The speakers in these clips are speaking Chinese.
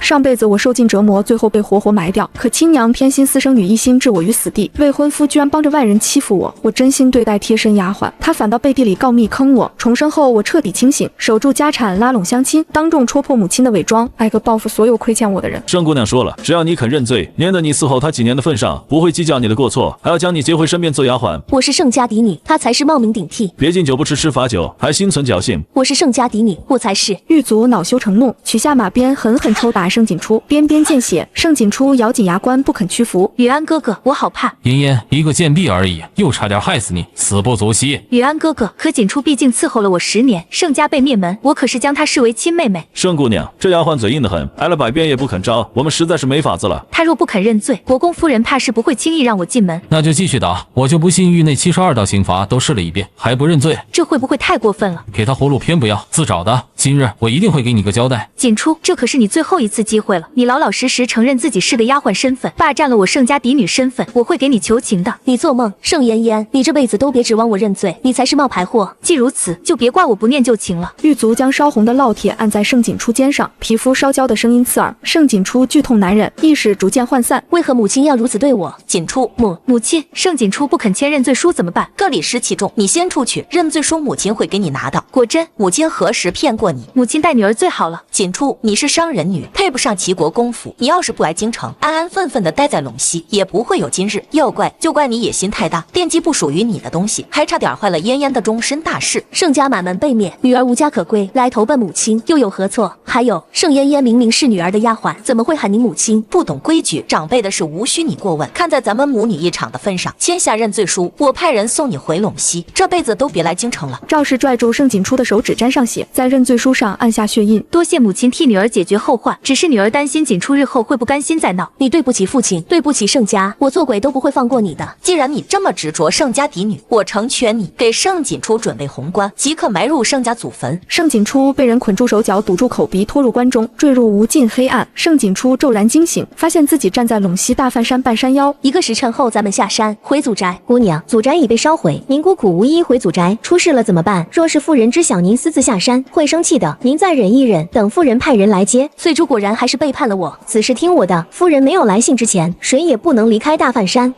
上辈子我受尽折磨，最后被活活埋掉。可亲娘偏心私生女，一心置我于死地。未婚夫居然帮着外人欺负我，我真心对待贴身丫鬟，他反倒背地里告密坑我。重生后我彻底清醒，守住家产，拉拢乡亲，当众戳破母亲的伪装，挨个报复所有亏欠我的人。盛姑娘说了，只要你肯认罪，粘在你伺候她几年的份上，不会计较你的过错，还要将你接回身边做丫鬟。我是盛家嫡女，她才是冒名顶替。别敬酒不吃吃罚酒，还心存侥幸。我是盛家嫡女，我才是。狱卒恼羞成怒，取下马鞭，狠狠抽打盛景初，边边见血。盛景初咬紧牙关，不肯屈服。雨安哥哥，我好怕。嫣嫣，一个贱婢而已，又差点害死你，死不足惜。雨安哥哥，可景初毕竟伺候了我10年，盛家被灭门，我可是将她视为亲妹妹。盛姑娘，这丫鬟嘴硬得很，挨了100鞭也不肯招，我们实在是没法子了。她若不肯认罪，国公夫人怕是不会轻易让我进门。那就继续打，我就不信狱内72道刑罚都试了一遍，还不认罪，这会不会太过分了？给他活路偏不要，自找的。今日我一定会给你个交代。景初，这可是你最后一次机会了，你老老实实承认自己是的丫鬟身份，霸占了我盛家嫡女身份，我会给你求情的。你做梦，盛嫣嫣，你这辈子都别指望我认罪，你才是冒牌货。既如此，就别怪我不念旧情了。狱卒将烧红的烙铁按在盛景初肩上，皮肤烧焦的声音刺耳。盛景初剧痛难忍，意识逐渐涣散。为何母亲要如此对我？景初，母亲，盛景初不肯签认罪书怎么办？各理失其重，你先出去，认罪书母亲会给你拿到。果真？母亲何时骗过你？母亲待女儿最好了。景初，你是商人女，配不上齐国公府。你要是不来京城，安安分分的待在陇西，也不会有今日。要怪就怪你野心太大，惦记不属于你的东西，还差点坏了嫣嫣的终身大事。盛家满门被灭，女儿无家可归，来投奔母亲又有何错？还有，盛嫣嫣明明是女儿的丫鬟，怎么会喊你母亲？不懂规矩，长辈的事无需你过问。看在咱们母女一场的份上，签下认罪书，我派人送你回陇西，这辈子都别来京城了。赵氏拽住盛景初的手指，沾上血，在认罪书上按下血印。多谢母亲替女儿解决后患，只是女儿担心景初日后会不甘心再闹。你对不起父亲，对不起盛家，我做鬼都不会放过你的。既然你这么执着盛家嫡女，我成全你，给盛景初准备红棺，即刻埋入盛家祖坟。盛景初被人捆住手脚，堵住口鼻，拖入棺中，坠入无尽黑暗。盛景初骤然惊醒，发现自己站在陇西大梵山半山腰。1个时辰后，咱们下山回祖宅。姑娘，祖宅已被烧毁，您孤苦无依回祖宅，出事了怎么办？若是夫人知晓您私自下山，会生气的。您再忍一忍，等夫人派人来接。翠珠果然还是背叛了我，此事听我的，夫人没有来信之前，谁也不能离开大梵山。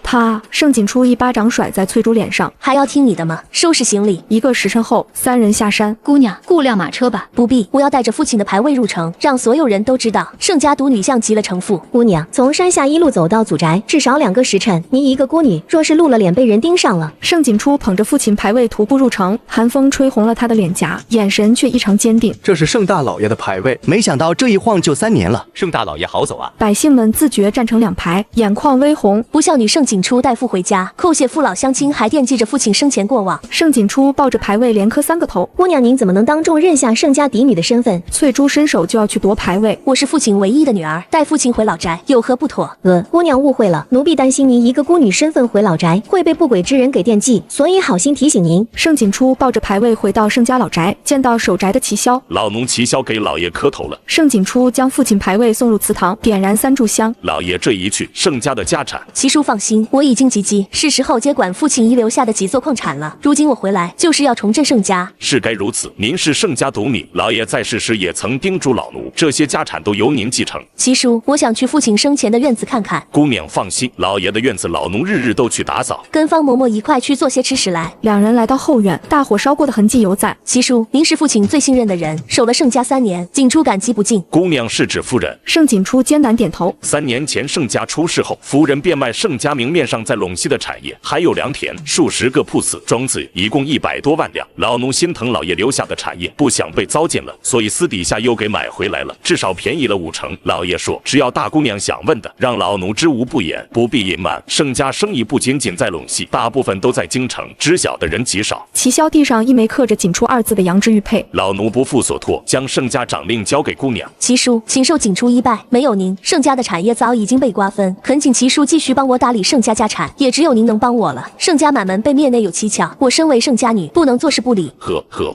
盛景初一巴掌甩在翠珠脸上，还要听你的吗？收拾行李。1个时辰后，3人下山。姑娘，雇辆马车吧。不必，我要带着父亲的牌位入城，让所有人都知道盛家独女像极了城父。姑娘，从山下一路走到祖宅，至少2个时辰。您一个孤女，若是露了脸被人盯上了。盛景初捧着父亲牌位徒步入城，寒风吹红了他的脸颊，眼神却异常坚定。这是盛大老爷的牌位，没想到这一晃就3年了。盛大老爷好走啊！百姓们自觉站成2排，眼眶微红。不孝女盛景初带父回家，叩谢父老乡亲，还惦记着父亲生前过往。盛景初抱着牌位连磕3个头。姑娘，您怎么能当众认下盛家嫡女的身份？翠珠伸手就要去夺牌位。我是父亲唯一的女儿，带父亲回老宅有何不妥？姑娘误会了，奴婢担心您一个孤女身份回老宅会被不轨之人给惦记，所以好心提醒您。盛景初抱着牌位回到盛家老宅，见到守宅的齐萧，老奴齐萧给老爷磕头了。盛景初将父亲牌位送入祠堂，点燃3炷香。老爷这一去，盛家的家产，齐叔放心，我已经及笄，是时候接管父亲遗留下的几座矿产了。如今我回来，就是要重振盛家。是该如此。您是盛家独女，老爷在世时也曾叮嘱老奴，这些家产都由您继承。齐叔，我想去父亲生前的院子看看。姑娘放心，老爷的院子老奴日日都去打扫。跟方嬷嬷一块去做些吃食来。2人来到后院，大火烧过的痕迹犹在。齐叔，您是父亲最信任的人，守了盛家3年，景初感激不尽。姑娘是指夫人。盛景初艰难点头。3年前盛家出事后，夫人变卖盛家明面上在陇西的产业，还有良田、数十个铺子、庄子，一共100多万两。老奴心疼老爷留下的产业，不想被糟践了，所以私底下又给买回来了，至少便宜了5成。老爷说，只要大姑娘想问的，让老奴知无不言，不必隐瞒。盛家生意不仅仅在陇西，大部分都在京城，知晓的人极少。齐萧地上一枚刻着景初2字的羊脂玉佩。老奴不负所托，将盛家掌令交给姑娘。齐叔，请受景初一拜，没有您，盛家的产业早已经被瓜分，恳请齐叔继续帮我打理盛家家产，也只有您能帮我了。盛家满门被灭内有蹊跷，我身为盛家女，不能坐视不理。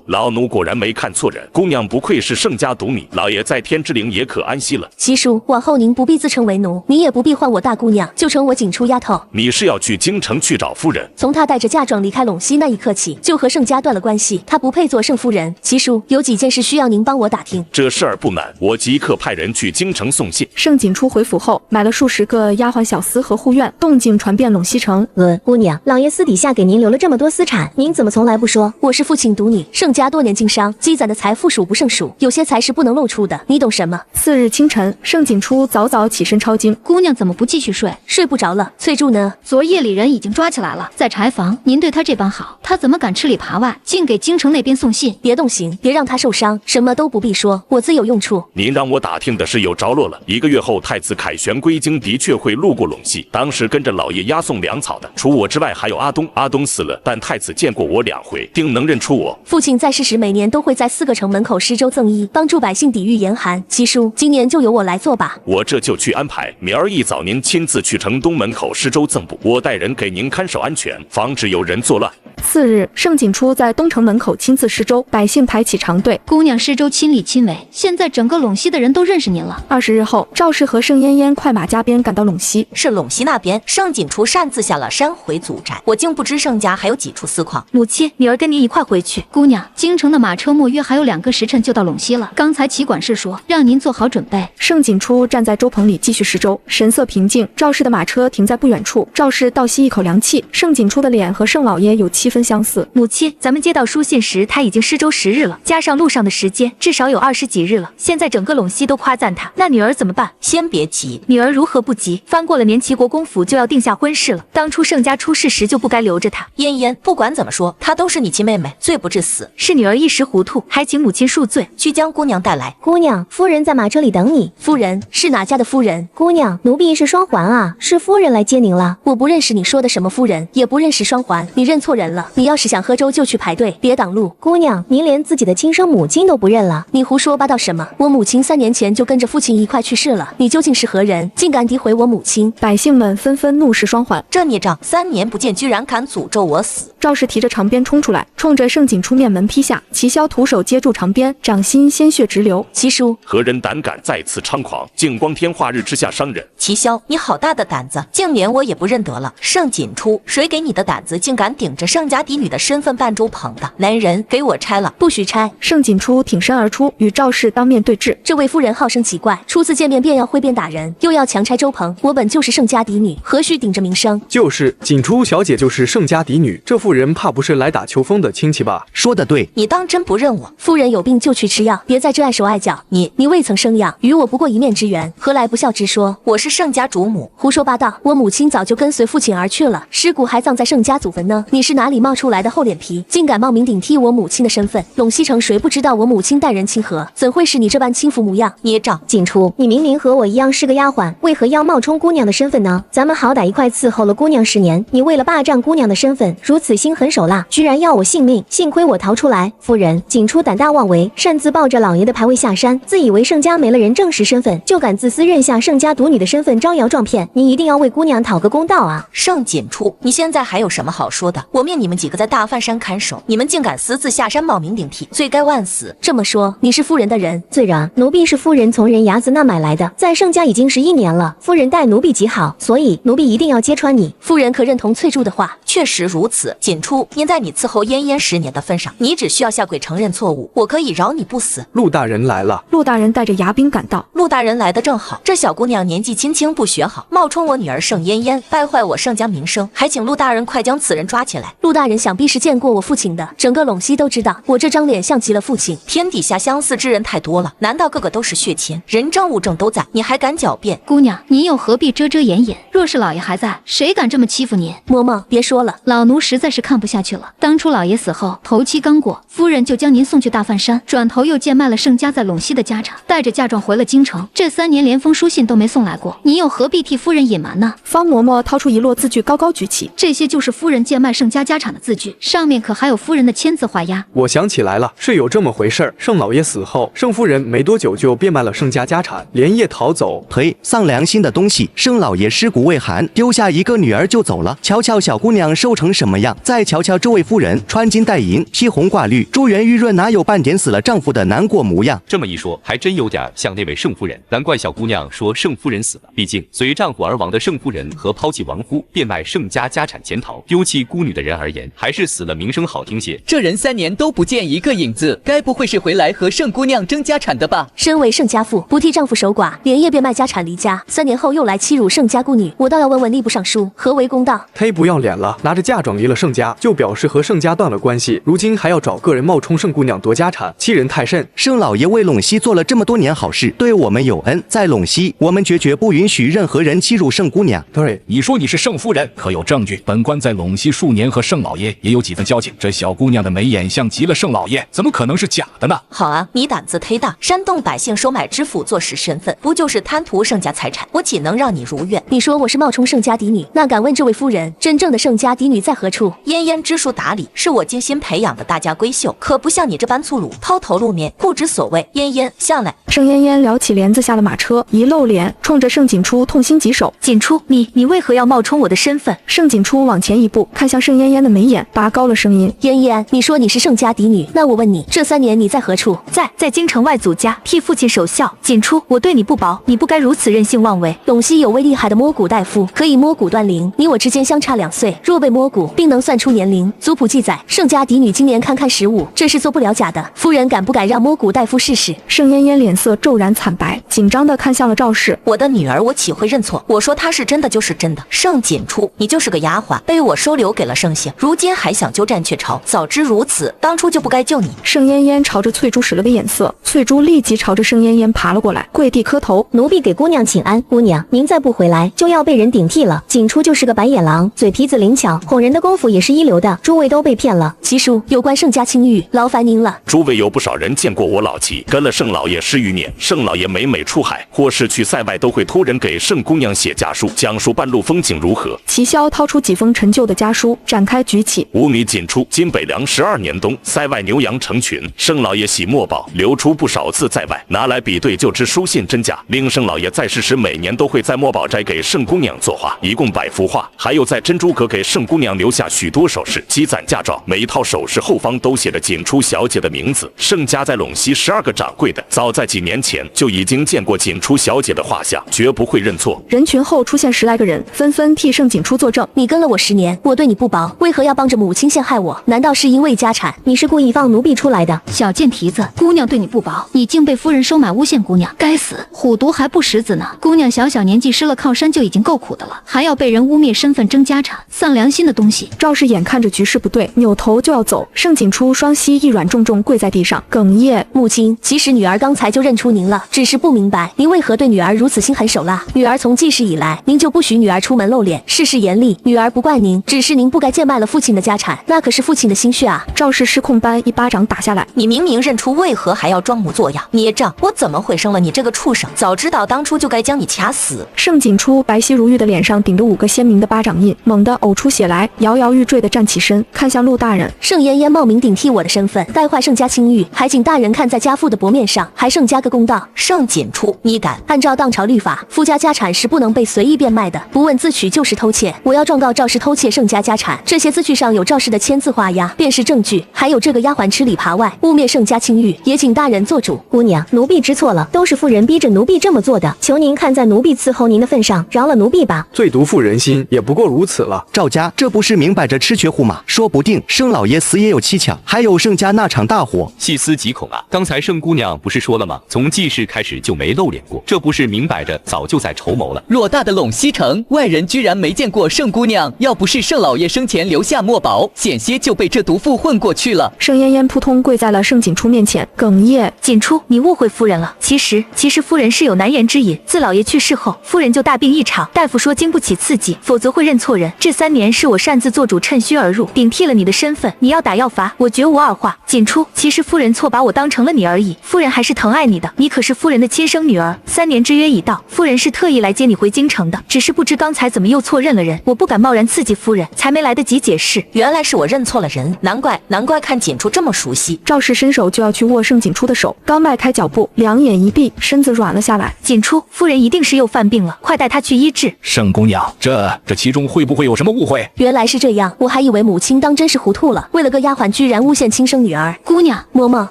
老奴果然没看错人，姑娘不愧是盛家独女，老爷在天之灵也可安息了。齐叔，往后您不必自称为奴，您也不必唤我大姑娘，就称我景初丫头。你是要去京城去找夫人？从她带着嫁妆离开陇西那一刻起，就和盛家断了关系，她不配做盛夫人。齐叔，有几件事需要您帮我打听。这事儿不难，我即刻派人人去京城送信。盛景初回府后，买了数十个丫鬟小厮和护院，动静传遍陇西城。姑娘，老爷私底下给您留了这么多私产，您怎么从来不说？我是父亲独女，盛家多年经商，积攒的财富数不胜数，有些财是不能露出的，你懂什么？次日清晨，盛景初早早起身抄经。姑娘怎么不继续睡？睡不着了。翠柱呢？昨夜里人已经抓起来了，在柴房。您对他这般好，他怎么敢吃里扒外，竟给京城那边送信？别动刑，别让他受伤，什么都不必说，我自有用处。您让我打听的是有着落了。1个月后，太子凯旋归京，的确会路过陇西。当时跟着老爷押送粮草的，除我之外还有阿东。阿东死了，但太子见过我2回，定能认出我。父亲在世时，每年都会在4个城门口施粥赠衣，帮助百姓抵御严寒。七叔，今年就由我来做吧。我这就去安排。明儿一早，您亲自去城东门口施粥赠布，我带人给您看守安全，防止有人作乱。次日，盛景初在东城门口亲自施粥，百姓排起长队。姑娘施粥亲力亲为，现在整个陇西的人都认识您了。20日后，赵氏和盛嫣嫣快马加鞭赶到陇西。是陇西那边，盛景初擅自下了山回祖宅，我竟不知盛家还有几处私矿。母亲，女儿跟您一块回去。姑娘，京城的马车莫约还有2个时辰就到陇西了。刚才齐管事说让您做好准备。盛景初站在粥棚里继续施粥，神色平静。赵氏的马车停在不远处，赵氏倒吸一口凉气。盛景初的脸和盛老爷有7分相似。母亲，咱们接到书信时，他已经施粥10日了，加上路上的时间，至少有20几日了。现在整个陇西都夸赞他，那女儿怎么办？先别急，女儿如何不急？翻过了年，齐国公府就要定下婚事了。当初盛家出事时就不该留着她。嫣嫣，不管怎么说，她都是你亲妹妹，罪不至死。是女儿一时糊涂，还请母亲恕罪。去将姑娘带来。姑娘，夫人在马车里等你。夫人是哪家的夫人？姑娘，奴婢是双环啊，是夫人来接您了。我不认识你说的什么夫人，也不认识双环，你认错人了。你要是想喝粥就去排队，别挡路。姑娘，您连自己的亲生母亲都不认了？你胡说八道什么？我母亲3年前就跟着父亲一块去世了，你究竟是何人，竟敢诋毁我母亲？百姓们纷纷怒视双环，这孽障，3年不见居然敢诅咒我死！赵氏提着长鞭冲出来，冲着盛景初面门劈下。齐萧徒手接住长鞭，掌心鲜血直流。齐叔，何人胆敢再次猖狂，竟光天化日之下伤人？齐萧，你好大的胆子，竟连我也不认得了。盛景初，谁给你的胆子，竟敢顶着盛家嫡女的身份办粥棚的？男人，给我拆了！不许拆！盛景初挺身而出，与赵氏当面对峙。这位夫人好生奇怪，初次见面便要挥鞭打人，又要强拆粥棚。我本就是盛家嫡女，何须顶着名声？就是景初小姐就是盛家嫡女，这妇人怕不是来打秋风的亲戚吧？说得对，你当真不认我？夫人有病就去吃药，别在这碍手碍脚。你未曾生养，与我不过一面之缘，何来不孝之说？我是盛家主母。胡说八道！我母亲早就跟随父亲而去了，尸骨还葬在盛家祖坟呢。你是哪里冒出来的厚脸皮，竟敢冒名顶替我母亲的身份？陇西城谁不知道我母亲待人亲和，怎会是你这般轻浮模样？孽障！景初，你明明和我一样是个丫鬟，为何要冒充姑娘的身份呢？咱们好歹一块伺候了姑娘10年，你为了霸占姑娘的身份，如此心狠手辣，居然要我性命！幸亏我逃出来。夫人，景初胆大妄为，擅自抱着老爷的牌位下山，自以为盛家没了人证实身份，就敢自私认下盛家独女的身份，招摇撞骗。你一定要为姑娘讨个公道啊！盛景初，你现在还有什么好说的？我命你们几个在大范山看守，你们竟敢私自下山冒名顶替，罪该万死！这么说，你是夫人的人？罪人，奴婢是夫人从人牙子那买来的，在盛家已经11年了，夫人待奴婢极好，所以奴婢一定要揭穿你。夫人可认同翠柱的话？确实如此。景初，念在你伺候嫣嫣10年的份上，你只需要下跪承认错误，我可以饶你不死。陆大人来了。陆大人带着牙兵赶到。陆大人来的正好，这小姑娘年纪轻轻不学好，冒充我女儿盛嫣嫣，败坏我盛家名声，还请陆大人快将此人抓起来。陆大人想必是见过我父亲的，整个陇西都知道我这张脸像极了父亲。天底下相似之人太多了，难道个个都是血亲？人证物证都在，你还敢狡辩？姑娘，您又何必遮遮掩掩？若是老爷还在，谁敢这么欺负您？嬷嬷，别说了，老奴实在是看不下去了。当初老爷死后，头七刚过，夫人就将您送去大范山，转头又贱卖了盛家在陇西的家产，带着嫁妆回了京城。这3年连封书信都没送来过，您又何必替夫人隐瞒呢？方嬷嬷掏出一摞字据，高高举起，这些就是夫人贱卖盛家家产的字据，上面可还有夫人的签字画押。我想起来了，是有这么回事儿。盛老爷死后，盛夫人没多久就变卖了盛家家产，连夜逃走。呸！丧良心的东西！盛老爷尸骨未寒，丢下一个女儿就走了。瞧瞧小姑娘瘦成什么样，再瞧瞧这位夫人，穿金戴银，披红挂绿，珠圆玉润，哪有半点死了丈夫的难过模样？这么一说，还真有点像那位盛夫人。难怪小姑娘说盛夫人死了，毕竟随丈夫而亡的盛夫人和抛弃亡夫、变卖盛家家产潜逃、丢弃孤女的人儿言，还是死了名声好听些。这人3年都不见一个影子，该不会是回来和盛姑娘争家产的吧？身为盛家妇，不替丈夫守寡，连夜变卖家产离家，3年后又来欺辱盛家孤女，我倒要问问吏部尚书何为公道？忒不要脸了，拿着嫁妆离了盛家，就表示和盛家断了关系，如今还要找个人冒充盛姑娘夺家产，欺人太甚。盛老爷为陇西做了这么多年好事，对我们有恩，在陇西我们决不允许任何人欺辱盛姑娘。对，你说你是盛夫人，可有证据？本官在陇西数年，和盛老爷也有几分交情。这小姑娘的眉眼像极了盛老爷，怎么可能是假的呢？好啊，你胆子忒大，煽动百姓收买知府做实身份，不就是贪图盛家财产？我岂能让你如愿？你说我是冒充盛家嫡女，那敢问这位夫人，真正的盛家嫡女在何处？嫣嫣知书达理，是我精心培养的大家闺秀，可不像你这般粗鲁，抛头露面，不知所谓。嫣嫣，下来。盛嫣嫣撩起帘子下了马车，一露脸，冲着盛景初痛心疾首。景初，你为何要冒充我的身份？盛景初往前一步，看向盛嫣嫣的眉眼，拔高了声音：嫣嫣，你说你是盛家嫡女，那我问你，这3年你在何处？在京城外祖家替父亲守孝。景初，我对你不薄，你不该如此任性妄为。陇西有位厉害的摸骨大夫，可以摸骨断龄，你我之间相差2岁，若被摸骨，并能算出年龄。族谱记载，盛家嫡女今年堪堪15，这是做不了假的。夫人敢不敢让摸骨大夫试试？盛嫣嫣脸色骤然惨白，紧张地看向了赵氏。我的女儿，我岂会认错？我说她是真的就是真的。盛锦初，你就是个丫鬟，被我收留给了盛姓，如今还想鸠占鹊巢，早知如此，当初就不该救你。盛嫣嫣朝着翠珠使了个眼色，翠珠立即朝着盛嫣嫣爬了过来，跪地磕头：奴婢给姑娘请安。姑娘，您再不回来，就要被人顶替了。景初就是个白眼狼，嘴皮子灵巧，哄人的功夫也是一流的，诸位都被骗了。七叔，有关盛家清誉，劳烦您了。诸位有不少人见过我老齐，跟了盛老爷10余年，盛老爷每出海或是去塞外，都会托人给盛姑娘写家书，讲述半路风景如何。齐萧掏出几封陈旧的家书，展开举起。吾女锦初，今北凉12年冬，塞外牛羊成群，盛老爷喜墨宝，流出不少字在外，拿来比对就知书信真假。令盛老爷在世时，每年都会在墨宝斋给盛姑娘作画，一共100幅画，还有在珍珠阁给盛姑娘留下许多首饰，积攒嫁妆，每一套首饰后方都写着锦初小姐的名字。盛家在陇西12个掌柜的，早在几年前就已经见过锦初小姐的画像，绝不会认错。人群后出现10来个人，纷纷替盛景初作证。你跟了我10年，我对你不薄，为何要帮着母亲陷害我？难道是因为家产？你是故意放奴婢出来的？小贱蹄子，姑娘对你不薄，你竟被夫人收买诬陷姑娘，该死！虎毒还不食子呢。姑娘小年纪失了靠山就已经够苦的了，还要被人污蔑身份争家产，丧良心的东西！赵氏眼看着局势不对，扭头就要走，盛景初双膝一软，重重跪在地上，哽咽：母亲，其实女儿刚才就认出您了，只是不明白您为何对女儿如此心狠手辣。女儿从记事以来，您就不许女儿出门露脸，事事严厉。女儿不怪您，只是您不该贱卖了父亲的家产，那可是父亲的心血啊！赵氏失控般一巴掌打下来，你明明认出，为何还要装模作样？孽障！我怎么会生了你这个畜生？早知道当初就该将你掐死。盛景初白皙如玉的脸上顶着5个鲜明的巴掌印，猛地呕出血来，摇摇欲坠地站起身，看向陆大人：盛嫣嫣冒名顶替我的身份，带坏盛家清誉，还请大人看在家父的薄面上，还盛家个公道。盛锦初，你敢？按照当朝律法，夫家家产是不能被随意变卖的，不问自取就是偷窃。我要状告赵氏偷窃盛家家产，这些字据上有赵氏的签字画押，便是证据。还有这个丫鬟吃里扒外，污蔑盛家清誉，也请大人做主。姑娘，奴婢知错了，都是夫人逼着奴婢这么做的，求您看在奴婢伺候您的份上，饶了奴婢吧。最毒妇人心，也不过如此了。赵家这不是明摆着吃瘸驸马，说不定盛老爷死也有蹊跷。还有盛家那场大火，细思极恐啊！刚才盛姑娘不是说了吗？从记事开始就没露脸过，这不是明摆着早就在筹谋了。偌大的陇西城，外人居然没见过盛姑娘，要不是盛老爷生前留下墨宝，险些就被这毒妇混过去了。盛嫣嫣扑通跪在了盛景初面前，哽咽：锦初，你误会夫人了。其实夫人是有难言之隐。自老爷去世后，夫人就大病一场，大夫说经不起刺激，否则会认错人。这3年是我擅自做主，趁虚而入，顶替了你的身份。你要打要罚，我绝无二话。锦初，其实夫人错把我当成了你而已，夫人还是疼爱你的，你可是夫人的亲生女儿。3年之约已到，夫人是特意来接你回京城的，只是不知刚才怎么又错认了人，我不敢贸然刺激夫人，才没来得及解释。原来是我认错了人，难怪看锦初这么熟悉。赵氏伸手就要去握盛景初的手，刚迈开脚步，两眼一闭，身子软了下来。锦初，夫人一定是又犯病了，快带她去医治。盛姑娘，这其中会不会有什么误会？原来是这样，我还以为母亲当真是糊涂了，为了个丫鬟居然诬陷亲生女儿。姑娘，嬷嬷，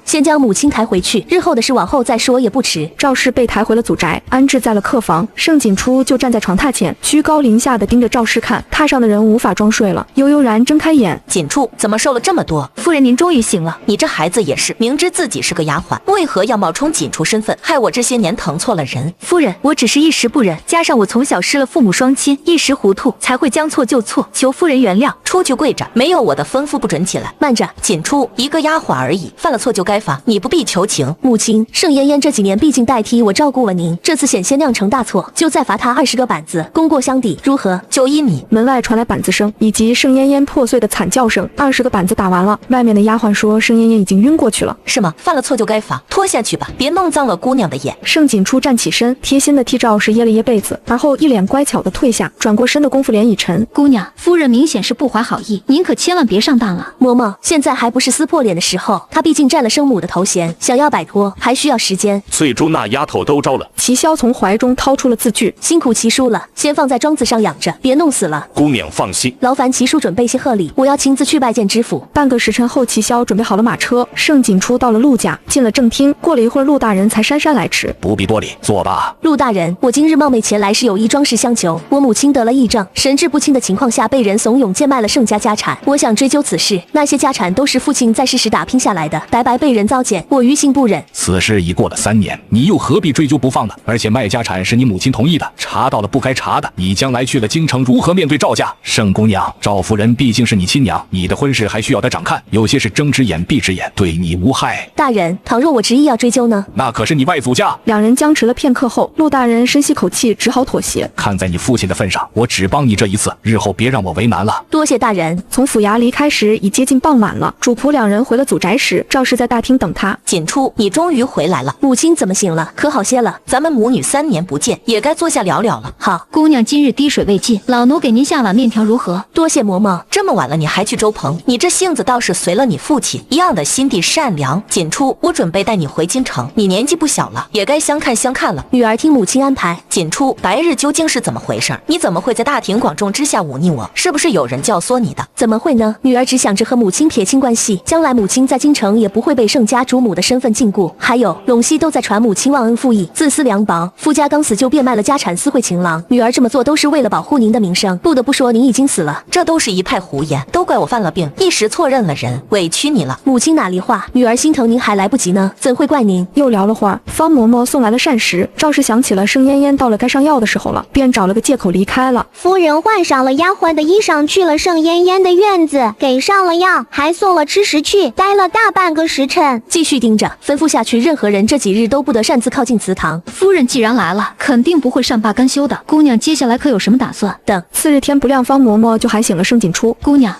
先将母亲抬回去，日后的事往后再说也不迟。赵氏被抬回了祖宅，安置在了客房。盛景初就站在床榻前，居高临下的盯着赵氏看，榻上的人无法装睡了，悠悠然睁开眼，锦处怎么瘦了这么多？夫人您终于醒了。你这孩子也是，明知自己是个丫鬟，为何要冒充锦处身份，害我这些年疼错了人？夫人，我只是一时不忍，加上我从小失了父母双亲，一时糊涂，才会将错就错，求夫人原谅。出去跪着，没有我的吩咐不准起来。慢着，锦处一个丫鬟而已，犯了错就该罚，你不必求情。母亲，盛嫣嫣这几年毕竟代替我照顾了您，这次险些酿成大错，就再罚她20个板子，功过相抵，如何？就依你。门外传来板子声以及盛嫣嫣破碎的惨叫声。20个板子打完了，外面的丫鬟说盛嫣嫣已经晕过去了。是吗？犯了错就该罚，拖下去吧，别弄脏了姑娘的眼。盛锦初站起身，贴心的替赵氏掖了掖被子，而后一脸乖巧的退下，转过身的功夫脸已沉。姑娘，夫人明显是不怀好意，您可千万别上当了。嬷嬷，现在还不是撕破脸的时候，她毕竟占了生母的头衔，想要摆脱还需要时间。翠珠那丫头都招了。齐萧从怀中掏出了字据，辛苦齐叔了，先放在庄子上养着，别弄死了。姑娘放心，劳烦齐叔准备些贺礼，我要亲自去拜见知府。半个时辰后，齐萧准备好了马车，盛锦初到了陆家，进了正厅。过了一会儿，陆大人才姗姗来迟。不必多礼，坐吧。陆大人，我今日冒昧前来是有意庄氏相求，我母亲得了癔症，神志不清的情况下被人怂恿贱卖了盛家家产，我想追究此事。那些家产都是父亲在世时打拼下来的，白白被人糟践，我于心不忍。此事已过了3年，你又何必追究不放呢？而且卖家产是你母亲同意的，查到了不该查的，你将来去了京城如何面对赵家？盛姑娘，赵夫人毕竟是你亲娘，你的婚事还需要她掌看，有些事睁只眼闭只眼，对你无害。大人，倘若我执意要追究呢？那可是你外祖家。两人僵持了片刻后，陆大人深吸口气，只好妥协。看在你父亲的份上，我只帮你这一次，日后别让我为难了。多谢大人。从府衙离开时已接近傍晚了，主仆两人回了祖宅时，赵氏在大厅等他。锦初，你终于回来了，母亲怎么醒了？可好些了？咱们母女3年不见，也该坐下聊聊了。好，姑娘今日滴水未进，老奴给您下碗面条如何？多谢嬷嬷。这么晚了你还去周棚，你这性子倒是随了你父亲一样的心地善良。锦初，我准备带你回京城，你年纪不小了，也该相看相看了。女儿听母亲安排。锦初，白日究竟是怎么回事？你怎么会在大庭广众之下忤逆我？是不是有人教唆你的？怎么会呢？女儿只想着和母亲撇清关系，将来母亲在京城也不会被盛家主母的身份禁锢。还有陇西都在传母亲忘恩负义、自私凉薄，夫家刚死就变卖了家产，私会情郎。女儿这么做都是为了保护您的名声。不得不说，您已经死了，这都是一派胡言，都怪我犯了病，一时错认了人，委屈你了。母亲哪里话，女儿心疼您还来不及呢，怎会怪您？又聊了会儿，方嬷嬷送来了膳食，赵氏想起了盛嫣嫣到了该上药的时候了，便找了个借口离开了。夫人换上了丫鬟的衣裳，去了盛嫣嫣的院子，给上了药，还送了吃食去，待了大半个时辰。继续盯着，吩咐下去，任何人这几日都不得擅自靠近祠堂。夫人既然来了，肯定不会善罢甘休的。姑娘接下来可有什么打算？等次日天不亮，方嬷嬷就喊醒了盛锦初。姑娘，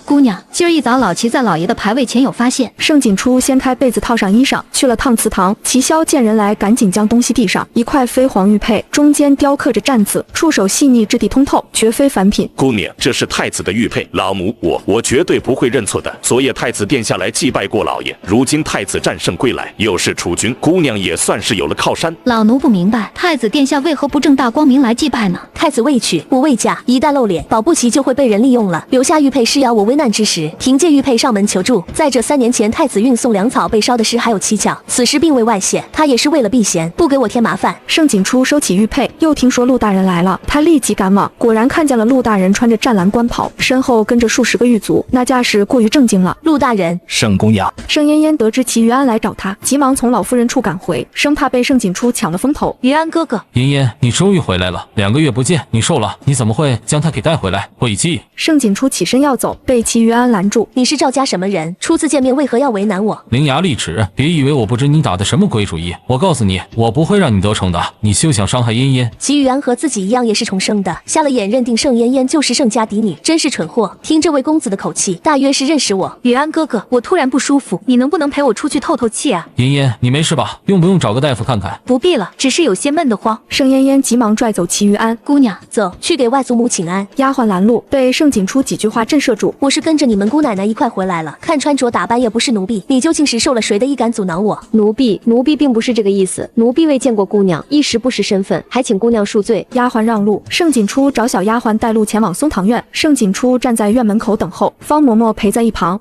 今儿一早老齐在老爷的牌位前有发现。盛锦初掀开被子，套上衣裳，去了趟祠堂。齐萧见人来，赶紧将东西递上，一块飞黄玉佩，中间雕刻着战字，触手细腻，质地通透，绝非凡品。姑娘，这是太子的玉佩，老母我绝对不会认错的。昨夜太子殿下来祭拜过老爷，如今太子战胜归来，又是储君，姑娘也算是有了靠山。老奴不明白，太子殿下为何不正大光明来祭拜呢？太子未娶，我未嫁，一旦露脸，保不齐就会被人利用了。留下玉佩是要我危难之时凭借玉佩上门求助。再者3年前太子运送粮草被烧的事还有蹊跷，此事并未外泄，他也是为了避嫌，不给我添麻烦。盛锦初收起玉佩，又听说陆大人来了，他立即赶往，果然看见了陆大人穿着湛蓝官袍，身后跟着数十个狱卒，那架势过于正经了。陆大人，盛姑娘。盛嫣嫣得知齐于安来找他，急忙从老夫人处赶回，生怕被盛锦初抢了风头。于安哥哥，嫣嫣，你终于回来了，2个月不见，你瘦了，你怎么会将他给带回来？我已记。盛锦初起身要走，被齐于安拦住。你是赵家什么人？初次见面为何要为难我？伶牙俐齿，别以为我不知你打的什么鬼主意。我告诉你，我不会让你得逞的，你休想伤害嫣嫣。齐于安和自己一样也是重生的，瞎了眼认定盛嫣嫣就是盛家嫡女，真是蠢货。听这位公子的口气，大约是认识我。于安哥哥，我突然不舒服，你能不能陪我出去透透气啊？嫣嫣，你没事吧？用不用找个大夫看看？不必了，只是有些闷得慌。盛嫣嫣急忙拽走齐于安，姑娘，走去给外祖母请安。丫鬟拦路，被盛锦初几句话震慑住。我是跟着你们姑奶奶一块回来了，看穿着打扮也不是奴婢，你究竟是受了谁的意敢阻挠我？奴婢并不是这个意思，奴婢未见过姑娘，一时不识身份，还请姑娘恕罪。丫鬟让路，盛锦初找小丫鬟带路前往松堂院。盛锦初站在院门口等候，方嬷嬷陪在一旁。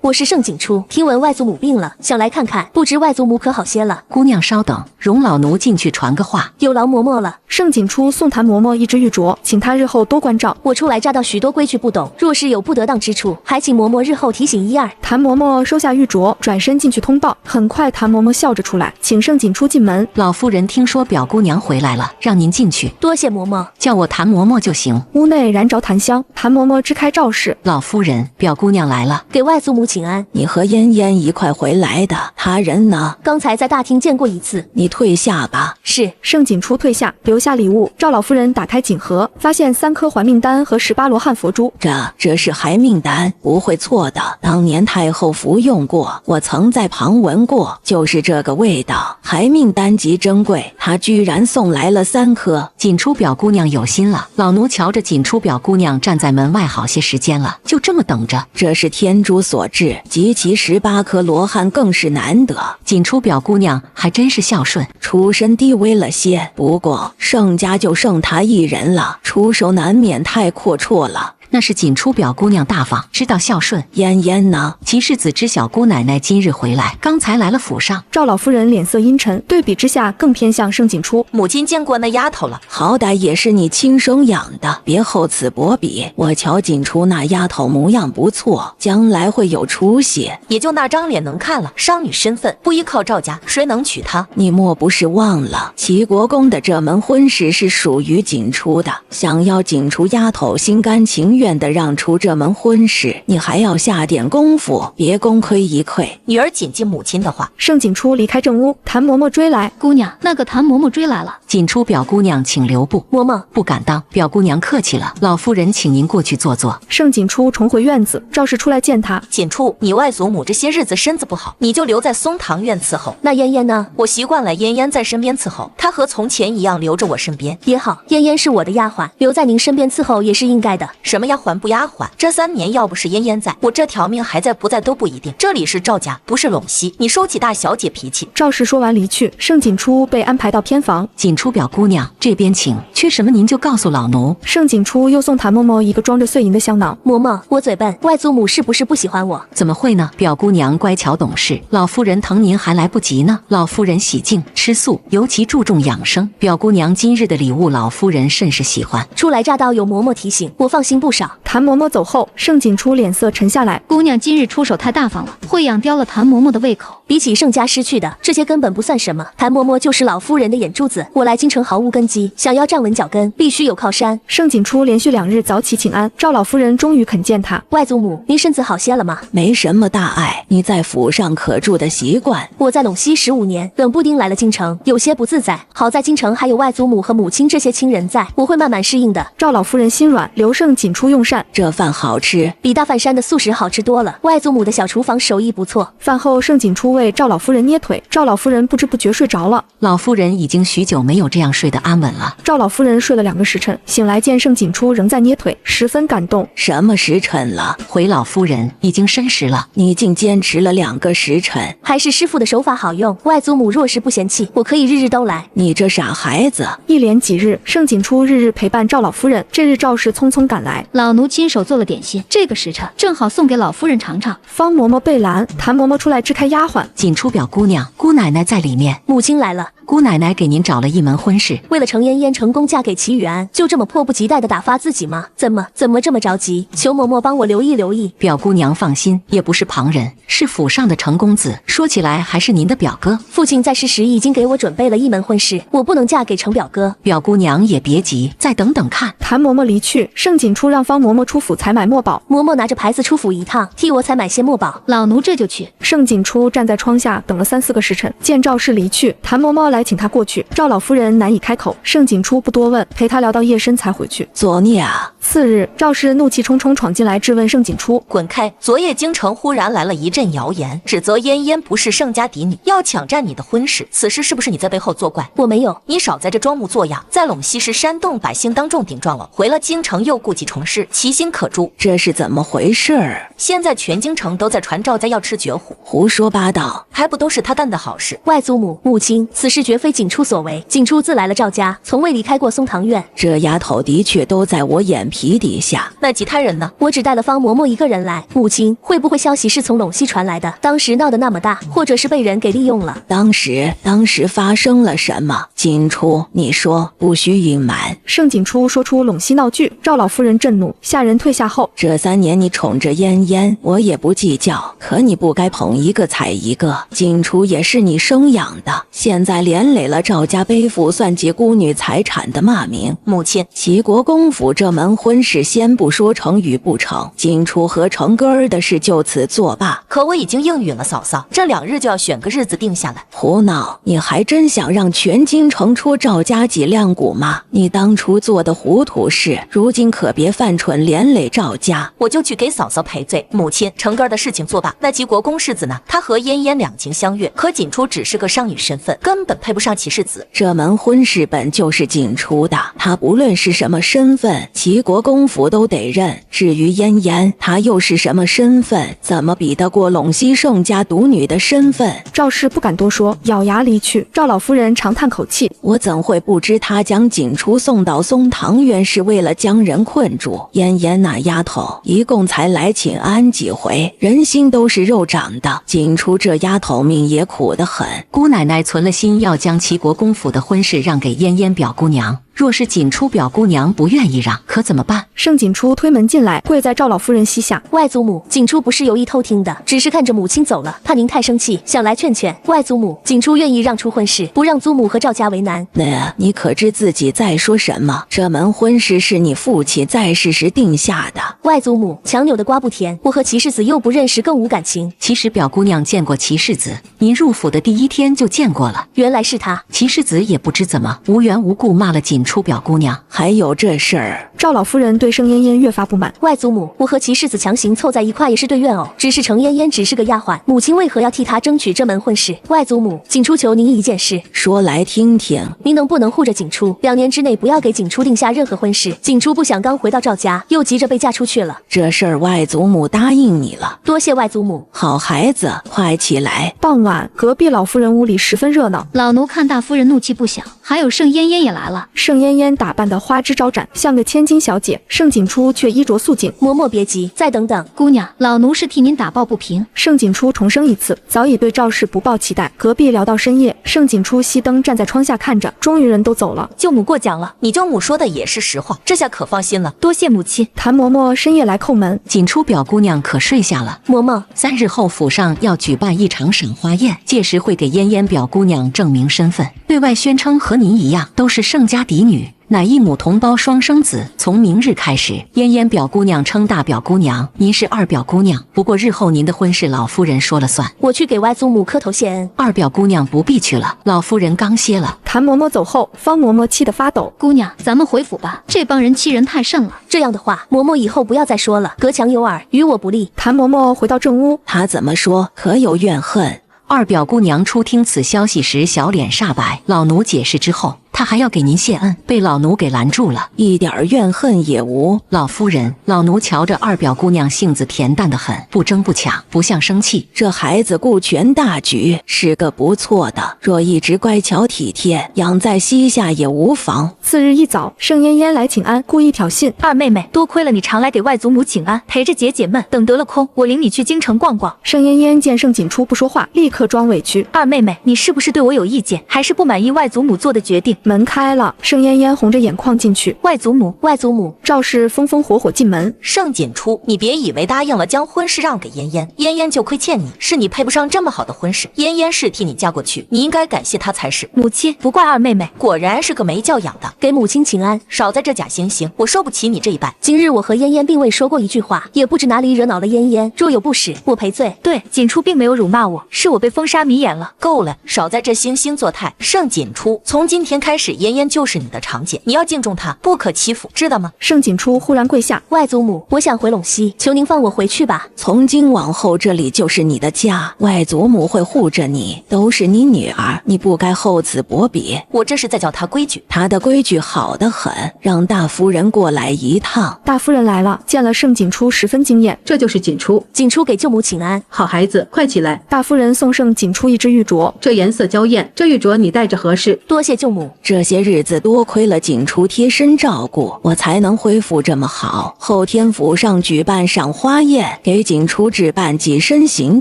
我是盛锦初，听闻外祖母病了，想来看看，不知外祖母可好些了？姑娘稍等，容老奴进去传个话。有劳嬷嬷了。盛锦初送谭嬷嬷一只玉镯，请她日后多关照。我初来乍到，许多规矩不懂，若是有有不得当之处，还请嬷嬷日后提醒一二。谭嬷嬷收下玉镯，转身进去通报。很快，谭嬷嬷笑着出来，请盛景初进门。老夫人听说表姑娘回来了，让您进去。多谢嬷嬷，叫我谭嬷嬷就行。屋内燃着檀香，谭嬷嬷支开赵氏。老夫人，表姑娘来了，给外祖母请安。你和嫣嫣一块回来的，他人呢？刚才在大厅见过一次。你退下吧。是。盛景初退下，留下礼物。赵老夫人打开锦盒，发现3颗还命丹和18罗汉佛珠。这是还命丹，不会错的。当年太后服用过，我曾在旁闻过，就是这个味道。还命丹极珍贵，她居然送来了3颗。锦初表姑娘有心了。老奴瞧着锦初表姑娘站在门外好些时间了，就这么等着。这是天珠所制，及其18颗罗汉更是难得。锦初表姑娘还真是孝顺，出身低微了些，不过盛家就剩她一人了，出手难免太阔绰了。那是锦初表姑娘大方，知道孝顺。嫣嫣呢？齐世子知晓姑奶奶今日回来，刚才来了府上。赵老夫人脸色阴沉，对比之下更偏向盛景初。母亲见过那丫头了，好歹也是你亲生养的，别厚此薄彼。我瞧锦初那丫头模样不错，将来会有出息。也就那张脸能看了，商女身份不依靠赵家，谁能娶她？你莫不是忘了齐国公的这门婚事是属于锦初的？想要锦初丫头心甘情愿的让出这门婚事，你还要下点功夫，别功亏一篑。女儿谨记母亲的话。盛景初离开正屋，谭嬷嬷追来。姑娘，那个谭嬷嬷追来了。锦初表姑娘请留步。嬷嬷不敢当，表姑娘客气了。老夫人请您过去坐坐。盛景初重回院子，赵氏出来见他。锦初，你外祖母这些日子身子不好，你就留在松堂院伺候。那嫣嫣呢？我习惯了嫣嫣在身边伺候，她和从前一样留着我身边也好。嫣嫣是我的丫鬟，留在您身边伺候也是应该的。什么丫鬟不丫鬟？这3年要不是嫣嫣在，我这条命还在不在都不一定。这里是赵家，不是陇西，你收起大小姐脾气。赵氏说完离去，盛景初被安排到偏房。锦初表姑娘这边请，缺什么您就告诉老奴。盛景初又送谭嬷嬷一个装着碎银的香囊。嬷嬷，我嘴笨，外祖母是不是不喜欢我？怎么会呢？表姑娘乖巧懂事，老夫人疼您还来不及呢。老夫人喜静吃素，尤其注重养生。表姑娘今日的礼物，老夫人甚是喜欢。初来乍到有嬷嬷提醒，我放心不少。谭嬷嬷走后，盛景初脸色沉下来。姑娘今日出手太大方了，会养刁了谭嬷嬷的胃口。比起盛家失去的，这些根本不算什么。谭嬷嬷就是老夫人的眼珠子，我来京城毫无根基，想要站稳脚跟，必须有靠山。盛景初连续2日早起请安，赵老夫人终于肯见他。外祖母，您身子好些了吗？没什么大碍，你在府上可住的习惯。我在陇西15年，冷不丁来了京城，有些不自在。好在京城还有外祖母和母亲这些亲人在，我会慢慢适应的。赵老夫人心软，留盛景初用膳。这饭好吃，比大饭山的素食好吃多了。外祖母的小厨房手艺不错。饭后，盛景初为赵老夫人捏腿，赵老夫人不知不觉睡着了。老夫人已经许久没有这样睡得安稳了。赵老夫人睡了2个时辰，醒来见盛景初仍在捏腿，十分感动。什么时辰了？回老夫人，已经申时了，你竟坚持了2个时辰，还是师傅的手法好用。外祖母若是不嫌弃，我可以日日都来。你这傻孩子！一连几日，盛景初日日陪伴赵老夫人。这日赵氏匆匆赶来，老奴亲手做了点心，这个时辰正好送给老夫人尝尝。方嬷嬷被拦，谭嬷嬷出来支开丫鬟。锦初表姑娘，姑奶奶在里面。母亲来了。姑奶奶给您找了一门婚事，为了程嫣嫣成功嫁给齐宇安，就这么迫不及待地打发自己吗？怎么这么着急？求嬷嬷帮我留意留意。表姑娘放心，也不是旁人，是府上的程公子，说起来还是您的表哥。父亲在世时已经给我准备了一门婚事，我不能嫁给程表哥。表姑娘也别急，再等等看。谭嬷嬷离去，盛景初让方嬷嬷出府采买墨宝。嬷嬷拿着牌子出府一趟，替我采买些墨宝。老奴这就去。盛景初站在窗下等了3、4个时辰，见赵氏离去，谭嬷嬷来请他过去。赵老夫人难以开口，盛景初不多问，陪他聊到夜深才回去。作孽啊！4日，赵氏怒气冲冲闯进来质问盛景初：“滚开！昨夜京城忽然来了一阵谣言，指责嫣嫣不是盛家嫡女，要抢占你的婚事。此事是不是你在背后作怪？”我没有，你少在这装模作样，在陇西市煽动百姓当众顶撞了，回了京城又故技重施，其心可诛。这是怎么回事儿？现在全京城都在传赵家要吃绝户，胡说八道，还不都是他干的好事？外祖母、母亲，此事绝非景初所为。景初自来了赵家，从未离开过松堂院。这丫头的确都在我眼皮蹄底下。那其他人呢？我只带了方嬷嬷一个人来。母亲，会不会消息是从陇西传来的？当时闹得那么大，或者是被人给利用了？当时发生了什么？锦初，你说，不许隐瞒。盛景初说出陇西闹剧，赵老夫人震怒，下人退下后，这3年你宠着嫣嫣，我也不计较，可你不该捧一个踩一个。锦初也是你生养的，现在连累了赵家，背负算计孤女财产的骂名。母亲，齐国公府这门婚事，先不说成与不成，锦初和成哥儿的事就此作罢。可我已经应允了嫂嫂，这2日就要选个日子定下来。胡闹！你还真想让全京城戳赵家脊梁骨吗？你当初做的糊涂事，如今可别犯蠢，连累赵家。我就去给嫂嫂赔罪。母亲，成哥儿的事情作罢。那齐国公世子呢？他和嫣嫣两情相悦，可锦初只是个商女身份，根本配不上齐世子。这门婚事本就是锦初的，他不论是什么身份，齐国公府都得认。至于嫣嫣，她又是什么身份？怎么比得过陇西盛家独女的身份？赵氏不敢多说，咬牙离去。赵老夫人长叹口气，我怎会不知他将锦初送到松堂院是为了将人困住？嫣嫣那丫头一共才来请安几回，人心都是肉长的。锦初这丫头命也苦得很，姑奶奶存了心要将齐国公府的婚事让给嫣嫣表姑娘。若是锦初表姑娘不愿意让，可怎么办？盛锦初推门进来，跪在赵老夫人膝下。外祖母，锦初不是有意偷听的，只是看着母亲走了，怕您太生气，想来劝劝。外祖母，锦初愿意让出婚事，不让祖母和赵家为难。那你可知自己在说什么？这门婚事是你父亲在世时定下的。外祖母，强扭的瓜不甜，我和齐世子又不认识，更无感情。其实表姑娘见过齐世子，您入府的第1天就见过了。原来是他。齐世子也不知怎么无缘无故骂了锦初表姑娘，还有这事儿。赵老夫人对盛嫣嫣越发不满。外祖母，我和齐世子强行凑在一块也是对怨偶，只是程嫣嫣只是个丫鬟，母亲为何要替她争取这门婚事？外祖母，锦初求您一件事，说来听听。您能不能护着锦初，2年之内不要给锦初定下任何婚事？锦初不想刚回到赵家，又急着被嫁出去了。这事儿外祖母答应你了，多谢外祖母。好孩子，快起来。傍晚，隔壁老夫人屋里十分热闹。老奴看大夫人怒气不小，还有盛嫣嫣也来了。盛嫣嫣打扮得花枝招展，像个千金小姐。盛锦初却衣着素净。嬷嬷别急，再等等。姑娘，老奴是替您打抱不平。盛锦初重申一次，早已对赵氏不抱期待。隔壁聊到深夜，盛锦初熄灯站在窗下看着，终于人都走了。舅母过奖了，你舅母说的也是实话，这下可放心了。多谢母亲。谭嬷嬷深夜来叩门，锦初表姑娘可睡下了。嬷嬷，3日后府上要举办一场赏花宴，届时会给嫣嫣表姑娘证明身份，对外宣称和您一样都是盛家嫡女，乃一母同胞双生子。从明日开始，嫣嫣表姑娘称大表姑娘，您是2表姑娘。不过日后您的婚事老夫人说了算。我去给外祖母磕头谢恩。2表姑娘不必去了，老夫人刚歇了。谭嬷嬷走后，方嬷嬷气得发抖。姑娘，咱们回府吧，这帮人欺人太甚了。这样的话，嬷嬷以后不要再说了，隔墙有耳，与我不利。谭嬷嬷回到正屋，她怎么说？可有怨恨？2表姑娘初听此消息时，小脸煞白。老奴解释之后，她还要给您谢恩，被老奴给拦住了，一点怨恨也无。老夫人，老奴瞧着2表姑娘性子恬淡得很，不争不抢，不像生气。这孩子顾全大局，是个不错的，若一直乖巧体贴，养在膝下也无妨。次日一早，盛嫣嫣来请安，故意挑衅：二妹妹，多亏了你常来给外祖母请安，陪着姐姐们，等得了空，我领你去京城逛逛。盛嫣嫣见盛锦初不说话，立刻装委屈：二妹妹，你是不是对我有意见，还是不满意外祖母做的决定？门开了，盛嫣嫣红着眼眶进去。外祖母，外祖母。赵氏风风火火进门。盛锦初，你别以为答应了将婚事让给嫣嫣，嫣嫣就亏欠你，是你配不上这么好的婚事。嫣嫣是替你嫁过去，你应该感谢她才是。母亲，不怪二妹妹，果然是个没教养的。给母亲请安，少在这假惺惺，我收不起你这一拜。今日我和嫣嫣并未说过一句话，也不知哪里惹恼了嫣嫣，若有不实，我赔罪。对，锦初并没有辱骂我，是我被封杀迷眼了。够了，少在这惺惺作态。盛锦初，从今天开始，嫣嫣就是你的长姐，你要敬重她，不可欺负，知道吗？盛锦初忽然跪下：外祖母，我想回陇西，求您放我回去吧。从今往后，这里就是你的家，外祖母会护着你，都是你女儿，你不该厚此薄彼。我这是在教她规矩，她的规矩好得很，让大夫人过来一趟。大夫人来了，见了盛锦初十分惊艳。这就是锦初。锦初给舅母请安。好孩子，快起来。大夫人送盛锦初一只玉镯，这颜色娇艳，这玉镯你戴着合适。多谢舅母。这些日子多亏了景初贴身照顾，我才能恢复这么好。后天府上举办赏花宴，给景初置办几身行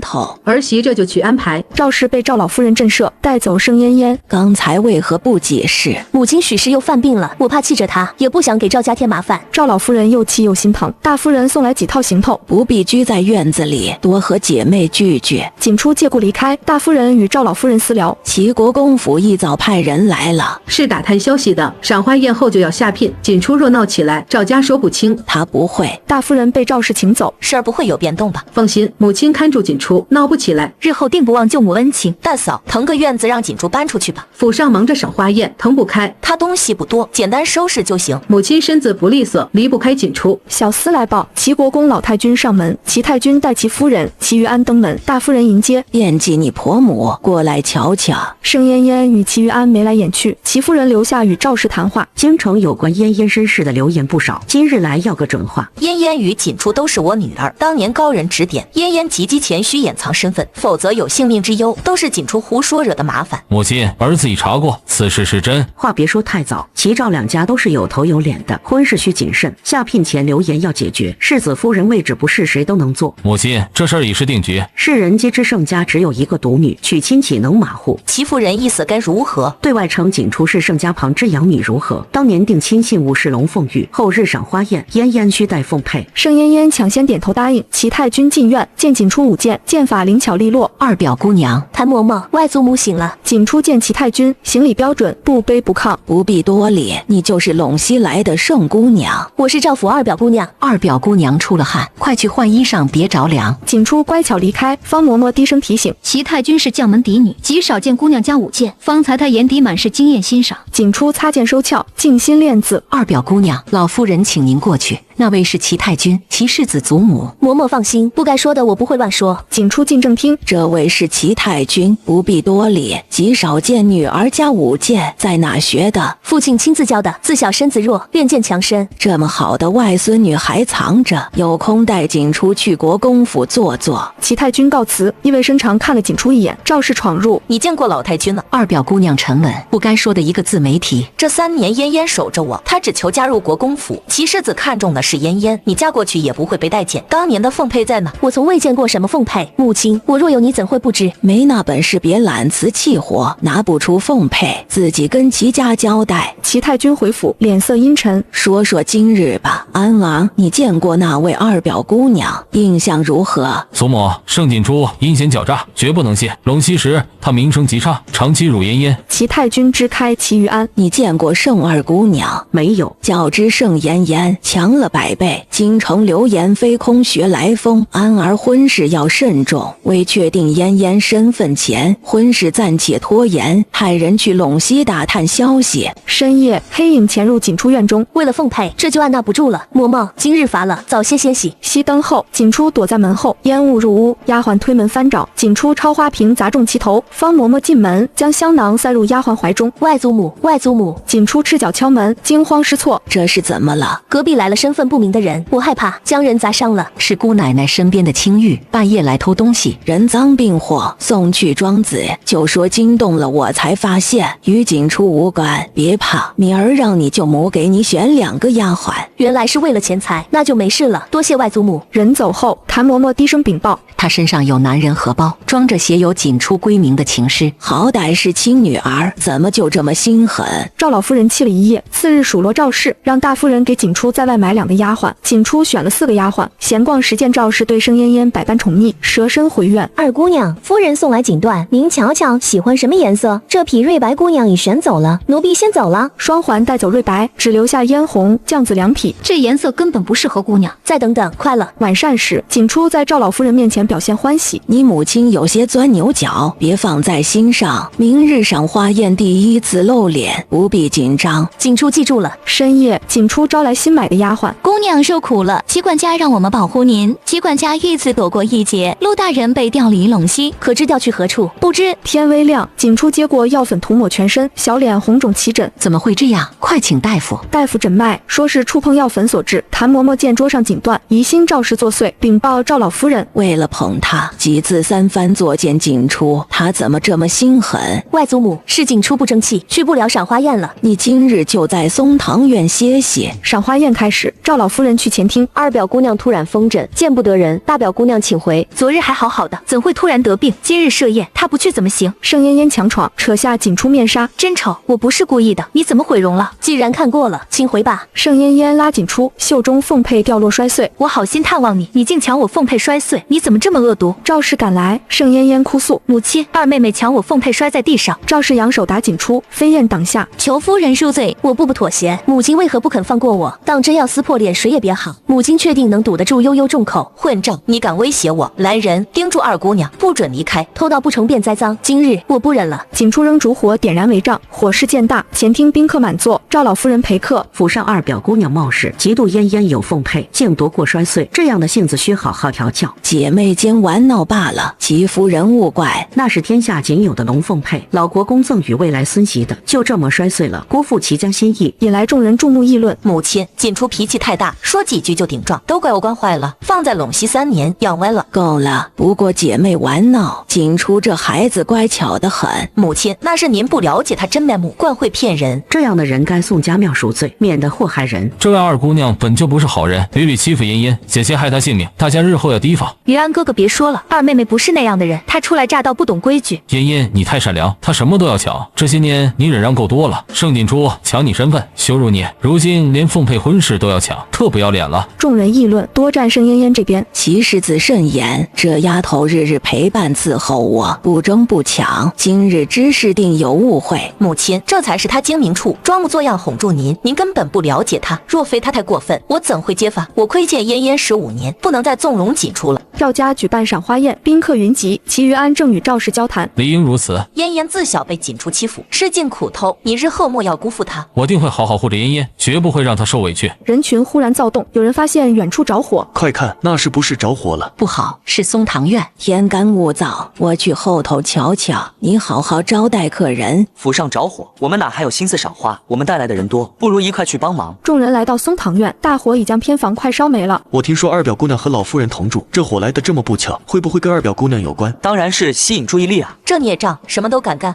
头。儿媳这就去安排。赵氏被赵老夫人震慑，带走盛嫣嫣。刚才为何不解释？母亲许氏又犯病了，我怕气着她，也不想给赵家添麻烦。赵老夫人又气又心疼，大夫人送来几套行头，不必拘在院子里，多和姐妹聚聚。景初借故离开，大夫人与赵老夫人私聊。齐国公府一早派人来了，是打探消息的。赏花宴后就要下聘，景初若闹起来，赵家说不清。他不会。大夫人被赵氏请走，事儿不会有变动吧？放心，母亲看住景初，闹不起来。日后定不忘救母恩情。大嫂，腾个院子让景初搬出去吧。府上忙着赏花宴，腾不开。他东西不多，简单收拾就行。母亲身子不利索，离不开景初。小厮来报，齐国公老太君上门，齐太君带其夫人齐玉安登门，大夫人迎接。惦记你婆母，过来瞧瞧。盛嫣嫣与齐玉安眉来眼去，齐夫人留下与赵氏谈话。京城有关嫣嫣身世的流言不少，今日来要个准话。嫣嫣与景初都是我女儿，当年高人指点，嫣嫣极其谦虚掩藏身份，否则有性命之忧，都是景初胡说惹的麻烦。母亲，儿子已查过，此事是真。话别说太早，齐赵两家都是有头有脸的，婚事需谨慎，下聘前流言要解决。世子夫人位置不是谁都能做。母亲，这事儿已是定局。世人皆知盛家只有一个独女，娶亲岂能马虎？齐夫人意思该如何？对外称景初是盛家旁支养女如何？当年定亲信物是龙凤玉，后日赏花宴，嫣嫣需待奉配。盛嫣嫣抢先点头答应。齐太君进院见景初舞剑，剑法灵巧利落。二表姑娘，谭嬷嬷，外祖母醒了。景初见齐太君，行礼标准，不卑不亢。不必多礼，你就是陇西来的盛姑娘。我是赵府二表姑娘。二表姑娘出了汗，快去换衣裳，别着凉。景初乖巧离开，方嬷嬷低声提醒：齐太君是将门嫡女，极少见姑娘家舞剑，方才她眼底满是惊艳欣赏。景初擦剑收鞘，静心练字。二表姑娘，老夫人请您过去。那位是齐太君，齐世子祖母。嬷嬷放心，不该说的我不会乱说。景初进正厅，这位是齐太君，不必多礼。极少见女儿家舞剑，在哪学的？父亲亲自教的，自小身子弱，练剑强身。这么好的外孙女还藏着，有空带景初去国公府坐坐。齐太君告辞，意味深长看了景初一眼。赵氏闯入，你见过老太君了？二表姑娘沉稳，不该说的一个字没提。这3年嫣嫣守着我，她只求加入国公府。齐世子看中的是嫣嫣，你嫁过去也不会被待见。当年的凤配在哪？我从未见过什么凤配。母亲，我若有你怎会不知？没那本事别揽瓷气活，拿不出凤配，自己跟齐家交代。齐太君回府，脸色阴沉。说说今日吧，安王，你见过那位二表姑娘，印象如何？祖母，盛景初阴险狡诈，绝不能信。陇西时她名声极差，长期辱嫣嫣。齐太君支开齐玉安，你见过盛二姑娘？没有。较之盛嫣嫣强了100倍。京城流言非空穴来风，安儿婚事要慎重。未确定嫣嫣身份前，婚事暂且拖延，派人去陇西打探消息。深夜，黑影潜入景初院中，为了奉配，这就按捺不住了。嬷嬷，今日乏了，早些歇息。熄灯后，景初躲在门后，烟雾入屋，丫鬟推门翻找，景初抄花瓶砸中其头。方嬷嬷进门，将香囊塞入丫鬟怀中。外祖母，外祖母！景初赤脚敲门，惊慌失措。这是怎么了？隔壁来了身份不明的人，我害怕将人砸伤了。是姑奶奶身边的青玉，半夜来偷东西，人赃并获，送去庄子，就说惊动了我才发现，与景初无关。别怕，明儿让你舅母给你选2个丫鬟。原来是为了钱财，那就没事了，多谢外祖母。人走后，谭嬷嬷低声禀报，她身上有男人荷包，装着写有景初闺名的情诗，好歹是亲女儿，怎么就这么心狠？赵老夫人气了一夜，次日数落赵氏，让大夫人给景初在外买2个丫鬟。景初选了4个丫鬟，闲逛时见赵氏对盛嫣嫣百般宠溺，蛇身回院。二姑娘，夫人送来锦缎，您瞧瞧喜欢什么颜色？这匹瑞白姑娘已选走了，奴婢先走了。双环带走瑞白，只留下嫣红、绛紫2匹，这颜色根本不适合姑娘。再等等，快了。晚膳时，景初在赵老夫人面前表现欢喜。你母亲有些钻牛角，别放在心上。明日赏花宴第1次露脸，不必紧张。景初记住了。深夜，景初招来新买的丫鬟，姑娘受苦了，齐管家让我们保护您。齐管家遇刺躲过一劫，陆大人被调离陇西，可知调去何处？不知。天微亮，景初接过药粉涂抹全身，小脸红肿起疹。怎么会这样？快请大夫！大夫诊脉，说是触碰药粉所致。谭嬷嬷见桌上锦缎，疑心赵氏作祟，禀报赵老夫人。为了捧她，几次三番作践景初，她怎么这么心狠？外祖母，是景初不争气，去不了赏花宴了。你今日就在松堂院歇歇。赏花宴开始，赵老夫人去前厅。二表姑娘突然风疹，见不得人，大表姑娘请回。昨日还好好的，怎会突然得病？今日设宴，她不去怎么行？盛嫣嫣强闯，扯下景初面纱，真丑！我不是故意的，你怎么毁容了？既然看过了，请回吧。盛嫣嫣拉紧初，袖中凤佩掉落摔碎。我好心探望你，你竟抢我凤佩摔碎，你怎么这么恶毒？赵氏赶来，盛嫣嫣哭诉：母亲，二妹妹抢我凤佩摔在地上。赵氏扬手打景初，飞燕挡下，求夫人恕罪，我不妥协。母亲为何不肯放过我？当真要撕破脸，谁也别好。母亲确定能堵得住悠悠众口？混账！你敢威胁我？来人，盯住二姑娘，不准离开！偷盗不成便栽赃，今日我不忍了。景初扔烛火点燃帷帐，火势渐大，前厅宾客满座。赵老夫人陪客，府上二表姑娘冒失，嫉妒嫣嫣有凤佩，竟夺过摔碎，这样的性子需好好调教。姐妹间玩闹罢了，齐夫人勿怪。那是天下仅有的龙凤佩，老国公赠与未来孙媳的，就这么摔碎了，辜负齐家心意，引来众人注目议论。母亲，锦初脾气太大，说几句就顶撞，都怪我惯坏了，放在陇西3年，养歪了。够了，不过姐妹玩闹，景初这孩子乖巧得很。母亲，那是您不了解他真面目，惯会骗人。这样的人该送家庙赎罪，免得祸害人。这位二姑娘本就不是好人，屡屡欺负嫣嫣，险些害她性命，大家日后要提防。于安哥哥别说了，二妹妹不是那样的人，她初来乍到不懂规矩。嫣嫣，你太善良，她什么都要抢，这些年你忍让够多了。盛锦初抢你身份，羞辱你，如今连凤佩婚事都要抢，特不要脸了。众人议论，多站盛嫣嫣这边。齐世子慎言，这丫头日日陪伴伺候我，不争不抢，今日之事定有误会。母亲，这才是她精明处，装模作样哄住您，您根本不了解她。若非她太过分，我怎会揭发？我亏欠嫣嫣15年，不能再纵容锦初了。赵家举办赏花宴，宾客云集，齐于安正与赵氏交谈，理应如此。嫣嫣自小被锦初欺负，吃尽苦头，你日后莫要辜负她。我定会好好护着嫣嫣，绝不会让她受委屈。人群忽然躁动，有人发现远处着火，快看，那是不是着火了？不好，是松堂院，天干物燥，我去后头瞧瞧。你好好招待客人。府上着火，我们哪还有心思赏花？我们带来的人多，不如一块去帮忙。众人来到松堂院，大火已将偏房快烧没了。我听说二表姑娘和老夫人同住，这火来得这么不巧，会不会跟二表姑娘有关？当然是吸引注意力啊！这孽障什么都敢干。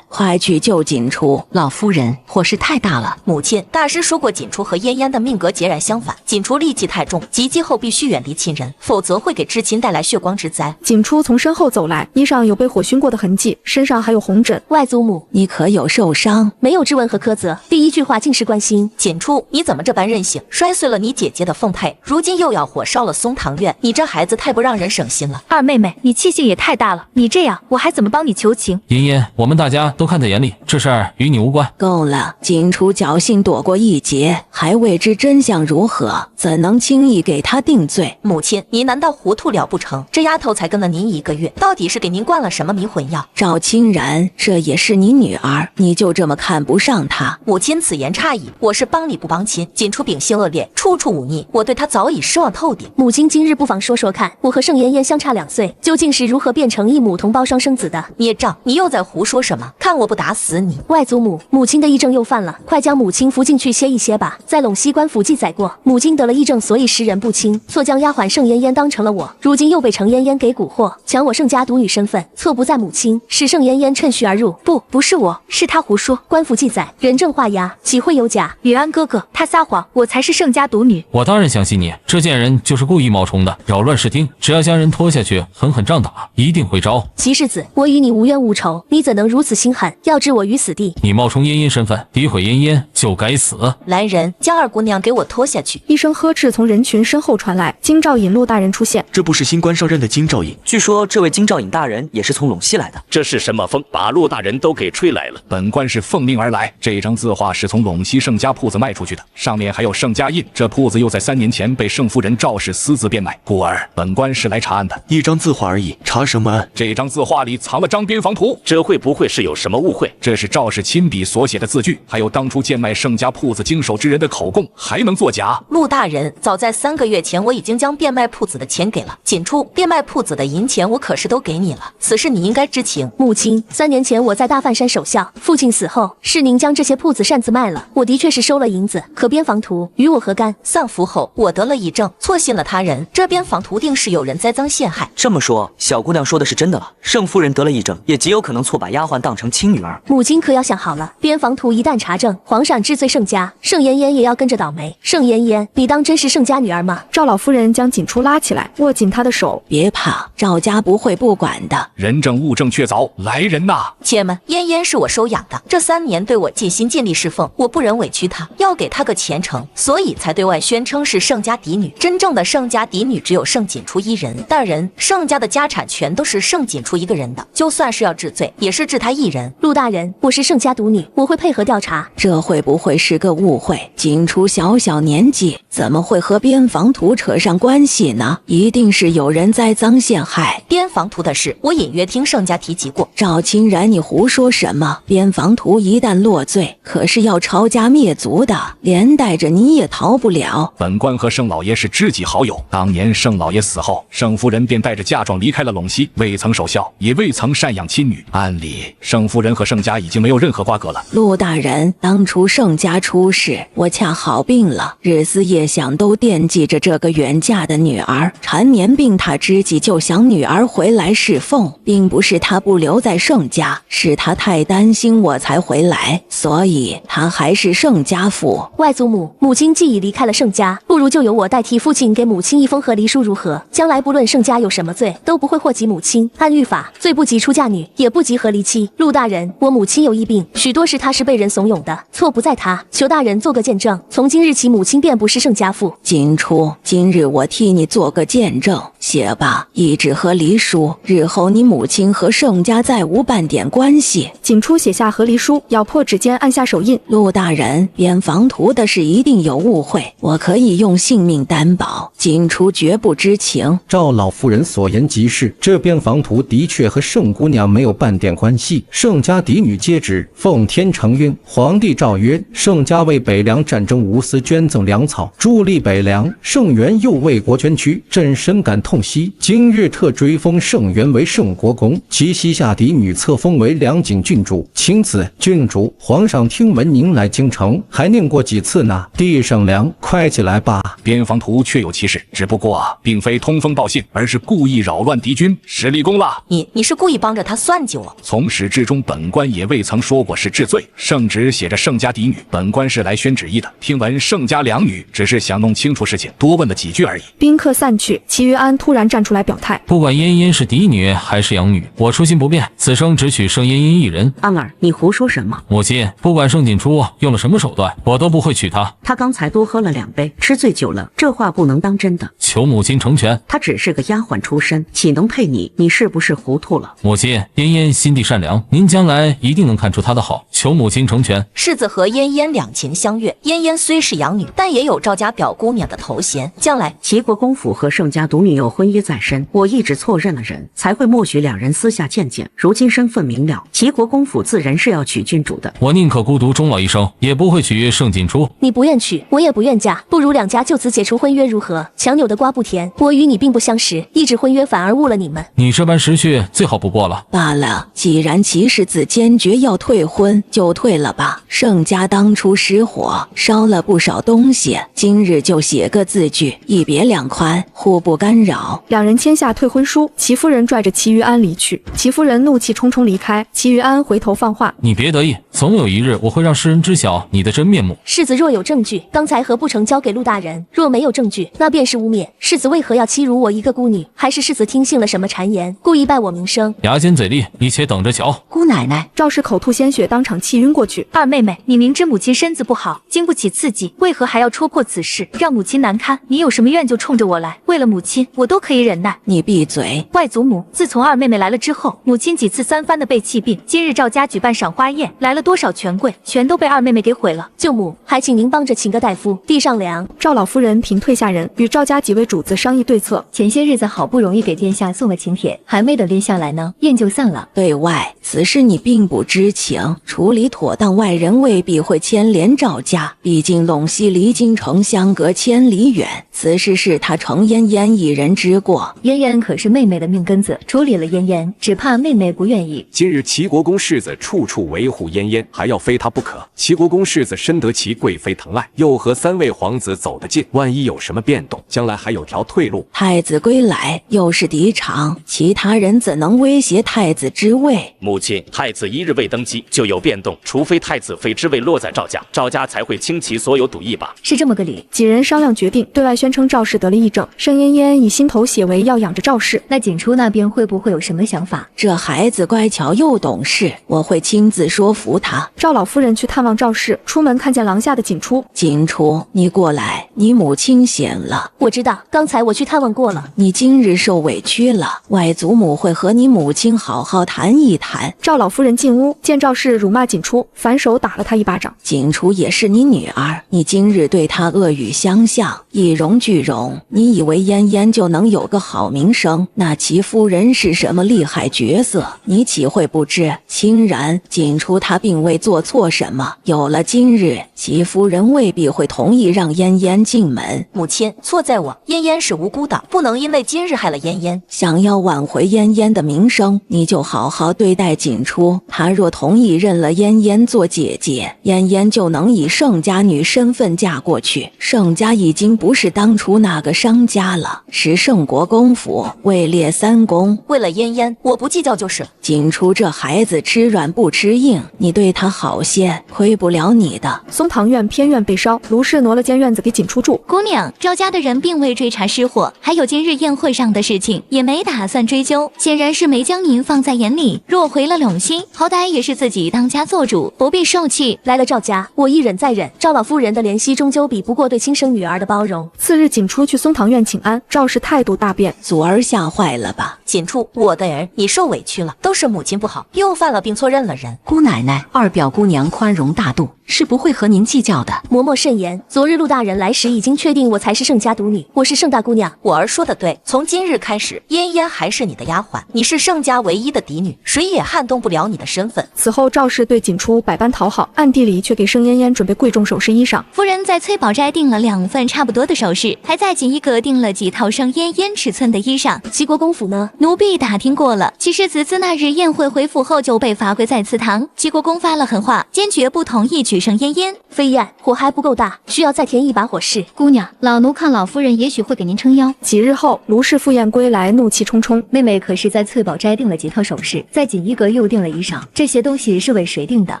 快去救锦初。老夫人，火势太大了。母亲，大师说过锦初和嫣嫣的命格截然相反，锦初戾气太重，及笄后必须远离亲人，否则会给至亲带来血光之灾。景初从身后走来，衣上有被火熏过的痕迹，身上还有红疹。外祖母，你可有受伤？没有质问和苛责，第一句话尽是关心。锦初，你怎么这般任性，摔碎了你姐姐的凤佩，如今又要火烧了松堂院，你这孩子太不让人省心了。二妹妹，你气性也太大了，你这样我还怎么帮你求情？嫣嫣，我们大家都看在眼里，这事儿与你无关。够了，景初侥幸躲过一劫，还未知真相如何，怎能轻易给他定罪？母亲，您难道糊涂了不成？这丫头才跟了您1个月，到底是给您灌了什么迷魂药？赵清然，这也是你女儿，你就这么看不上她？母亲此言差矣，我是帮理不帮亲。锦初秉性恶劣，处处忤逆，我对她早已失望透顶。母亲今日不妨说说看，我和盛嫣嫣相差2岁，究竟是如何变成一母同胞双生子的？孽障，你又在胡说什么？看我不打死你！外祖母，母亲的癔症又犯了，快将母亲扶进去歇一歇吧。在陇西官府记载过，母亲得了癔症，所以识人不清，错将丫鬟盛嫣嫣当成了我，如今又被程嫣嫣给蛊惑，抢我盛家独女身份，错不在母亲，是盛嫣嫣趁虚而入。不是我，是他胡说。官府记载，人证画押，岂会有假？雨安哥哥，他撒谎，我才是盛家独女。我当然相信你，这贱人就是故意冒充的，扰乱视听，只要将人拖下去，狠狠杖打，一定会招。齐世子，我与你无冤无仇，你怎能如此心狠，要置我于死地？你冒充嫣嫣身份，诋毁嫣嫣，就该死！来人，将二姑娘给我拖下去！一声呵斥从人群身后传来，京兆尹陆大人出现。这不是新官上任的京兆尹？据说这位京兆尹大人也是从陇西来的。这是什么风，把陆大人都给吹来了？本官是奉命而来，这张字画是从陇西盛家铺子卖出去的，上面还有盛家印。这铺子又在3年前被盛夫人赵氏私自变卖，故而本官官是来查案的。一张字画而已，查什么案？这张字画里藏了张边防图，这会不会是有什么误会？这是赵氏亲笔所写的字据，还有当初贱卖盛家铺子经手之人的口供，还能作假？陆大人，早在3个月前，我已经将变卖铺子的钱给了锦初，变卖铺子的银钱我可是都给你了，此事你应该知情。母亲，3年前我在大范山守孝，父亲死后，是您将这些铺子擅自卖了，我的确是收了银子，可边防图与我何干？丧夫后，我得了癔症，错信了他人，这边防图定是有人栽赃陷害。这么说，小姑娘说的是真的了。盛夫人得了癔症，也极有可能错把丫鬟当成亲女儿。母亲可要想好了，边防图一旦查证，皇上治罪盛家，盛妍妍也要跟着倒霉。盛妍妍，你当真是盛家女儿吗？赵老夫人将锦初拉起来，握紧她的手。别怕，赵家不会不管的。人证物证确凿，来人呐！且们，嫣嫣是我收养的，这3年对我尽心尽力侍奉，我不忍委屈她，要给她个前程，所以才对外宣称是盛家嫡女。真正的盛家嫡女只有盛锦初一人，大人，盛家的家产全都是盛锦初一个人的，就算是要治罪，也是治他一人。陆大人，我是盛家独女，我会配合调查。这会不会是个误会？锦初小年纪，怎么会和边防图扯上关系呢？一定是有人栽赃陷害。边防图的事，我隐约听盛家提及过。赵清然，你胡说什么？边防图一旦落罪，可是要抄家灭族的，连带着你也逃不了。本官和盛老爷是知己好友，当年盛老爷死后，盛夫人便带着嫁妆离开了陇西，未曾守孝，也未曾赡养亲女。按理，盛夫人和盛家已经没有任何瓜葛了。陆大人，当初盛家出事，我恰好病了，日思夜想都惦记着这个远嫁的女儿，缠绵病榻之际就想女儿回来侍奉，并不是她不留在盛家，是她太担心我才回来，所以她还是盛家妇。外祖母，母亲既已离开了盛家，不如就由我代替父亲给母亲一封和离书如何？将来不论盛家有什么罪，都不会祸及母亲。按律法，罪不及出嫁女，也不及和离妻。陆大人，我母亲有疫病，许多事她是被人怂恿的，错不在她，求大人做个见证。从今日起，母亲便不是盛家妇。锦初，今日我替你做个见证，写吧，一纸和离书，日后你母亲和盛家再无半点关系。锦初写下和离书，咬破指尖，按下手印。陆大人，边防图的事一定有误会，我可以用性命担保，锦初绝不知情。赵老夫人所言极是，这边防图的确和盛姑娘没有半点关系。盛家嫡女皆知，奉天承运，皇帝诏曰：盛家为北凉战争无私捐赠粮草，助力北凉。盛元又为国捐躯，朕深感痛惜。今日特追封盛元为盛国公，其膝下嫡女册封为梁景郡主。钦此，郡主。皇上听闻您来京城，还念过几次呢？帝盛良，快起来吧。边防图确有其事，只不过并非通风报信，而是故意扰乱敌军，实立功了。你是故意帮着他算计我？从始至终，本官也未曾说过是治罪。圣旨写着盛家嫡女，本官是来宣旨意的。听闻盛家两女，只是想弄清楚事情，多问了几句而已。宾客散去，齐于安突然站出来表态：不管嫣嫣是嫡女还是养女，我初心不变，此生只娶盛嫣嫣一人。安儿，你胡说什么？母亲，不管盛锦初用了什么手段，我都不会娶她。他刚才多喝了2杯，吃醉酒了，这话不能当真的。求母亲成全。他只是个丫鬟出身，岂能配你？你是不是糊涂了？母亲，嫣嫣心地善良，您将来一定能看出她的好，求母亲成全。世子和嫣嫣两情相悦，嫣嫣虽是养女，但也有赵家表姑娘的头衔。将来齐国公府和盛家独女有婚约在身，我一直错认了人，才会默许2人私下见见。如今身份明了，齐国公府自然是要娶郡主的。我宁可孤独终老一生，也不会娶盛锦初。你不愿娶，我也不愿嫁，不如2家就此解除婚约如何？强扭的瓜不甜，我与你并不相识，一纸婚约反而误了你们。你这般时序最好不过了。罢了，既然齐世子坚决要退婚，就退了吧。盛家当初失火，烧了不少东西，今日就写个字据，一别两宽，互不干扰。2人签下退婚书，齐夫人拽着齐于安离去。齐夫人怒气冲冲离开，齐于安回头放话：你别得意，总有一日我会让世人知晓你的真面目。世子若有证据，刚才何不成交给陆大人？若没有证据，那便是污蔑。世子为何要欺辱我一个孤女？还是世子听信了什么谗言，故意败我名声？牙尖嘴利，你且等着瞧。姑奶奶，赵氏口吐鲜血，当场气晕过去。二妹妹，你明知母亲身子不好，经不起刺激，为何还要戳破此事，让母亲难堪？你有什么怨就冲着我来。为了母亲，我都可以忍耐。你闭嘴！外祖母，自从二妹妹来了之后，母亲几次三番的被气病。今日赵家举办赏花宴，来了多少权贵，全都被二妹妹给毁了。舅母，还请您帮着请个大夫，递上粮。赵老夫人凭退下人，与赵家几位主子商议对策。前些日子好不容易给殿下送了请帖，还没等殿下来呢，宴就散了。对外，此事你并不知情，处理妥当，外人未必会牵连赵家。毕竟陇西离京城相隔千里远，此事是他程嫣嫣一人之过。嫣嫣可是妹妹的命根子，处理了嫣嫣，只怕妹妹不愿意。今日齐国公世子处处维护嫣嫣，还要非他不可。齐国公世子深得其贵妃疼爱，又和3位皇子走得近，万一有什么变动，将来还有条退路。太子归来，又是嫡长，其他人怎能威胁太子之位？母亲，太子1日未登基就有变动，除非太子妃之位落在赵家，赵家才会倾其所有赌一把。是这么个理。几人商量决定，对外宣称赵氏得了议政，盛嫣嫣以心头血为要养着赵氏。那景初那边会不会有什么想法？这孩子乖巧又懂事，我会亲自说服他。赵老夫人去探望赵氏，出门看见廊下的景初。景初，你过来，你母亲险了。我知道，刚才我去探望过了。你今日受委屈了，外祖母会和你母亲好好谈一谈。赵老夫人进屋，见赵氏辱骂景初，反手打了他一巴掌。景初也是你女儿，你今日对她恶语相向，以容拒容，你以为嫣嫣就能有个好名声？那齐夫人是什么厉害角色，你岂会不知？亲然，景初她并未做错什么，有了今日，齐夫人未必会同意让嫣嫣进门。母亲，错在我，嫣嫣是无辜的，不能因为今日害了嫣嫣。想要挽回嫣嫣的名声，你就好好对待景初。她若同意认了嫣嫣做姐姐，嫣嫣就能以盛家女身份嫁过去。盛家已经不是当初那个商家了，是盛国公府，位列3公。为了嫣嫣，我不计较就是。景初这孩子吃软不吃硬，你对他好些，亏不了你的。松堂院偏院被烧，卢氏挪了间院子给景初住。姑娘，赵家的人并未追查失火，还有今日宴会上的事情，也没打算追究，显然是没将您放在眼里。若回了陇西，好歹也是自己当家做主，不必受气。来了赵家，我一忍再忍，赵老夫人的怜惜终究比不过对亲生女儿的包容。次日，景初去松堂院请安，赵氏态度大变。祖儿吓坏了吧？景初，我的儿，你受委屈了，都是母亲不好，又犯了病错认了人。姑奶奶，二表姑娘宽容大度，是不会和您计较的。嬷嬷慎言，昨日陆大人来时已经确定我才是盛家独女，我是盛大姑娘。我儿说的对，从今日开始，嫣嫣还是你的丫鬟，你是盛家唯一的嫡女，谁也撼动不了你的身份。此后，赵氏对景初百般讨好，暗地里却给盛嫣嫣准备贵重首饰衣裳。夫人在翠宝斋订了2份差不多的首饰，还在锦衣阁订了几套盛嫣嫣尺寸的衣裳。齐国公府呢？奴婢打听过了，其实自那日宴会回府后就被罚跪在祠堂。齐国公发了狠话，坚决不同意娶盛嫣嫣。飞燕，火还不够大，需要再添一把火势。姑娘，老奴看老夫人也许会给您撑腰。几日后，卢氏赴宴归来，怒气冲冲。妹妹可是在翠宝斋订了几套首饰，在锦衣阁又订了衣裳，这些东西是为谁订的？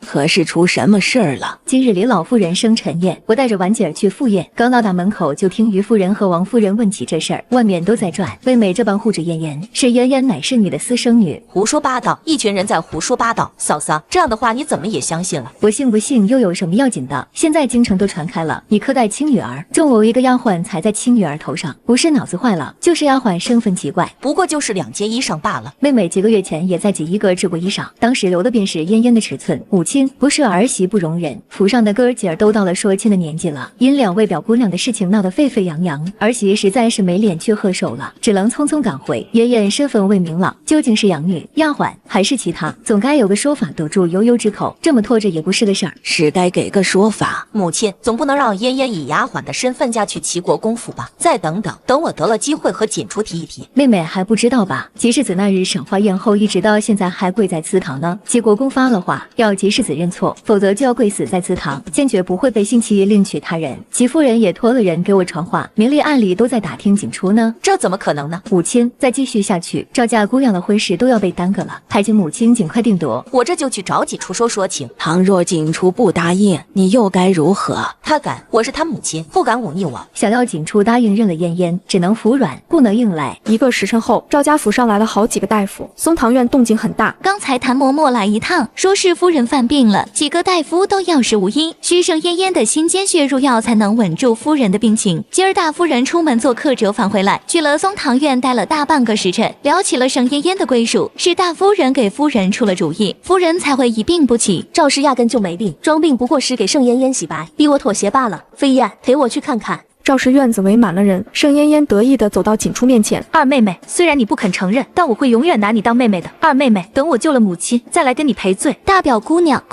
可是出什么事儿了？今日李老夫人生辰宴，我带着婉姐儿去赴宴，刚到大门口就听于夫人和王夫人问起这事儿，外面都在转。妹妹这般护着嫣嫣，是嫣嫣乃是你的私生女。胡说八道，一群人在胡说八道。嫂嫂，这样的话你怎么也相信了？不信不信又有什么要紧的？现在京城都传开了，你苛待亲女儿，就我一个丫鬟踩在亲女儿头上，不是脑子坏了，就是丫鬟身份奇怪。不过就是2件衣裳罢了。妹妹几个月前也在锦衣阁制过衣裳，当时留的便是嫣嫣的尺寸。母亲不是儿媳不容忍，府上的哥儿姐儿都到了说亲的年纪了，因2位表姑娘的事情闹得沸沸扬扬，儿媳实在是没脸去贺寿了，只能匆匆赶回。嫣嫣身份未明朗，究竟是养女、丫鬟还是其他，总该有个说法堵住悠悠之口，这么拖着也不是个事儿，是该给个说法。母亲总不能让嫣嫣以丫鬟的身份嫁去齐国公府吧？再等等，等我得了机会和锦初提一提。妹妹还不知道吧？吉世子那日赏花宴后，一直到现在还跪在祠堂呢。齐国公发了话，要吉世子认错，否则就要跪死在祠堂，坚决不会被新妻另娶他人。齐夫人也托了人给我传话，明里暗里都在打听锦初呢。这怎么可能呢？母亲，再继续下去，赵家姑娘的婚事都要被耽搁了，还请母亲尽快定夺。我这就去找锦初说情。倘若锦初不答应，你又该如何？他敢，我是他母亲，不敢忤逆我。想要锦初答应认了嫣嫣，只能服软，不能硬来。1个时辰后，赵家府上来了好几个大夫，松堂院动静很大。刚才谭嬷嬷来一趟，说是夫人犯病了，几个大夫都药石无因，需盛嫣嫣的心间血入药才能稳住夫人的病情。今儿大夫人出门做客折返回来。来，去了松堂院待了大半个时辰，聊起了盛嫣嫣的归属，是大夫人给夫人出了主意，夫人才会一病不起。赵氏压根就没病，装病不过是给盛嫣嫣洗白，逼我妥协罢了。飞燕，陪我去看看。赵氏院子围满了人，盛嫣嫣得意地走到景初面前。二妹妹，虽然你不肯承认，但我会永远拿你当妹妹的。二妹妹，等我救了母亲，再来跟你赔罪。大表姑娘，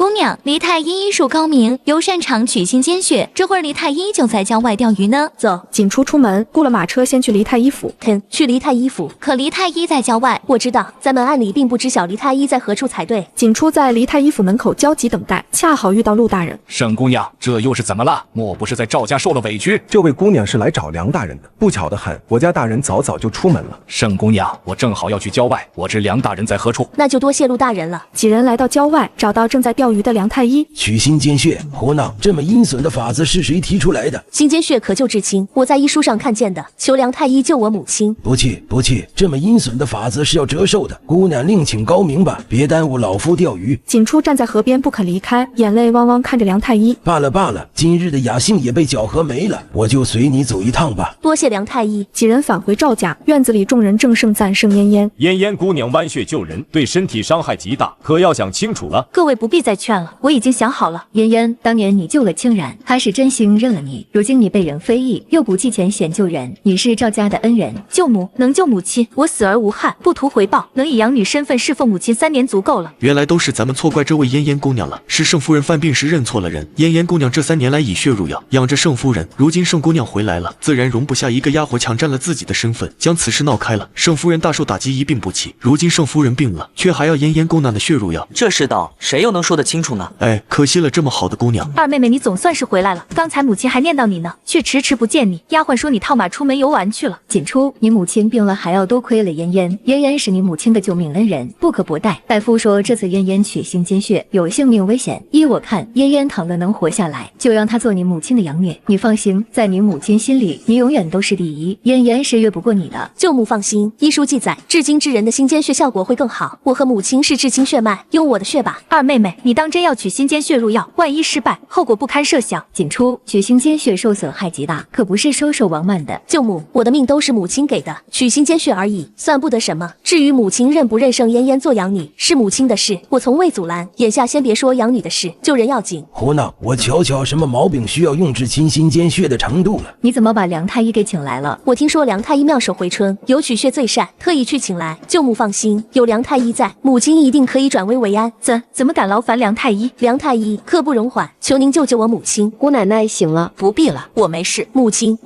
梨太医医术高明，又擅长取心兼穴，这会儿梨太医就在郊外钓鱼呢。走。景初出门，雇了马车，先去梨太医府。去梨太医府，可梨太医在郊外。我知道，咱们暗里并不知晓梨太医在何处才对。景初在梨太医府门口焦急等待，恰好遇到陆大人。盛姑娘，这又是怎么了？莫不是在赵家受了委屈？这位姑娘是来找梁大人的，不巧的很，我家大人早就出门了。盛姑娘，我正好要去郊外，我知梁大人在何处。那就多谢陆大人了。几人来到郊外，找到正在钓鱼的梁太医。取心兼穴，胡闹！这么阴损的法子是谁提出来的？心兼穴可救至亲，我在医书上看见的，求梁太医救我母亲。不去，这么阴损的法子是要折寿的。姑娘另请高明吧，别耽误老夫钓鱼。景初站在河边不肯离开，眼泪汪汪看着梁太医。罢了，今日的雅兴也被搅和没了，我就随你走一趟吧。多谢梁太医。几人返回赵家，院子里众人正盛赞盛嫣嫣。嫣嫣姑娘弯血救人，对身体伤害极大，可要想清楚了。各位不必再劝了，我已经想好了。嫣嫣，当年你救了清然，他是真心认了你，如今你被人非议，又不计前嫌救人，你是赵家的恩人。救母能救母亲，我死而无憾，不图回报，能以养女身份侍奉母亲3年足够了。原来都是咱们错怪这位嫣嫣姑娘了，是盛夫人犯病时认错了人。嫣嫣姑娘这3年来以血入药，养着盛夫人，如今盛姑娘回来了，自然容不下一个丫鬟抢占了自己的身份，将此事闹开了。盛夫人大受打击，一病不起。如今盛夫人病了，却还要嫣嫣姑娘的血入药，这世道谁又能说得清楚呢？哎，可惜了这么好的姑娘。二妹妹，你总算是回来了，刚才母亲还念叨你呢，却迟迟不见你。丫鬟说你套马出门游玩去了。锦初，你母亲病了，还要多亏了嫣嫣。嫣嫣是你母亲的救命恩人，不可不待。大夫说这次嫣嫣取心兼穴，有性命危险。依我看，嫣嫣倘若能活下来，就让她做你母亲的养女。你放心，在你母亲心里，你永远都是第一。嫣嫣是越不过你的。舅母放心，医书记载，至精之人的心兼穴效果会更好。我和母亲是至亲血脉，用我的血吧。二妹妹，你当真要取心兼穴入药？万一失败，后果不堪设想。锦初，取心兼穴受损害极大，可不是收手亡慢的。舅母，我的命都是母亲给的，取心兼穴而已，算不得什么。至于母亲认不认盛嫣嫣做养女，是母亲的事，我从未阻拦。眼下先别说养女的事，救人要紧。胡闹！我瞧什么毛病需要用至亲心兼穴的程度了？你怎么把梁太医给请来了？我听说梁太医妙手回春，有取穴最善，特意去请来。舅母放心，有梁太医在，母亲一定可以转危为安。怎么敢劳烦梁太医？梁太医，刻不容缓，求您救我母亲。姑奶奶醒了，不必了，我没事。母亲。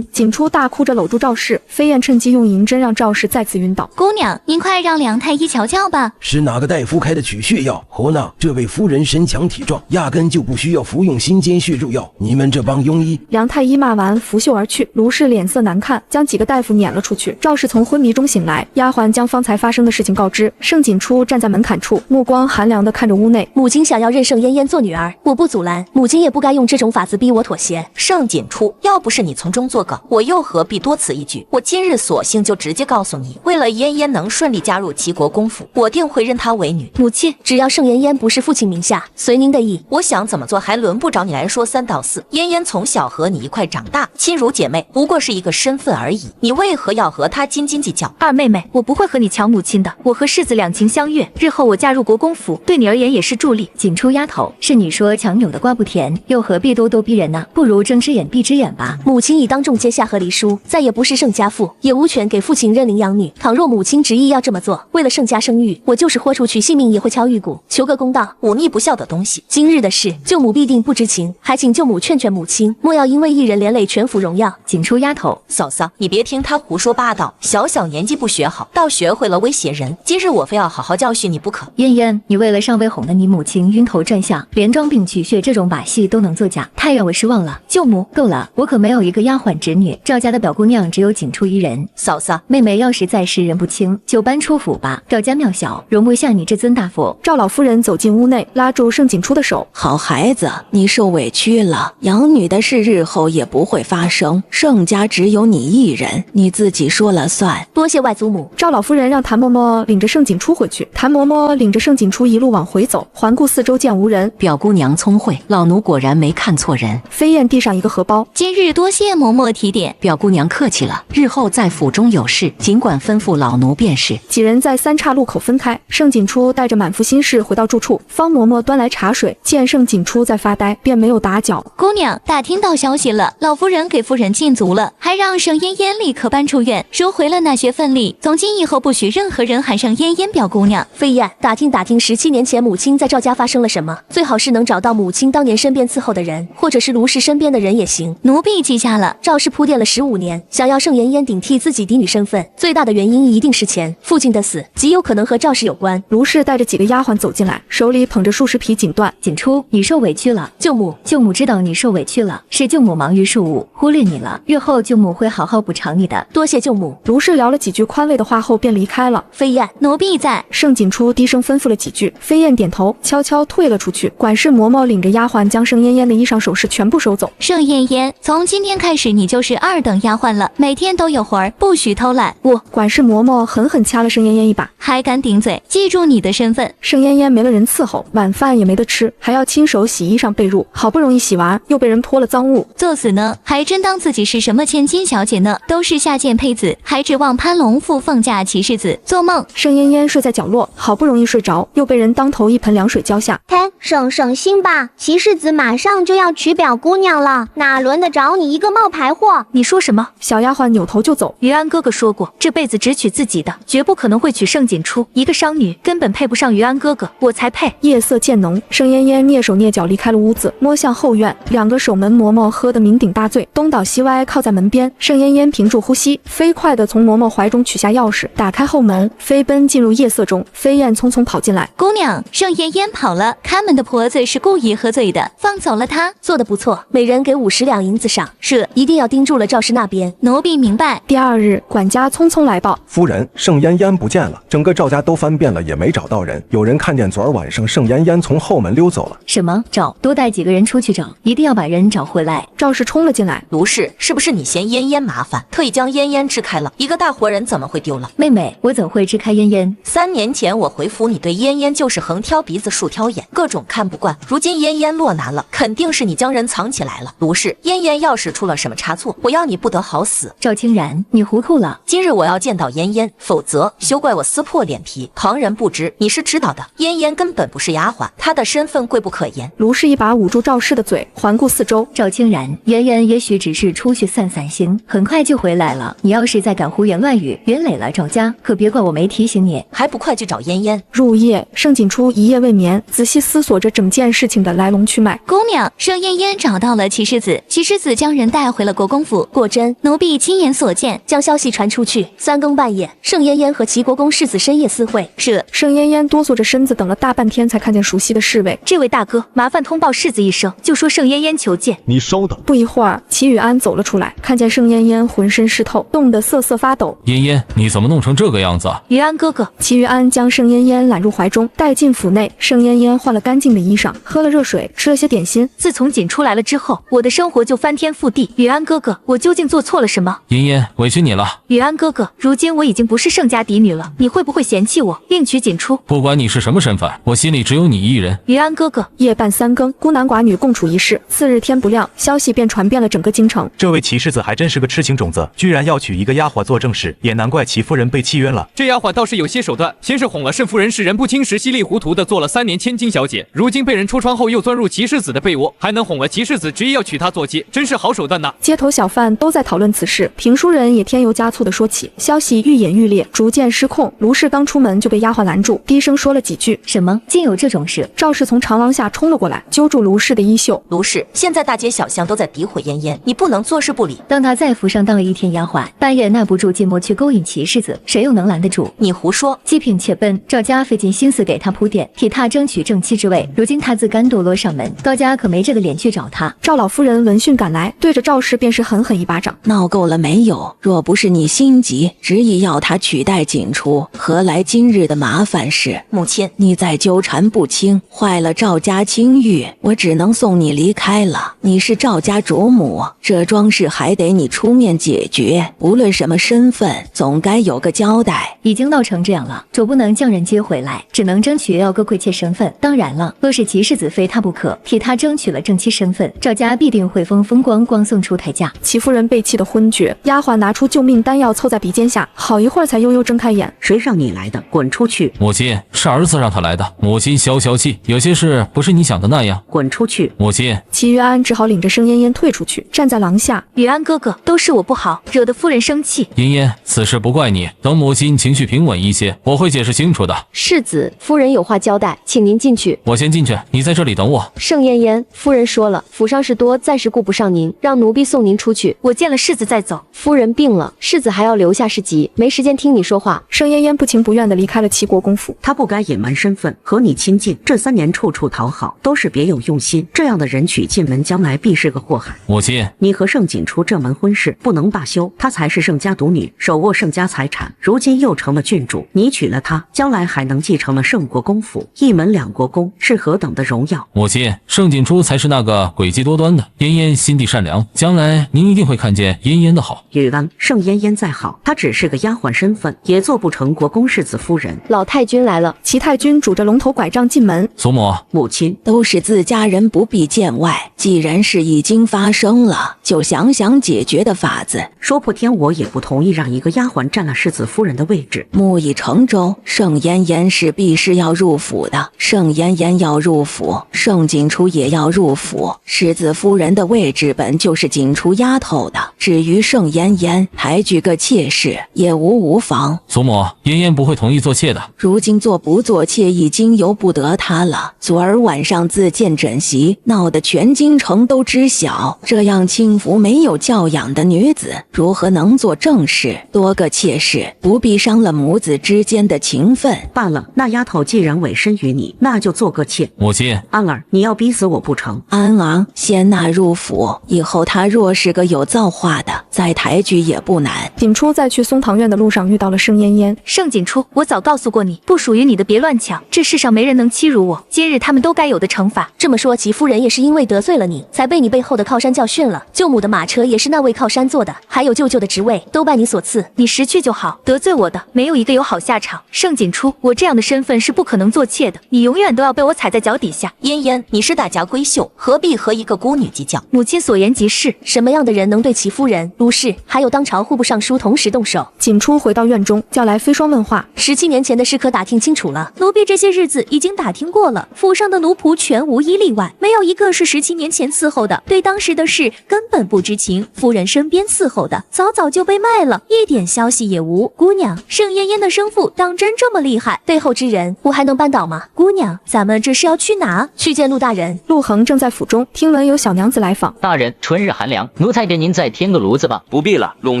景初大哭着搂住赵氏，飞燕趁机用银针让赵氏再次晕倒。姑娘，您快让梁太医瞧瞧吧。是哪个大夫开的取血药？胡闹！这位夫人身强体壮，压根就不需要服用心兼穴入药。你们这帮庸医！梁太医骂完拂袖而去，卢氏脸色难看，将几个大夫撵了出去。赵氏从昏迷中醒来，丫鬟将方才发生的事情告知。盛景初站在门槛处，目光寒凉地看着屋内。母亲想要认盛嫣嫣做女儿，我不阻拦，母亲也不该用这种法子逼我妥协。盛景初，要不是你从中作梗，我又何必多此一举？我今日索性就直接告诉你，为了嫣嫣能顺利加入齐国公府，我定会认她为女。母亲，只要盛嫣嫣不是父亲名下，随您的意。我想怎么做，还轮不着你来说3道4。嫣嫣从小和你一块长大，亲如姐妹，不过是一个身份而已，你为何要和她斤斤计较？二妹妹，我不会和你抢母亲的，我和世子两情相悦，日后我嫁入国公府，对你而言也是助力。锦初丫头，是你说强扭的瓜不甜，又何必咄咄逼人呢？不如睁只眼闭只眼吧。母亲已当众揭下和离书，再也不是盛家妇，也无权给父亲认领养女。倘若母亲执意要这么做，为了盛家声誉，我就是豁出去性命也会敲玉骨，求个公道。忤逆不孝的东西！今日的事，舅母必定不知情，还请舅母劝母亲，莫要因为一人连累全府荣耀。锦初丫头，嫂嫂，你别听他胡说八道，小年纪不学好，倒学会了威胁人。今日我非要好好教训你不可。嫣嫣，你为了尚未哄得你母亲晕头转向，连装病取血这种把戏都能作假，太让我失望了。舅母，够了，我可没有一个丫鬟侄女，赵家的表姑娘只有锦初一人。嫂嫂，妹妹要是再识人不清，就搬出府吧。赵家庙小，容不下你这尊大佛。赵老夫人走进屋内，拉住盛景初的手。好孩子，你受委屈了，养女的事日后也不不会发生，盛家只有你一人，你自己说了算。多谢外祖母。赵老夫人让谭嬷嬷领着盛景初回去，谭嬷嬷领着盛景初一路往回走，环顾四周见无人。表姑娘聪慧，老奴果然没看错人。飞燕递上一个荷包，今日多谢嬷嬷提点。表姑娘客气了，日后在府中有事，尽管吩咐老奴便是。几人在三岔路口分开，盛景初带着满腹心事回到住处，方嬷嬷端来茶水，见盛景初在发呆，便没有打搅。姑娘打听到消息了，老夫人给夫人禁足了，还让盛嫣嫣立刻搬出院，收回了那些份例，从今以后不许任何人喊盛嫣嫣表姑娘。飞燕，打听17年前母亲在赵家发生了什么，最好是能找到母亲当年身边伺候的人，或者是卢氏身边的人也行。奴婢记下了。赵氏铺垫了15年，想要盛嫣嫣顶替自己嫡女身份，最大的原因一定是钱。父亲的死极有可能和赵氏有关。卢氏带着几个丫鬟走进来，手里捧着数十匹锦缎。景初，你受委屈了。舅母，舅母知道你受委屈了，是舅母忙于庶务，忽略你了。日后舅母会好好补偿你的。多谢舅母。卢氏聊了几句宽慰的话后便离开了。飞燕，奴婢在。盛景初低声吩咐了几句，飞燕点头，悄悄退了出去。管事嬷嬷领着丫鬟将盛嫣嫣的衣裳首饰全部收走。盛嫣嫣，从今天开始你就是2等丫鬟了，每天都有活儿，不许偷懒。管事嬷嬷狠狠掐了盛嫣嫣一把，还敢顶嘴，记住你的身份。盛嫣嫣没了人伺候，晚饭也没得吃，还要亲手洗衣裳被褥，好不容易洗完，又被人泼了脏物。作死呢，还真当自己是什么千金小姐呢？都是下贱胚子，还指望攀龙附凤嫁骑士子，做梦！盛嫣嫣睡在角落，好不容易睡着，又被人当头一盆凉水浇下。省心吧，骑士子马上就要娶表姑娘了，哪轮得着你一个冒牌货？你说什么？小丫鬟扭头就走。于安哥哥说过，这辈子只娶自己的，绝不可能会娶盛景初。一个商女根本配不上于安哥哥，我才配。夜色渐浓，盛嫣嫣蹑手蹑脚离开了屋子，摸向后院，两个守门嬷嬷喝得酩酊大醉，东倒西歪靠在门边。盛嫣嫣屏住呼吸，飞快地从嬷嬷怀中取下钥匙，打开后门，飞奔进入夜色中。飞燕匆匆跑进来，姑娘，盛嫣嫣跑了，看门的婆子是故意喝醉的，放走了她。做得不错，每人给50两银子赏。是，一定要盯住了赵氏那边。奴婢明白。第2日，管家匆匆来报，夫人，盛嫣嫣不见了，整个赵家都翻遍了，也没找到人。有人看见昨儿晚上盛嫣嫣从后门溜走了。什么？找？多带几个人出去找，一定要把人找回来。赵氏冲了进来，卢氏，是不是你嫌嫣嫣麻烦，特意将嫣嫣支开了？一个大活人怎么会丢了？妹妹，我怎会支开嫣嫣？3年前我回府，你对嫣嫣就是横挑鼻子竖挑眼，各种看不惯。如今嫣嫣落难了，肯定是你将人藏起来了。卢氏，嫣嫣要是出了什么差错，我要你不得好死。赵清然，你糊涂了。今日我要见到嫣嫣，否则休怪我撕破脸皮。旁人不知，你是知道的。嫣嫣根本不是丫鬟，她的身份贵不可言。卢氏一把捂住赵氏的嘴，环顾四周。赵清然，嫣嫣也许只是出去散散心，很快就回来了。你要是再敢胡言乱语，连累了赵家，可别怪我没提醒你。还不快去找嫣嫣！入夜，盛景初一夜未眠，仔细思索着整件事情的来龙去脉。姑娘，盛嫣嫣找到了骑士子，骑士子将人带回了国公府。果真，奴婢亲眼所见，将消息传出去。3更半夜，盛嫣嫣和齐国公世子深夜私会。是。盛嫣嫣哆嗦着身子，等了大半天才看见熟悉的侍卫。这位大哥，麻烦通报世子一声，就说盛嫣嫣求见。你稍等。不一会儿，齐宇安走了出来，看见盛嫣嫣浑身湿透，冻得瑟瑟发抖。嫣嫣，你怎么弄成这个样子？于安哥哥。齐宇安将盛嫣嫣揽入怀中，带进府内。盛嫣嫣换了干净的衣裳，喝了热水，吃了些点心。自从锦出来了之后，我的生活就翻天覆地。于安哥哥，我究竟做错了什么？嫣嫣，委屈你了。于安哥哥，如今我已经不是盛家嫡女了，你会不会嫌弃我，另娶锦初？不管你是什么身份，我心里只有你一人。于安哥哥。夜半3更，孤男寡女共处一室。次日天不亮，消息便传遍了整个京城。这位齐世子还真是个痴情种子，居然要娶一个丫鬟做正室，也难怪齐夫人被气冤了。这丫鬟倒是有些手段，先是哄了盛夫人，世人不清时稀里糊涂的做了3年千金小姐，如今被人戳穿后又钻入齐世子的被窝，还能哄了齐世子执意要娶她做妾，真是好手段呐！街头小贩都在讨论此事，评书人也添油加醋的说起。消息愈演愈烈，逐渐失控。卢氏刚出门就被丫鬟拦住，低声说了几句。什么？竟有这种事？赵氏从长廊下冲了过来，揪住卢氏的衣袖。卢氏，现在大街小巷都在诋毁嫣嫣，你不能坐视不理。当她在府上当了1天丫鬟，半夜耐不住寂寞去勾引齐世子，谁又能拦得住？你胡说！极品且笨，赵家费尽心思给她铺垫，替她争取正妻之位，如今她自甘堕落上门，高家可没这个脸去找她。赵老夫人闻讯赶来，对着赵氏便是狠狠一巴掌。闹够了没有？若不是你心急，执意要他取代锦初，何来今日的麻烦事？母亲，你再纠缠不清，坏了赵家清誉，我只能送你离开了。你是赵家主母，这桩事还得你出面解决，无论什么身份，总该有个交代。已经闹成这样了，主不能将人接回来，只能争取要个贵妾身份。当然了，若是齐世子非他不可，替他争取了正妻身份，赵家必定会风风光光送出台嫁。齐夫人被气得昏厥，丫鬟拿出救命丹药凑在鼻尖下，好一会儿才悠悠睁开眼。谁让你来的？滚出去！母亲，是儿子让他来的。母亲消消气，有些事不是你想的那样。滚出去！母亲。齐玉安只好领着盛嫣嫣退出去，站在廊下。雨安哥哥，都是我不好，惹得夫人生气。嫣嫣，此事不怪你，等母亲情绪平稳一些，我会解释清楚的。世子，夫人有话交代，请您进去。我先进去，你在这里等我。盛嫣嫣，夫人说了，府上事多，暂时顾不上您，让奴婢送您出去。我见了世子再走。夫人病了，世子还要留下事急，没时间听你说话。盛嫣嫣不情不愿地离开了齐国公府。她不该隐瞒身份，和你亲近，这3年处处讨好，都是别有用心。这样的人娶进门，将来必是个祸害。母亲，你和盛景初这门婚事不能罢休，她才是盛家独女，手握盛家财产，如今又成了郡主，你娶了她，将来还能继承了盛国公府，一门2国公，是何等的荣耀。母亲，盛景初才是那个诡计多端的，嫣嫣心地善良，将来您一定会看见嫣嫣的好。雨安，盛嫣嫣再好，她只是个丫鬟身份，也做不成国公世子夫人。老太君来了。齐太君拄着龙头拐杖进门。祖母，母亲，都是自家人，不必见外。既然事已经发生了，就想想解决的法子。说破天我也不同意让一个丫鬟占了世子夫人的位置。木已成舟，盛嫣嫣是必是要入府的。盛嫣嫣要入府，盛景初也要入府。世子夫人的位置本就是景初丫头的，至于盛嫣嫣抬举个妾室，也无妨。祖母，嫣嫣不会同意做妾的。如今做不做妾已经由不得她了。昨儿晚上自荐枕席，闹得全京城都知晓。这样轻浮没有教养的女子，如何能做正事？多个妾室，不必伤了母子之间的情分。罢了，那丫头既然委身于你，那就做个妾。母亲，安儿，你要逼死我不成？安儿先纳入府，以后她若是个有造化的，再抬举也不难。景初在去松堂院的路上遇到了盛嫣嫣。盛景初，我早告诉过你，不属于你的别乱抢，这世上没人能欺辱我，今日他们都该有的惩罚。这么说，齐夫人也是因为得罪了你，才被你背后的靠山教训了。舅母的马车也是那位靠山做的，还有舅舅的职位都拜你所赐。你识趣就好，得罪我的没有一个有好下场。盛景初，我这样的身份是不可能做妾的，你永远都要被我踩在脚底下。嫣嫣，你是大家闺秀，何必和一个孤女计较？母亲所言极是。什么样的人能对齐夫人、卢氏还有当朝户部尚书同时动手？景初回到院中，叫来飞霜问话。17年前的事可打听清楚了？奴婢这些日子已经打听过了，府上的奴仆全无一例外，没有一个是17年前伺候的，对当时的事根本不知情。夫人身边伺候的早早就被卖了，一点消息也无。姑娘，盛嫣嫣的生父当真这么厉害？背后之人我还能扳倒吗？姑娘，咱们这是要去哪？去见陆大人。陆恒正在府中，听闻有小娘子来访。大人，春日寒凉，奴才给您再添个炉子吧。不必了，陇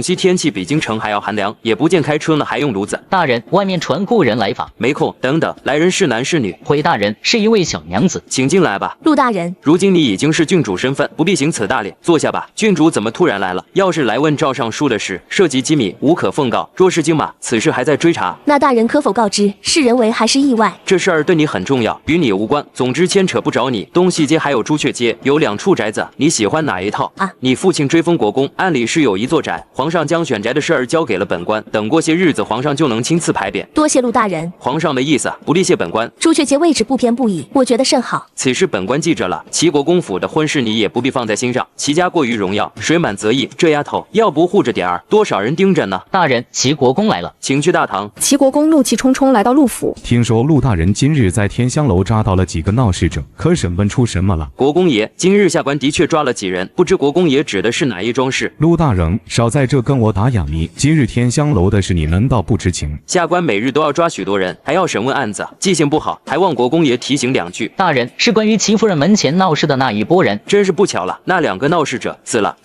西天气比京城还要寒凉，也不见开车呢，还用炉子。大人，外面传故人来访。没空，等等，来人是男是女？回大人，是一位小娘子，请进来吧。陆大人，如今你已经是郡主身份，不必行此大礼，坐下吧。郡主怎么突然来了？要是来问赵尚书的事，涉及机密，无可奉告。若是京马，此事还在追查。那大人可否告知，是人为还是意外？这事儿对你很重要，与你无关。总之牵扯不着你。东西街还有朱雀街，有2处宅子，你喜欢哪一套啊？你父亲追封国公，按理是有一座宅，皇上将选宅的事儿交给了本官，等过些日子，皇上就能亲自排便。多谢陆大人。皇上的意思不力谢本官。朱雀街位置不偏不倚，我觉得甚好。此事本官记着了。齐国公府的婚事你也不必放在心上，齐家过于荣耀，水满则溢。这丫头要不护着点儿，多少人盯着呢？大人，齐国公来了，请去大堂。齐国公怒气冲冲来到陆府，听说陆大人今日在天香楼抓到了几个闹事者，可审问出什么了？国公爷，今日下官的确抓了几人，不知国公爷指的是哪一桩事？陆大人，少在这跟我打哑谜。今日天香楼的事，你难道不知情？下官每日都要抓许多人，还要审问案子，记性不好，还望国公爷提醒2句。大人，是关于齐夫人门前闹事的那一拨人。真是不巧了，那2个闹事者死了，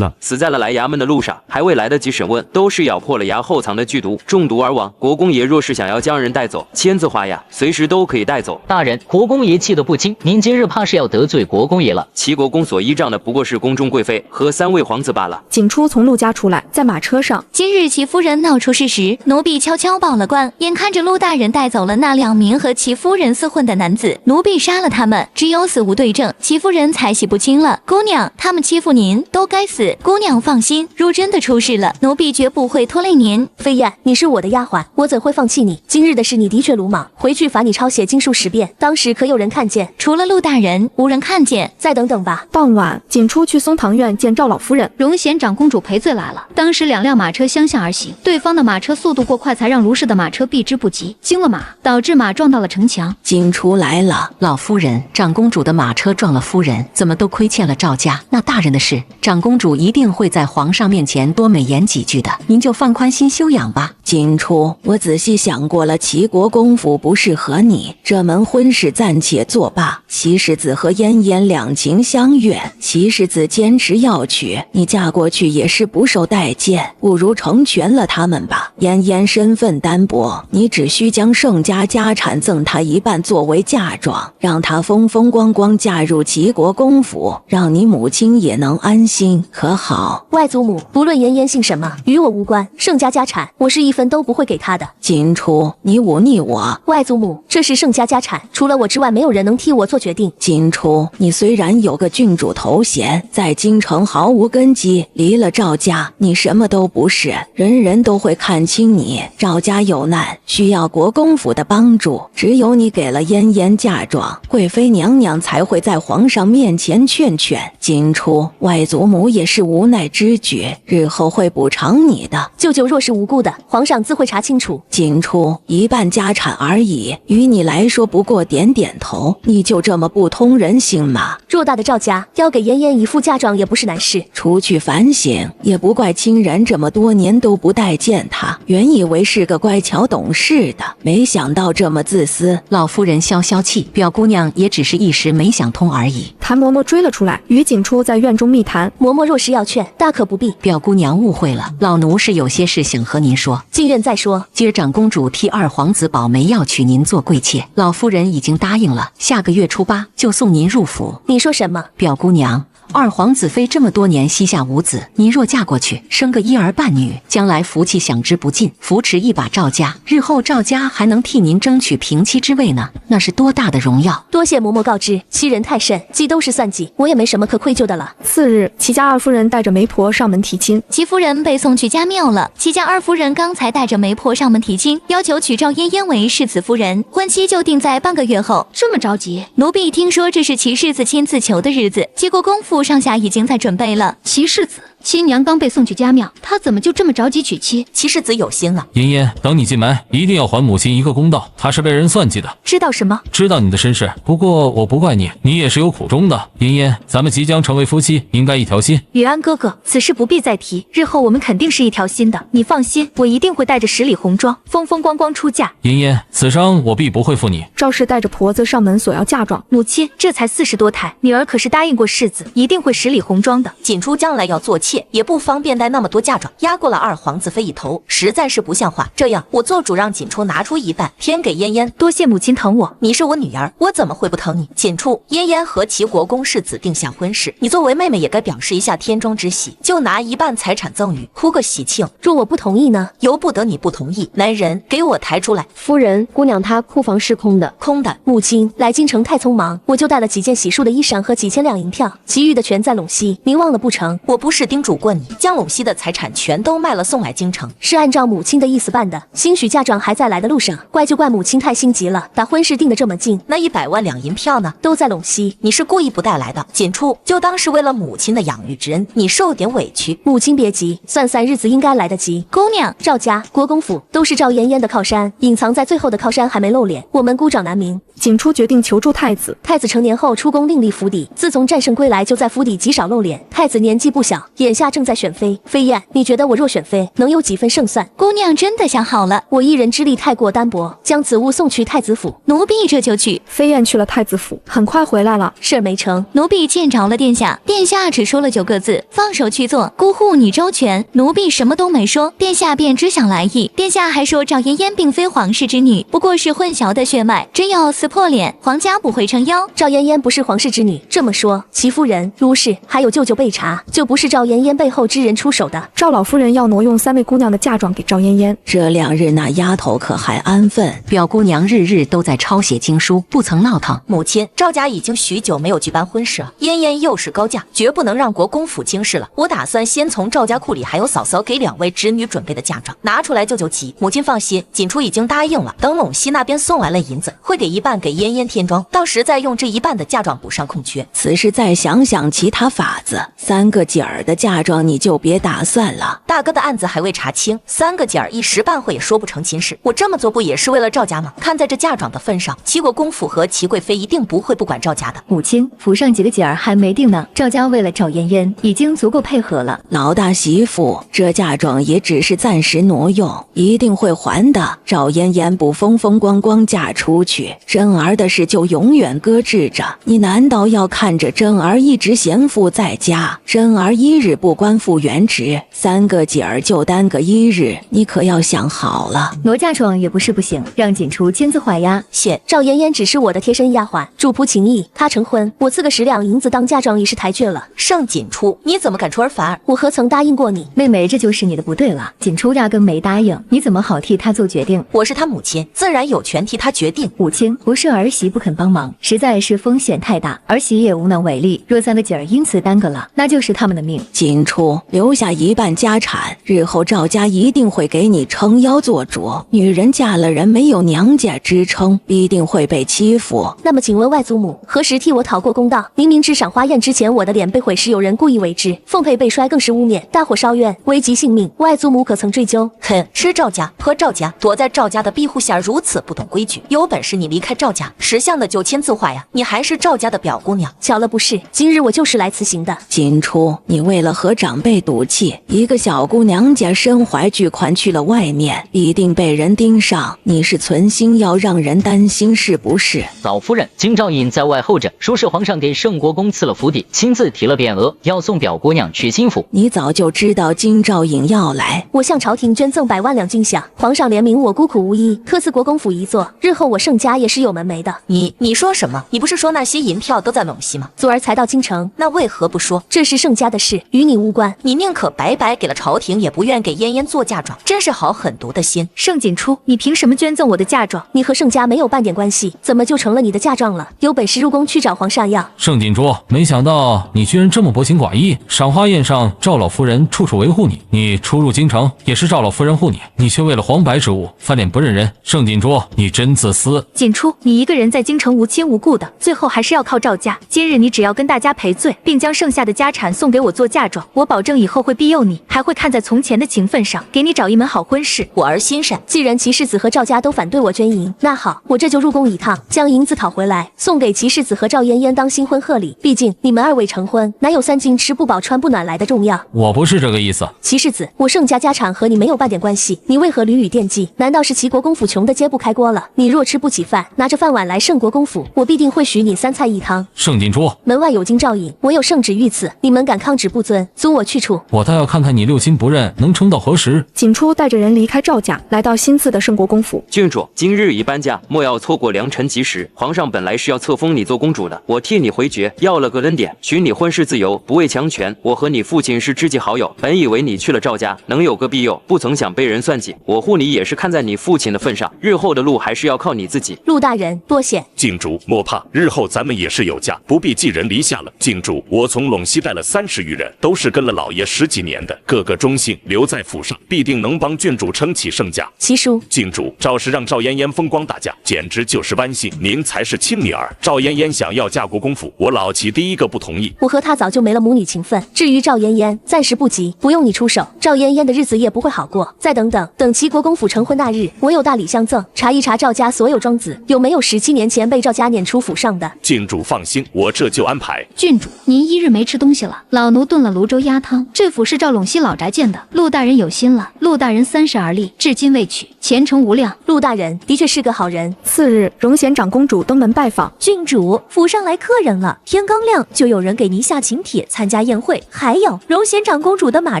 死在了来衙门的路上，还未来得及审问，都是咬破了牙后藏的剧毒，中毒而亡。国公爷若是想要将人带走，签字画押，随时都可以带走。大人，国公爷气得不轻，您今日怕是要得罪国公爷了。齐国公所依仗的不过是宫中贵妃和3位皇子罢了。景初从陆家出来，在马车上。今日齐夫人闹出事时，奴婢悄悄报了官，眼看着陆大人带走了那2名和齐夫人厮混的男子，奴婢杀了他们，只有死无对证，齐夫人才洗不清了。姑娘，他们们欺负您都该死。姑娘放心，若真的出事了，奴婢绝不会拖累您。飞燕，你是我的丫鬟，我怎会放弃你？今日的事你的确鲁莽，回去罚你抄写经书10遍。当时可有人看见？除了陆大人，无人看见。再等等吧。傍晚，景初去松堂院见赵老夫人，荣贤长公主赔罪来了。当时2辆马车相向而行，对方的马车速度过快，才让卢氏的马车避之不及，惊了马，导致马撞到了城墙。景初来了，老夫人，长公主的马车撞了夫人，怎么都亏欠了赵家。那大人的事，长公主一定会在皇上面前多美言几句的，您就放宽心休养吧。景初，我仔细想过了，齐国公府不适合你，这门婚事暂且作罢。齐世子和嫣嫣两情相悦，齐世子坚持要娶，你嫁过去也是不受待见，不如成全了他们吧。嫣嫣身份单薄，你只需将盛家家产赠她一半作为嫁妆，让她风风光光嫁入齐国公府，让你母亲也能安心，可好？外祖母，不论嫣嫣姓什么，与我无关。盛家家产，我是1分都不会给她的。景初，你忤逆我。外祖母，这是盛家家产，除了我之外，没有人能替我做决定。景初，你虽然有个郡主头衔，在京城毫无根基，离了赵家，你什么都不是，人人都会看清你。赵家有难，需要国公府的帮助，只有你给了嫣嫣嫁妆，贵妃娘娘才会在皇上面前劝劝。景初，外祖母也是无奈之举，日后会补偿你的。舅舅若是无辜的，皇上自会查清楚。景初，一半家产而已，于你来说不过点点头，你就这么不通人性吗？偌大的赵家，要给嫣嫣一副嫁妆也不是难事。除去反省，也不怪亲人这么多年都不待见他，原以为是个乖巧懂事的，没想到这么自私。老夫人消消气，表姑娘也只是一时没想通而已。谭嬷嬷追了出来，与景初在院中密谈。嬷嬷若是要劝，大可不必。表姑娘误会了，老奴是有些事想和您说。进院再说。今儿长公主替2皇子保媒要娶您做贵妾，老夫人已经答应了，下个月初8就送您入府。你说什么？表姑娘，2皇子妃这么多年膝下无子，您若嫁过去，生个1儿半女，将来福气享之不尽，扶持一把赵家，日后赵家还能替您争取平妻之位呢，那是多大的荣耀！多谢嬷嬷告知，欺人太甚，计都是算计，我也没什么可愧疚的了。次日，齐家2夫人带着媒婆上门提亲，齐夫人被送去家庙了。齐家2夫人刚才带着媒婆上门提亲，要求娶赵嫣嫣为世子夫人，婚期就定在半个月后。这么着急？奴婢听说这是齐世子亲自求的日子，齐国公府上下已经在准备了。齐世子亲娘刚被送去家庙，他怎么就这么着急娶妻？齐世子有心了。嫣嫣，等你进门，一定要还母亲一个公道，她是被人算计的。知道什么？知道你的身世，不过我不怪你，你也是有苦衷的。嫣嫣，咱们即将成为夫妻，应该一条心。雨安哥哥，此事不必再提，日后我们肯定是一条心的，你放心，我一定会带着10里红妆，风风光光出嫁。嫣嫣，此伤我必不会负你。赵氏带着婆子上门索要嫁妆，母亲，这才40多胎，女儿可是答应过世子，一定会10里红妆的。锦初将来要做妾，也不方便带那么多嫁妆，压过了2皇子妃一头，实在是不像话。这样，我做主让锦初拿出一半，添给嫣嫣。多谢母亲疼我，你是我女儿，我怎么会不疼你？锦初，嫣嫣和齐国公世子定下婚事，你作为妹妹也该表示一下天中之喜，就拿一半财产赠与，哭个喜庆。若我不同意呢？由不得你不同意。男人，给我抬出来。夫人，姑娘她库房是空的。空的。母亲，来京城太匆忙，我就带了几件洗漱的衣裳和几千两银票，其余的全在陇西，您忘了不成？我不是叮嘱过你，将陇西的财产全都卖了送来京城？是按照母亲的意思办的，兴许嫁妆还在来的路上，怪就怪母亲太心急了，把婚事定得这么近。那100万两银票呢？都在陇西。你是故意不带来的。锦初，就当是为了母亲的养育之恩，你受点委屈。母亲别急，算3日子应该来得及。姑娘，赵家、国公府都是赵嫣嫣的靠山，隐藏在最后的靠山还没露脸，我们孤掌难鸣。景初决定求助太子。太子成年后出宫另立府邸，自从战胜归来就在府邸极少露脸。太子年纪不小，眼下正在选妃。飞燕，你觉得我若选妃，能有几分胜算？姑娘真的想好了，我一人之力太过单薄，将此物送去太子府。奴婢这就去。飞燕去了太子府，很快回来了。事儿没成，奴婢见着了殿下，殿下只说了9个字：放手去做，姑护你周全。奴婢什么都没说，殿下便知晓来意。殿下还说赵嫣嫣并非皇室之女，不过是混淆的血脉，真要私撕破脸，皇家不会撑腰。赵嫣嫣不是皇室之女，这么说，齐夫人、卢氏还有舅舅备查，就不是赵嫣嫣背后之人出手的。赵老夫人要挪用3位姑娘的嫁妆给赵嫣嫣，这2日那丫头可还安分？表姑娘日日都在抄写经书，不曾闹腾。母亲，赵家已经许久没有举办婚事了，嫣嫣又是高价，绝不能让国公府轻视了。我打算先从赵家库里还有嫂嫂给2位侄女准备的嫁妆拿出来救救急。母亲放心，锦初已经答应了，等陇西那边送来了银子，会给1半给嫣嫣添妆，到时再用这1半的嫁妆补上空缺。此时再想想其他法子，3个姐儿的嫁妆你就别打算了。大哥的案子还未查清，3个姐儿一时半会也说不成亲事。我这么做不也是为了赵家吗？看在这嫁妆的份上，齐国公府和齐贵妃一定不会不管赵家的。母亲，府上几个姐儿还没定呢，赵家为了赵嫣嫣已经足够配合了。老大媳妇，这嫁妆也只是暂时挪用，一定会还的。赵嫣嫣不风风光光嫁出去，珍儿的事就永远搁置着。你难道要看着珍儿一直闲赋在家？珍儿1日不官复原职，3个姐儿就担个1日，你可要想好了。挪嫁妆也不是不行，让锦初亲自画押。谢，赵嫣嫣只是我的贴身丫鬟，主仆情谊，她成婚，我赐个10两银子当嫁妆已是抬举了。盛锦初，你怎么敢出尔反尔？我何曾答应过你？妹妹，这就是你的不对了。锦初压根没答应，你怎么好替她做决定？我是她母亲，自然有权替她决定。母亲，不是儿媳不肯帮忙，实在是风险太大，儿媳也无能为力。若3个姐儿因此耽搁了，那就是他们的命。锦初，留下1半家产，日后赵家一定会给你撑腰做主。女人嫁了人没有娘家支撑，必定会被欺负。那么请问外祖母何时替我讨过公道？明明知赏花宴之前我的脸被毁是有人故意为之，凤佩被摔更是污蔑，大火烧院危及性命，外祖母可曾追究？哼，吃赵家喝赵家，躲在赵家的庇护下，如此不懂规矩。有本事你离开赵家，识相的就签字画呀！你还是赵家的表姑娘。巧了不是，今日我就是来辞行的。锦初，你为了和长辈赌气，一个小姑娘家身怀巨款去了外面，必定被人盯上。你是存心要让人担心是不是？老夫人，金兆尹在外候着，说是皇上给盛国公赐了府邸，亲自提了匾额，要送表姑娘去新府。你早就知道金兆尹要来。我向朝廷捐赠100万两军饷，皇上怜悯我孤苦无依，特赐国公府一座，日后我盛家也是有门楣的。你说什么？你不是说那些银票都在陇西吗？昨儿才到京城，那为何不说？这是盛家的事，与你无关。你宁可白白给了朝廷，也不愿给嫣嫣做嫁妆，真是好狠毒的心。盛锦初，你凭什么捐赠我的嫁妆？你和盛家没有半点关系，怎么就成了你的嫁妆了？有本事入宫去找皇上要。盛锦初，没想到你居然这么薄情寡义，赏花宴上赵老夫人处处维护你，你出入京城也是赵老夫人护你，你却为了黄白之物翻脸不认人。盛锦初，你真自私。锦初，你一个人在京城无亲无故的，最后还是要靠赵家。今日你只要跟大家赔罪，并将剩下的家产送给我做嫁妆，我保证以后会庇佑你，还会看在从前的情分上，给你找一门好婚事。我儿心善，既然齐世子和赵家都反对我捐银，那好，我这就入宫一趟，将银子讨回来，送给齐世子和赵嫣嫣当新婚贺礼。毕竟你们2位成婚，哪有3斤吃不饱穿不暖来的重要？我不是这个意思。齐世子，我盛家家产和你没有半点关系，你为何屡屡惦记？难道是齐国公府穷得揭不开锅了？你若吃不起饭，拿着饭碗来盛国公府，我必定会许你3菜1汤。盛锦初，门外有金兆尹，我有圣旨御赐，你们敢抗旨不遵，阻我去处。我倒要看看你6亲不认能撑到何时。锦初带着人离开赵家，来到新赐的盛国公府。郡主，今日已搬家，莫要错过良辰吉时。皇上本来是要册封你做公主的，我替你回绝，要了个恩典，许你婚事自由，不畏强权。我和你父亲是知己好友，本以为你去了赵家能有个庇佑，不曾想被人算计。我护你也是看在你父亲的份上，日后的路还是要靠你自己。陆大人，多谢。郡主莫怕，日后咱们也是有家，不必寄人篱下了。郡主，我从陇西带了30余人，都是跟了老爷10几年的，个个忠信，留在府上，必定能帮郡主撑起盛家。齐叔，郡主，赵氏让赵嫣嫣风光大嫁，简直就是剜心。您才是亲女儿，赵嫣嫣想要嫁国公府，我老齐第一个不同意。我和她早就没了母女情分。至于赵嫣嫣，暂时不急，不用你出手，赵嫣嫣的日子也不会好过。再等等，等齐国公府成婚那日，我有大礼相赠，查一查赵家所有庄子有没有17年前被赵家撵出府上的。郡主放心，我这就安排。郡主，您1日没吃东西了，老奴炖了泸州鸭汤。这府是赵陇西老宅建的，陆大人有心了。陆大人30而立，至今未娶，前程无量。陆大人的确是个好人。次日，荣贤长公主登门拜访。郡主，府上来客人了，天刚亮就有人给您下请帖参加宴会，还有荣贤长公主的马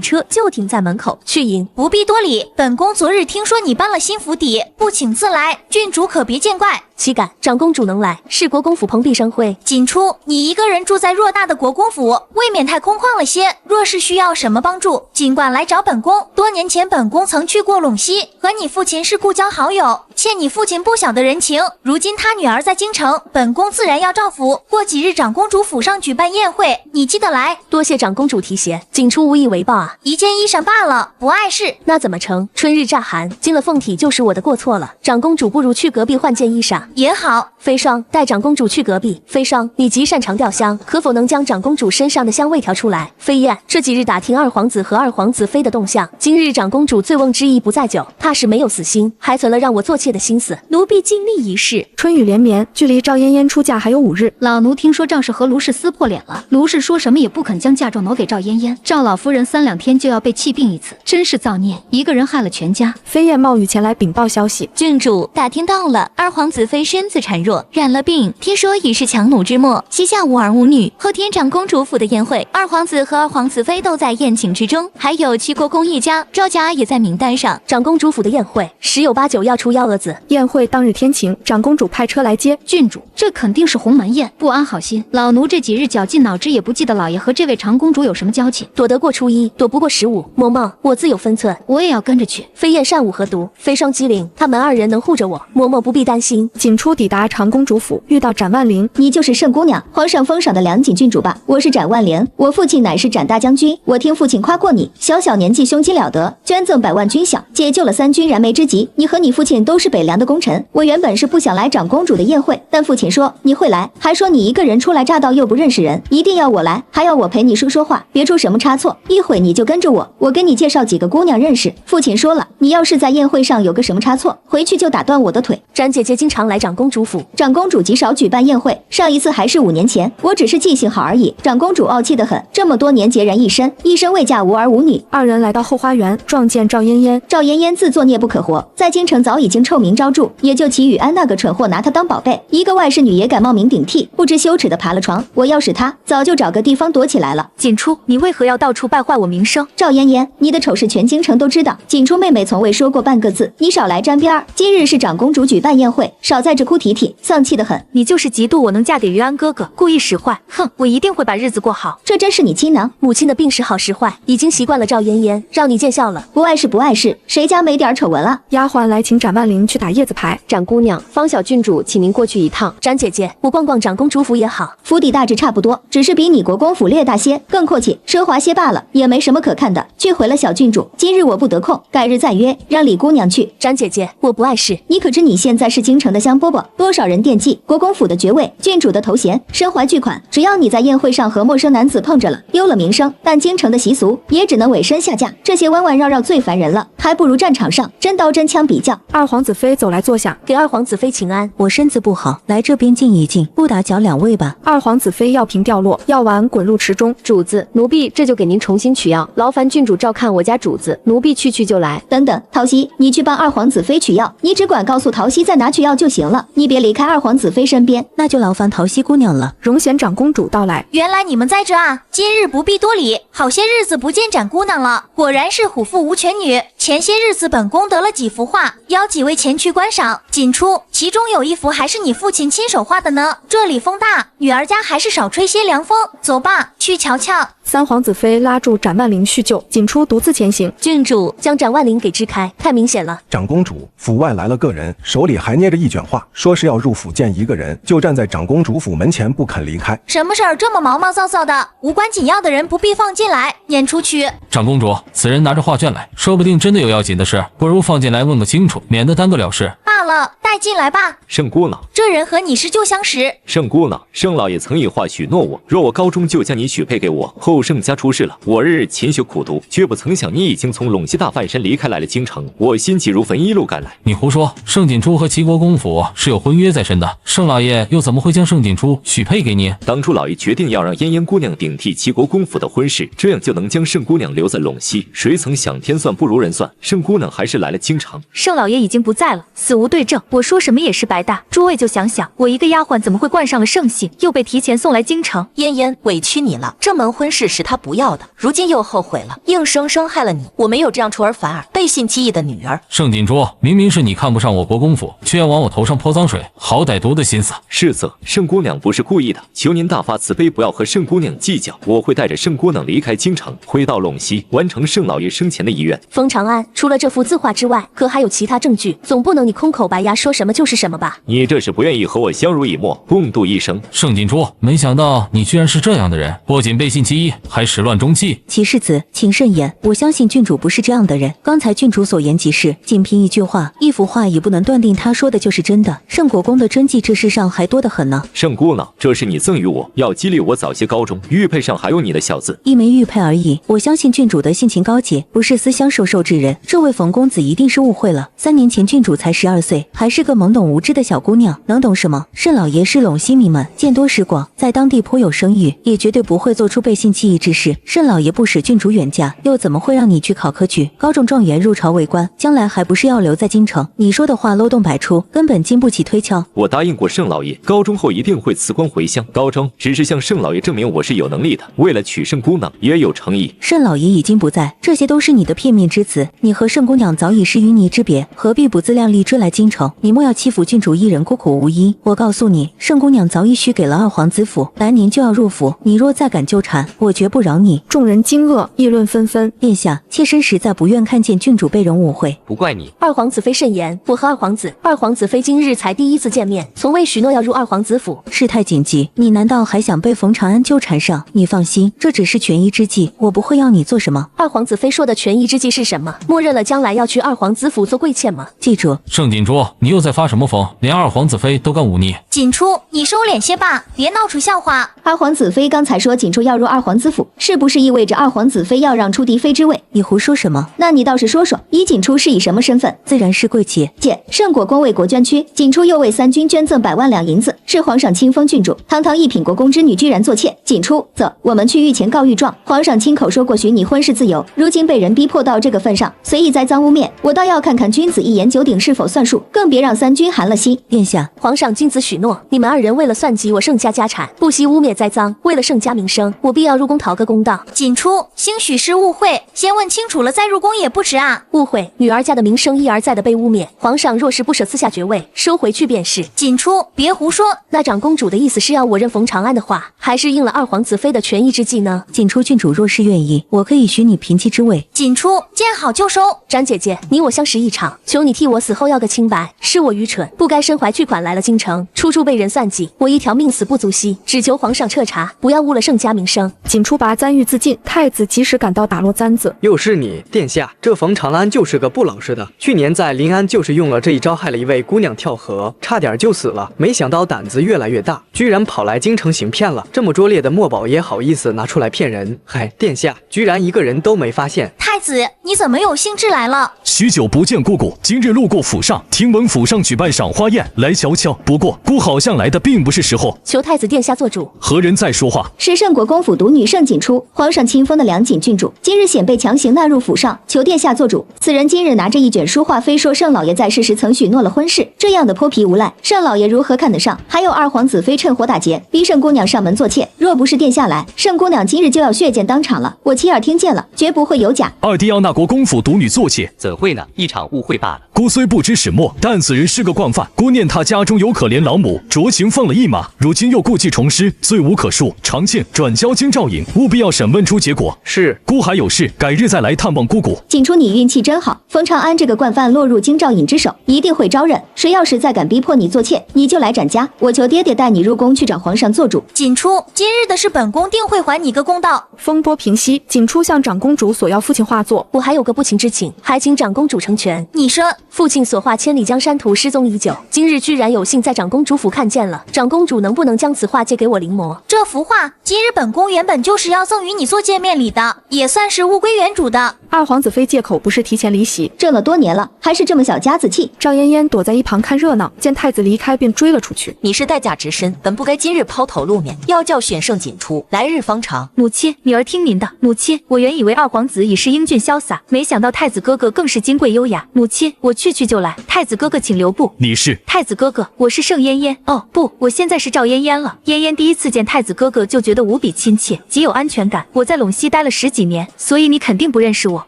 车就停在门口，去迎。不必多礼，本宫昨日听说你搬了新府邸，不请自来，郡主可别见怪。岂敢！长公主能来，是国公府蓬荜生辉。锦初，你一个人住在偌大的国公府，未免太空旷了些。若是需要什么帮助，尽管来找本宫。多年前，本宫曾去过陇西，和你父亲是故交好友，欠你父亲不小的人情。如今他女儿在京城，本宫自然要照拂。过几日，长公主府上举办宴会，你记得来。多谢长公主提携，锦初无以为报啊。一件衣裳罢了，不碍事。那怎么成？春日乍寒，惊了凤体就是我的过错了。长公主不如去隔壁换件衣裳也好。飞霜，带长公主去隔壁。飞霜，你极擅长调香，可否能将长公主身上的香味调出来？飞燕，这几日打听二皇子和二皇子妃的动向，今日长公主醉翁之意不在酒，怕是没有死心，还存了让我做妾的心思。奴婢尽力一试。春雨连绵，距离赵嫣嫣出嫁还有5日。老奴听说赵氏和卢氏撕破脸了，卢氏说什么也不肯将嫁妆挪给赵嫣嫣，赵老夫人3、2天就要被气病一次，真是造孽，一个人害了全家。飞燕冒雨前来禀报消息，郡主打听到了，二皇子妃身子孱弱，染了病，听说已是强弩之末，膝下无儿无女。后天长公主府的宴会，二皇子和二皇子妃都在宴请之中，还有齐国公一家，赵家也在名单上。长公主府的宴会十有8、9要出幺蛾子。宴会当日天晴，长公主派车来接。郡主，这肯定是鸿门宴，不安好心。老奴这几日绞尽脑汁也不记得老爷和这位长公主有什么交情。躲得过初1，躲不过15。嬷嬷，我自有分寸，我也要跟着去。飞燕善舞何毒，飞霜机灵，他们2人能护着我，嬷嬷不必担心。锦初抵达长公主府，遇到展万灵。你就是盛姑娘，皇上封赏的梁锦郡主吧？我是展万灵，我父亲乃是展大将军。我听父亲夸过你，小年纪胸襟了得，捐赠100万军饷，解救了3军燃眉之急。你和你父亲都是北凉的功臣。我原本是不想来长公主的宴会，但父亲说你会来，还说你一个人初来乍到又不认识人，一定要我来，还要我陪你说话，别出什么差错。一会你就跟着我，我给你介绍几个姑娘认识。父亲说了，你要是在宴会上有个什么差错，回去就打断我的腿。展姐姐经常来长公主府，长公主极少举办宴会，上一次还是5年前，我只是记性好而已。长公主傲气得很，这么多年孑然一身，一生未嫁无儿无女。2人来到后花园，撞见赵嫣嫣。赵嫣嫣自作孽不可活，在京城早已经臭名昭著，也就齐雨安那个蠢货拿她当宝贝，一个外室女也敢冒名顶替，不知羞耻的爬了床。我要是她，早就找个地方躲起来了。锦初，你为何要到处败坏我名声？赵嫣嫣，你的丑事全京城都知道，锦初妹妹从未说过半个字，你少来沾边儿。今日是长公主举办宴会，少在这哭啼啼，丧气得很。你就是嫉妒我能嫁给于安哥哥，故意使坏。哼，我一定会把日子过好。这真是你亲娘。母亲的病时好时坏，已经习惯了赵嫣嫣，让你见笑了。不碍事不碍事，谁家没点丑闻啊？丫鬟来请展万灵去打叶子牌。展姑娘，方小郡主请您过去一趟。展姐姐，我逛逛长公主府也好。府邸大致差不多，只是比你国公府略大些，更阔气奢华些罢了，也没什么可看的。去回了小郡主，今日我不得空，改日再约，让李姑娘去。展姐姐，我不碍事。你可知你现在是京城的香饽饽，多少人惦记国公府的爵位、郡主的头衔，身怀巨款。只要你在宴会上和陌生男子碰着了，丢了名声，但京城的习俗也只能委身下嫁，这些弯弯绕绕最烦人了，还不如战场上真刀真枪比较。二皇子妃走来坐下，给二皇子妃请安。我身子不好，来这边静一静，不打搅2位吧。二皇子妃药瓶掉落，药丸滚入池中。主子，奴婢这就给您重新取药，劳烦郡主照看我家主子，奴婢去就来。等等，陶熙，你去帮二皇子妃取药，你只管告诉陶熙在哪取药就行了，你别离开二皇子妃身边。那就劳烦陶熙姑娘了。荣贤长公主到来，原来你们在这啊！今日不必多礼，好些日子不见展姑娘了，果然是虎父无犬女。前些日子本宫得了几幅画，邀几位前去观赏。锦初，其中有1幅还是你父亲亲手画的呢。这里风大，女儿家还是少吹些凉风。走吧，去瞧瞧。三皇子妃拉住展万灵叙旧，锦初独自前行。郡主将展万灵给支开，太明显了。长公主，府外来了个人，手里还捏着一卷画，说是要入府见一个人，就站在长公主府门前不肯离开。什么事儿这么毛毛躁躁的？无关紧要的人不必放进来，撵出去。长公主，此人拿着画卷来，说不定真的有要紧的事，不如放进来问个清楚，免得耽搁了事。罢了，带进来吧。盛姑娘，这人和你是旧相识。盛姑娘，盛老爷曾以画许诺我，若我高中就将你许配给我。后盛家出事了，我日日勤学苦读，却不曾想你已经从陇西大范山离开来了京城，我心急如焚，一路赶来。你胡说，盛锦初和齐国公府是有婚约在身的，盛老爷又怎么会将盛锦初许配给你？当初老爷决定要让燕燕姑娘顶替齐国公府的婚事，这样就能将盛姑娘留在陇西。谁曾想天算不如人算，盛姑娘还是来了京城。盛老爷已经不在了，死无对证。我说什么也是白搭。诸位就想想，我一个丫鬟怎么会冠上了圣姓，又被提前送来京城？嫣嫣，委屈你了，这门婚事是他不要的，如今又后悔了，硬生生害了你。我没有这样出尔反尔、背信弃义的女儿。盛锦珠，明明是你看不上我国公府，却要往我头上泼脏水，好歹毒的心思。是色，盛姑娘不是故意的，求您大发慈悲，不要和盛姑娘计较。我会带着盛姑娘离开京城，回到陇西，完成盛老爷生前的遗愿。冯长安，除了这幅字画之外，可还有其他证据？总不能你空口白牙说什么就是什么吧？你这是不愿意和我相濡以沫，共度一生？盛锦珠，没想到你居然是这样的人，不仅背信弃义，还始乱终弃。齐世子，请慎言，我相信郡主不是这样的人。刚才郡主所言极是，仅凭一句话、一幅画也不能断定他说的就是真的。盛国公的真迹这世上还多得很呢。盛姑娘，这是你赠予我，要激励我早些高中，玉佩上还有你的小字。一枚玉佩而已，我相信郡主的性情高洁，不是思乡受受之人。这位冯公子一定是误会了。3年前郡主才12岁，还是个懵懂无知的小姑娘，能懂什么？盛老爷是陇西名门，见多识广，在当地颇有声誉，也绝对不会做出背信弃义之事。盛老爷不使郡主远嫁，又怎么会让你去考科举，高中状元入朝为官？将来还不是要留在京城？你说的话漏洞百出，根本经不起推敲。我答应过盛老爷，高中后一定会辞官回乡。高中只是向盛老爷证明我是有能力的，为了娶盛姑娘也有诚意。盛老爷已经不在，这些都是你的片面之词。你和盛姑娘早已是云泥之别，何必不自量力追来京城？你莫要欺负郡主一人孤苦无依。我告诉你，盛姑娘早已许给了二皇子府，来年就要入府。你若再敢纠缠，我绝不饶你。众人惊愕，议论纷纷。殿下，妾身实在不愿看见郡主被人误会。不怪你。二皇子妃慎言，我和二皇子妃今日才第一次见面，从未许诺要入二皇子府。事态紧急，你难道还想被冯长安纠缠上？你放心，这只是权宜之计，我不会要你做什么。二皇子妃说的权宜之计是什么？默认了将来要去二皇子府做贵妾吗？记住，盛锦珠，你又在发什么疯？连二皇子妃都敢忤逆。锦初，你收敛些吧，别闹出笑话。二皇子妃刚才说锦初要入二皇子府，是不是意味着二皇子妃要让出嫡妃之位？你胡说什么？那你倒是说说，以锦初是以什么身份？自然是贵妾。姐，盛国公为国捐躯，锦初又为3军捐赠100万两银子，是皇上亲封郡主，堂堂一品国公之女居然做妾。锦初，走，我们去御前告御状。皇上亲口说过许你婚事自由，如今被人逼迫到这个份上，随意栽赃污蔑，我倒要看看君子一言九鼎是否算数，更别让3军寒了心。殿下，皇上君子许诺，你们2人为了算计我盛家家产，不惜污蔑栽赃，为了盛家名声，我必要入宫讨个公道。锦初，兴许是误会，先问清楚了再入宫也不迟啊。误会，女儿家的名声一而再的被污蔑，皇上若是不舍赐下爵位，收回去便是。锦初，别胡说。那长公主的意思是要我认冯长安的话，还是应了二皇子妃的权宜之计呢？锦初郡主若是愿意，我可以许你嫔妻之位。锦初，见好就收。展姐姐，你我相识一场，求你替我死后要个清白。是我愚蠢，不该身怀巨款来了京城，处处被人算计，我一条命死不足惜，只求皇上彻查，不要误了盛家名声。锦初拔簪欲自尽，太子及时赶到打落簪子。又是你，殿下，这冯长安就是个不老实的，去年在临安就是用了这一招害了一位姑娘跳河，差点就死了，没想到胆子越来越大，居然跑来京城行骗了。这么拙劣的墨宝也好意思拿出来骗人？嗨，殿下居然一个人都没发现。太子，你怎么有兴致来了？许久不见姑姑，今日路过府上，听闻府上举办赏花宴，来瞧瞧。不过姑好像来的并不是时候，求太子殿下做主。何人在说话？是盛国公府独女盛锦初，皇上亲封的梁锦郡主，今日显被强行纳入府上，求殿下做主。此人今日拿着一卷书画，非说盛老爷在世时曾许诺了婚事，这样的泼皮无赖，盛老爷如何看得上？还有二皇子妃趁火打劫，逼盛姑娘上门做妾，若不是殿下来，盛姑娘今日就要血溅当场了。我亲耳听见了，绝不会有假。二弟要纳国公府独女做妾，怎会呢？一场误会罢了。姑虽不知始末，但此人是个惯犯。姑念他家中有可怜老母，酌情放了一马，如今又故技重施，罪无可恕。长庆转交京兆尹，务必要审问出结果。是，姑还有事，改日再来探望姑姑。锦初，你运气真好，冯长安这个惯犯落入京兆尹之手，一定会招认。谁要是再敢逼迫你做妾，你就来斩家。我求爹爹带你入宫去找皇上做主。锦初，今日的事本宫定会还你个公道。风波平息，锦初向长公主索要父亲画作。我还有个不情之请，还请长公主成全。你说，父亲所画《千里江山图》失踪已久，今日居然有幸在长公主府看见了，长公主能不能将此画借给我临摹？这幅画今日本宫原本就是要赠予你做见面礼的，也算是物归原主的。二皇子妃借口不是提前离席，挣了多年了，还是这么小家子气。赵嫣嫣躲在一旁看热闹，见太子离开，便追了出去。你是待嫁之身，本不该今日抛头露面，要教训盛锦出，来日方长。母亲，女儿听您的。母亲，我原以为二皇子已是英俊潇洒，没想到太子哥哥更是金贵优雅。母亲，我去就来。太子哥哥请留步。你是？太子哥哥，我是盛嫣嫣。哦不，我现在是赵嫣嫣了。嫣嫣第一次见太子哥哥就觉得无比亲切，极有安全感。我在陇西待了10几年，所以你肯定不认识我。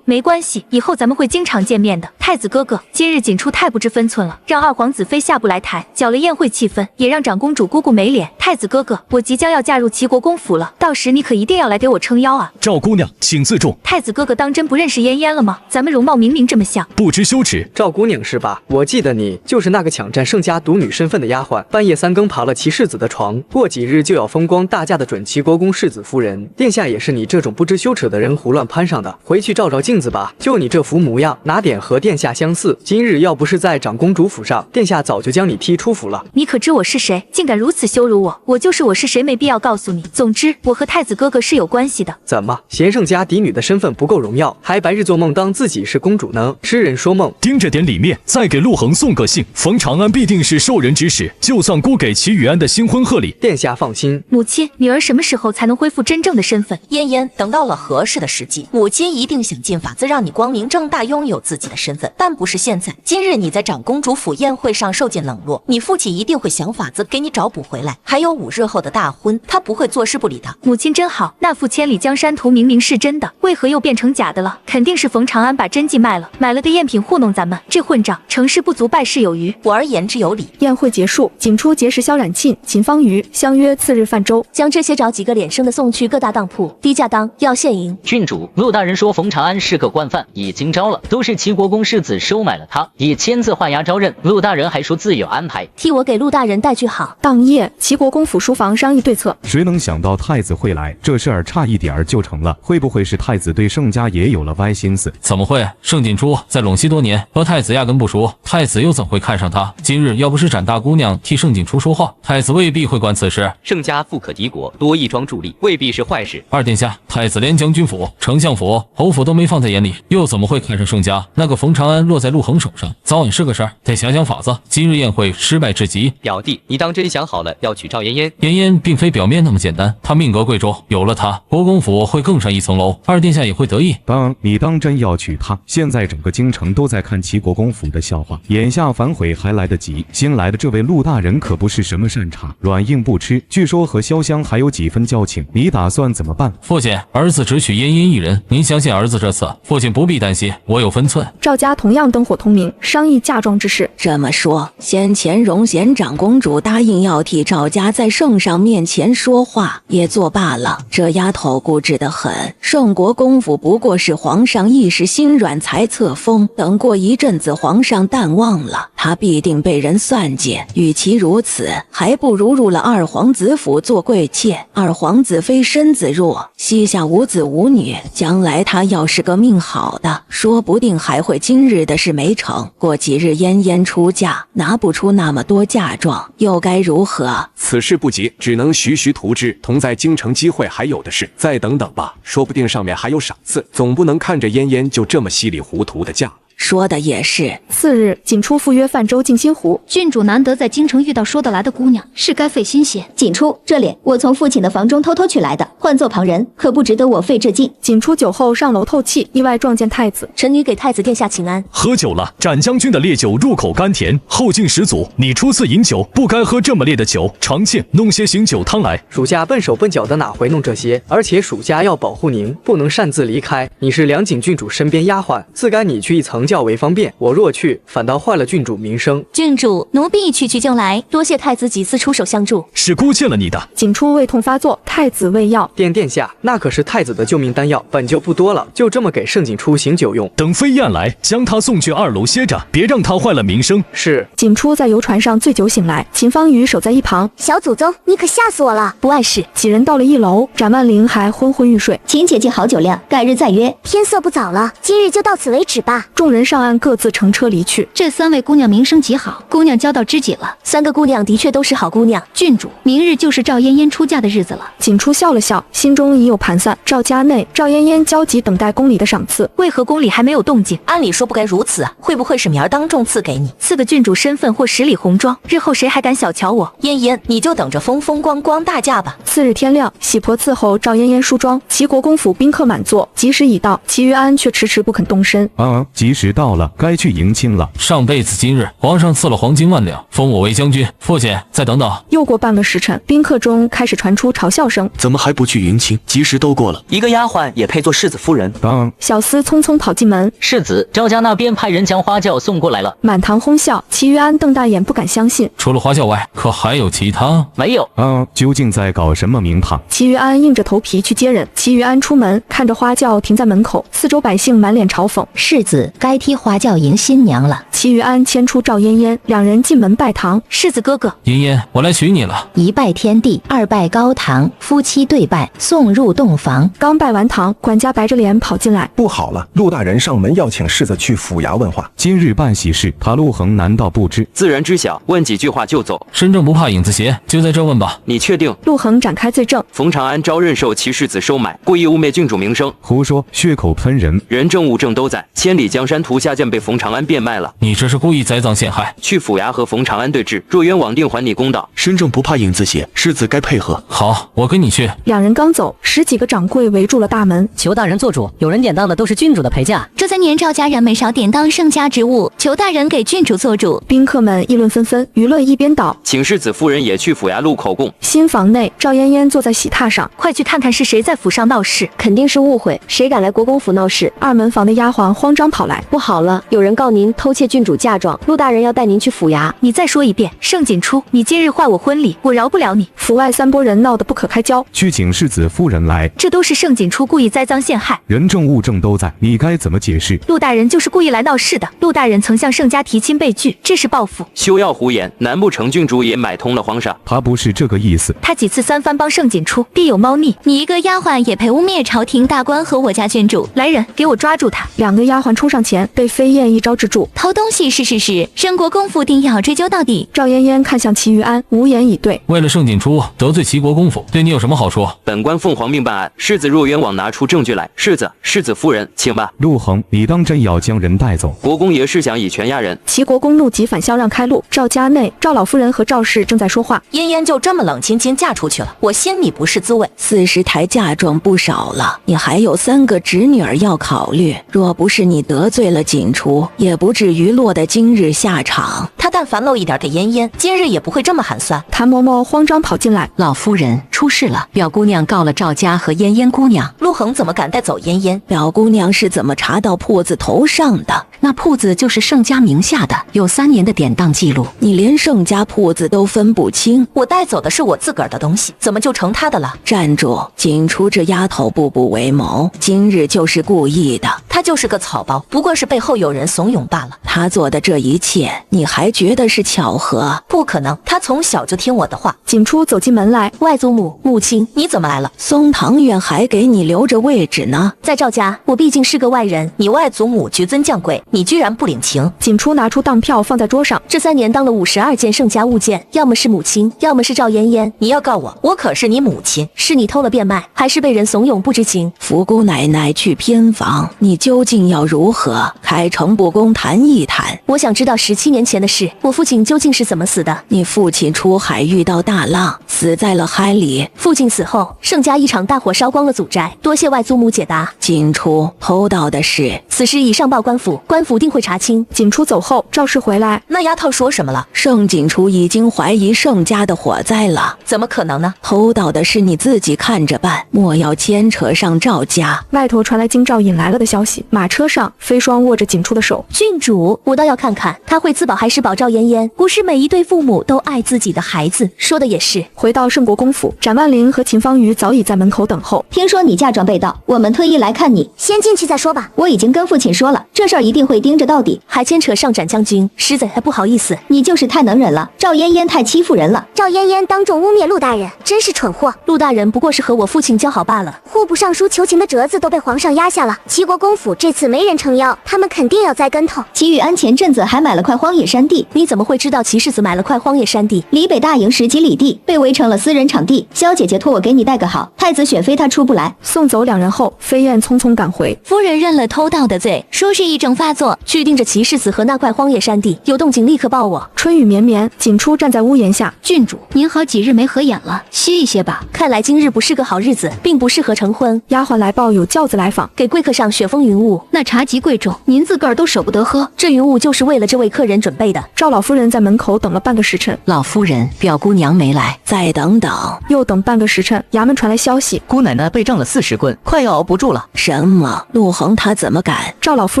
没关系，以后咱们会经常见面的。太子哥哥，今日锦出太不知分寸了，让二皇子妃下不来台，搅了宴会气氛，也让长公主姑姑没脸。太子哥哥，我即将要嫁入齐国公府了，到时你可一定要来给我撑腰啊！赵姑娘，请自重。太子哥哥当真不认识嫣嫣了吗？咱们容貌明明这么像，不知羞耻。赵姑娘是吧？我记得你就是那个抢占盛家独女身份的丫鬟，半夜3更爬了齐世子的床，过几日就要风光大嫁的准齐国公世子夫人。殿下也是你这种不知羞耻的人胡乱攀上的，回去照照镜子吧，就你这副模样，哪点和殿下相似？今日要不是在长公主府上，殿下早就将你踢出府了。你可知我是谁？竟敢如此羞辱我！我就是我是谁，没必要告诉你。总之，我和太子哥哥是有关系的。怎么，嫌盛家嫡女的身份不够荣耀，还白日做梦当自己是公主呢？痴人说梦。盯着点里面，再给陆恒送个信，冯长安必定是受人指使，就算孤给齐雨安的新婚贺礼。殿下放心。母亲，女儿什么时候才能恢复真正的身份？嫣嫣，等到了合适的时机，母亲一定想尽法子让你光明正大拥有自己的身份，但不是现在。今日你在长公主府宴会上受尽冷落，你父亲一定会想法子给你找补回来。还有5日后的大婚，他不会坐视不理的。母亲真好，那副千里江山图明明是真的，为何又变成假的了？肯定是冯长安把真迹卖了，买了个赝品糊弄咱们。这混账，成事不足败事有余。我儿言之有理。宴会结束，锦出结识萧冉沁、秦方瑜，相约次日泛舟，将这些找几个脸生的送去各大当铺，低价当，要现银。郡主，陆大人说冯长安是个惯犯，已经招了，都是齐国公世子收买了他，已签字画押招认。陆大人还说自有安排，替我给陆大人带句好。当夜，齐国公府书房商议对策。谁能想到太子会来？这事儿差一点就成了，会不会是太子对盛家也有了歪心思？怎么会？盛锦书在陇西多年，和太子压根不熟，太子又怎会看上他？今日要不是展大姑娘替盛锦书说话，太子未必会管此事。盛家富可敌国，多义庄助力，未必是坏事。二殿下，太子连将军府、丞相府、侯府都没放在眼里，又怎么会看上盛家？那个冯长安落在陆恒手上，早晚是个事儿，得想想法子。今日宴会失败至极。表弟，你当真想好了要娶赵嫣嫣？嫣嫣并非表面那么简单，她命格贵重，有了她，国公府会更上一层楼，二殿下也会得意。你当真要娶她？现在整个京城都在看齐国公府的笑话，眼下反悔还来得及。新来的这位陆大人可不是什么善茬，软硬不吃，据说和潇湘还有几分交情，你打算怎么办？父亲，儿子只娶嫣嫣一人，您相信儿子这次，父亲不必担心，我有分寸。赵家同样灯火通明，商议嫁妆之事。这么说，先前荣贤长公主答应要替赵家在圣上面前说话，也作罢了。这丫头固执得很，盛国公府不过是皇上一时心软才册封，等过一阵子皇上淡忘了，她必定被人算计。与其如此，还不如入了二皇子府做贵妾。二皇子妃身子弱，膝下无子无女，将来她要是个命好的，说不定还会今日的事没成，过几日嫣嫣出嫁，拿不出那么多嫁妆，又该如何？此事不急，只能徐徐图之。同在京城机会还有的是，再等等吧，说不定上面还有赏赐，总不能看着嫣嫣就这么稀里糊涂的嫁了。说的也是。次日，锦出赴约泛舟静心湖。郡主难得在京城遇到说得来的姑娘，是该费心些。锦出，这脸我从父亲的房中偷偷取来的，换做旁人可不值得我费这劲。锦出酒后上楼透气，意外撞见太子。臣女给太子殿下请安。喝酒了，展将军的烈酒入口甘甜，后劲十足。你初次饮酒，不该喝这么烈的酒。常妾弄些醒酒汤来。属下笨手笨脚的哪会弄这些？而且属下要保护您，不能擅自离开。你是梁景郡主身边丫鬟，自该你去一层较为方便。我若去，反倒坏了郡主名声。郡主，奴婢去就来。多谢太子几次出手相助，是姑欠了你的。锦出胃痛发作，太子喂药。殿下，那可是太子的救命丹药，本就不多了，就这么给盛锦出醒酒用。等飞燕来，将他送去2楼歇着，别让他坏了名声。是。锦出在游船上醉酒醒来，秦方瑜守在一旁。小祖宗，你可吓死我了！不碍事。几人到了1楼，展万灵还昏昏欲睡。秦姐姐好酒量，改日再约。天色不早了，今日就到此为止吧。众人人上岸，各自乘车离去。这3位姑娘名声极好，姑娘交到知己了。3个姑娘的确都是好姑娘。郡主，明日就是赵嫣嫣出嫁的日子了。景初笑了笑，心中已有盘算。赵家内，赵嫣嫣焦急等待宫里的赏赐，为何宫里还没有动静？按理说不该如此啊，会不会是明儿当众赐给你，赐个郡主身份或10里红妆，日后谁还敢小瞧我？嫣嫣，你就等着风风光光大嫁吧。次日天亮，喜婆伺候赵嫣嫣梳妆，齐国公府宾客满座，吉时已到，齐于安却迟迟不肯动身。吉时到了，该去迎亲了。上辈子今日，皇上赐了黄金万两，封我为将军。父亲，再等等。又过半个时辰，宾客中开始传出嘲笑声。怎么还不去迎亲？吉时都过了，一个丫鬟也配做世子夫人？小厮匆匆跑进门。世子，赵家那边派人将花轿送过来了。满堂哄笑，齐于安瞪大眼，不敢相信。除了花轿外，可还有其他？没有。究竟在搞什么名堂？齐于安硬着头皮去接人。齐于安出门，看着花轿停在门口，四周百姓满脸嘲讽。世子该替花轿迎新娘了。齐于安牵出赵嫣嫣，两人进门拜堂。世子哥哥，嫣嫣，我来娶你了。一拜天地，二拜高堂，夫妻对拜，送入洞房。刚拜完堂，管家白着脸跑进来。不好了，陆大人上门要请世子去府衙问话。今日办喜事，他陆恒难道不知？自然知晓，问几句话就走。身正不怕影子斜，就在这问吧。你确定？陆恒展开罪证。冯长安招认受其世子收买，故意污蔑郡主名声。胡说，血口喷人，人证物证都在，千里江山图下剑被冯长安变卖了。你这是故意栽赃陷害。去府衙和冯长安对峙，若冤枉定还你公道。身正不怕影子斜，世子该配合。好，我跟你去。两人刚走，10几个掌柜围住了大门。求大人做主，有人典当的都是郡主的陪嫁。这3年赵家人没少典当盛家职务，求大人给郡主做主。宾客们议论纷纷，舆论一边倒。请世子夫人也去府衙录口供。新房内，赵嫣嫣坐在喜榻上，快去看看是谁在府上闹事。肯定是误会，谁敢来国公府闹事？2门房的丫鬟慌张跑来，不好了，有人告您偷窃郡主嫁妆，陆大人要带您去府衙。你再说一遍，盛景初，你今日坏我婚礼，我饶不了你。府外3拨人闹得不可开交，去请世子夫人来。这都是盛景初故意栽赃陷害，人证物证都在，你该怎么解释？陆大人就是故意来闹事的。陆大人曾向盛家提亲被拒，这是报复。休要胡言，难不成郡主也买通了皇上？他不是这个意思。他几次3番帮盛景初，必有猫腻。你一个丫鬟也配污蔑朝廷大官和我家郡主？来人，给我抓住他！2个丫鬟冲上前，被飞燕一招制住。偷东西是事实，申国公府定要追究到底。赵嫣嫣看向齐于安，无言以对。为了盛景初得罪齐国公府，对你有什么好处？本官奉皇命办案，世子若冤枉，拿出证据来。世子夫人，请吧。陆恒，你当真要将人带走？国公爷是想以权压人。齐国公怒极反笑让开路。赵家内，赵老夫人和赵氏正在说话。嫣嫣就这么冷清清嫁出去了，我心里不是滋味。 40台嫁妆不少了，你还有3个侄女儿要考虑。若不是你得罪了景初，也不至于落得今日下场。他但凡露一点给嫣嫣，今日也不会这么寒酸。谭嬷嬷慌张跑进来，老夫人出事了，表姑娘告了赵家和嫣嫣姑娘。陆恒怎么敢带走嫣嫣？表姑娘是怎么查到铺子头上的？那铺子就是盛家名下的，有3年的典当记录。你连盛家铺子都分不清，我带走的是我自个儿的东西，怎么就成他的了？站住！景初这丫头步步为谋，今日就是故意的。她就是个草包，不过是背后有人怂恿罢了。她做的这一切，你还觉得是巧合？不可能，她从小就听我的话。景初走进门来，外祖母、母亲，你怎么来了？松堂院还给你留着位置呢。在赵家，我毕竟是个外人。你外祖母居尊降贵，你居然不领情。景初拿出当票放在桌上，这3年当了52件盛家物件，要么是母亲，要么是赵嫣嫣。你要告我，我可是你母亲。是你偷了变卖，还是被人怂恿不知情？福姑奶奶去偏房，你究竟要如何？开诚布公谈一谈。我想知道17年前的事，我父亲究竟是怎么死的？你父亲出海遇到大浪，死在了海里。父亲死后，盛家一场大火烧光了祖宅，多谢外祖母解答。景初偷盗的事，此事已上报官府，官府定会查清。景初走后，赵氏回来，那丫头说什么了？盛景初已经怀疑盛家的火灾了。怎么可能呢？偷盗的事你自己看着办，莫要牵扯上赵家。外头传来京兆引来了的消息，马车上，飞霜握着景初的手。郡主，我倒要看看他会自保还是保赵嫣嫣。不是每一对父母都爱自己的孩子，说的也是。回到盛国公府，展万灵和秦方瑜早已在门口等候。听说你嫁妆被盗，我们特意来看你。先进去再说吧。我已经跟父亲说了，这事儿一定会盯着到底。还牵扯上展将军，实在不好意思。你就是太能忍了，赵嫣嫣太欺负人了。赵嫣嫣当众污蔑陆大人，真是蠢货。陆大人不过是和我父亲交好罢了。户部尚书求情的折子都被皇上压下了，齐国公府府这次没人撑腰，他们肯定要栽跟头。齐宇安前阵子还买了块荒野山地，你怎么会知道齐世子买了块荒野山地？离北大营10几里地，被围成了私人场地。萧姐姐托我给你带个好，太子选妃她出不来。送走两人后，飞燕匆匆赶回。夫人认了偷盗的罪，说是癔症发作，去盯着齐世子和那块荒野山地，有动静立刻报我。春雨绵绵，锦初站在屋檐下。郡主，您好几日没合眼了，歇一歇吧。看来今日不是个好日子，并不适合成婚。丫鬟来报有轿子来访，给贵客上雪峰云雾。那茶极贵重，您自个儿都舍不得喝。这云雾就是为了这位客人准备的。赵老夫人在门口等了半个时辰，老夫人，表姑娘没来，再等等。又等半个时辰，衙门传来消息，姑奶奶被杖了40棍，快要熬不住了。什么？陆恒他怎么敢？赵老夫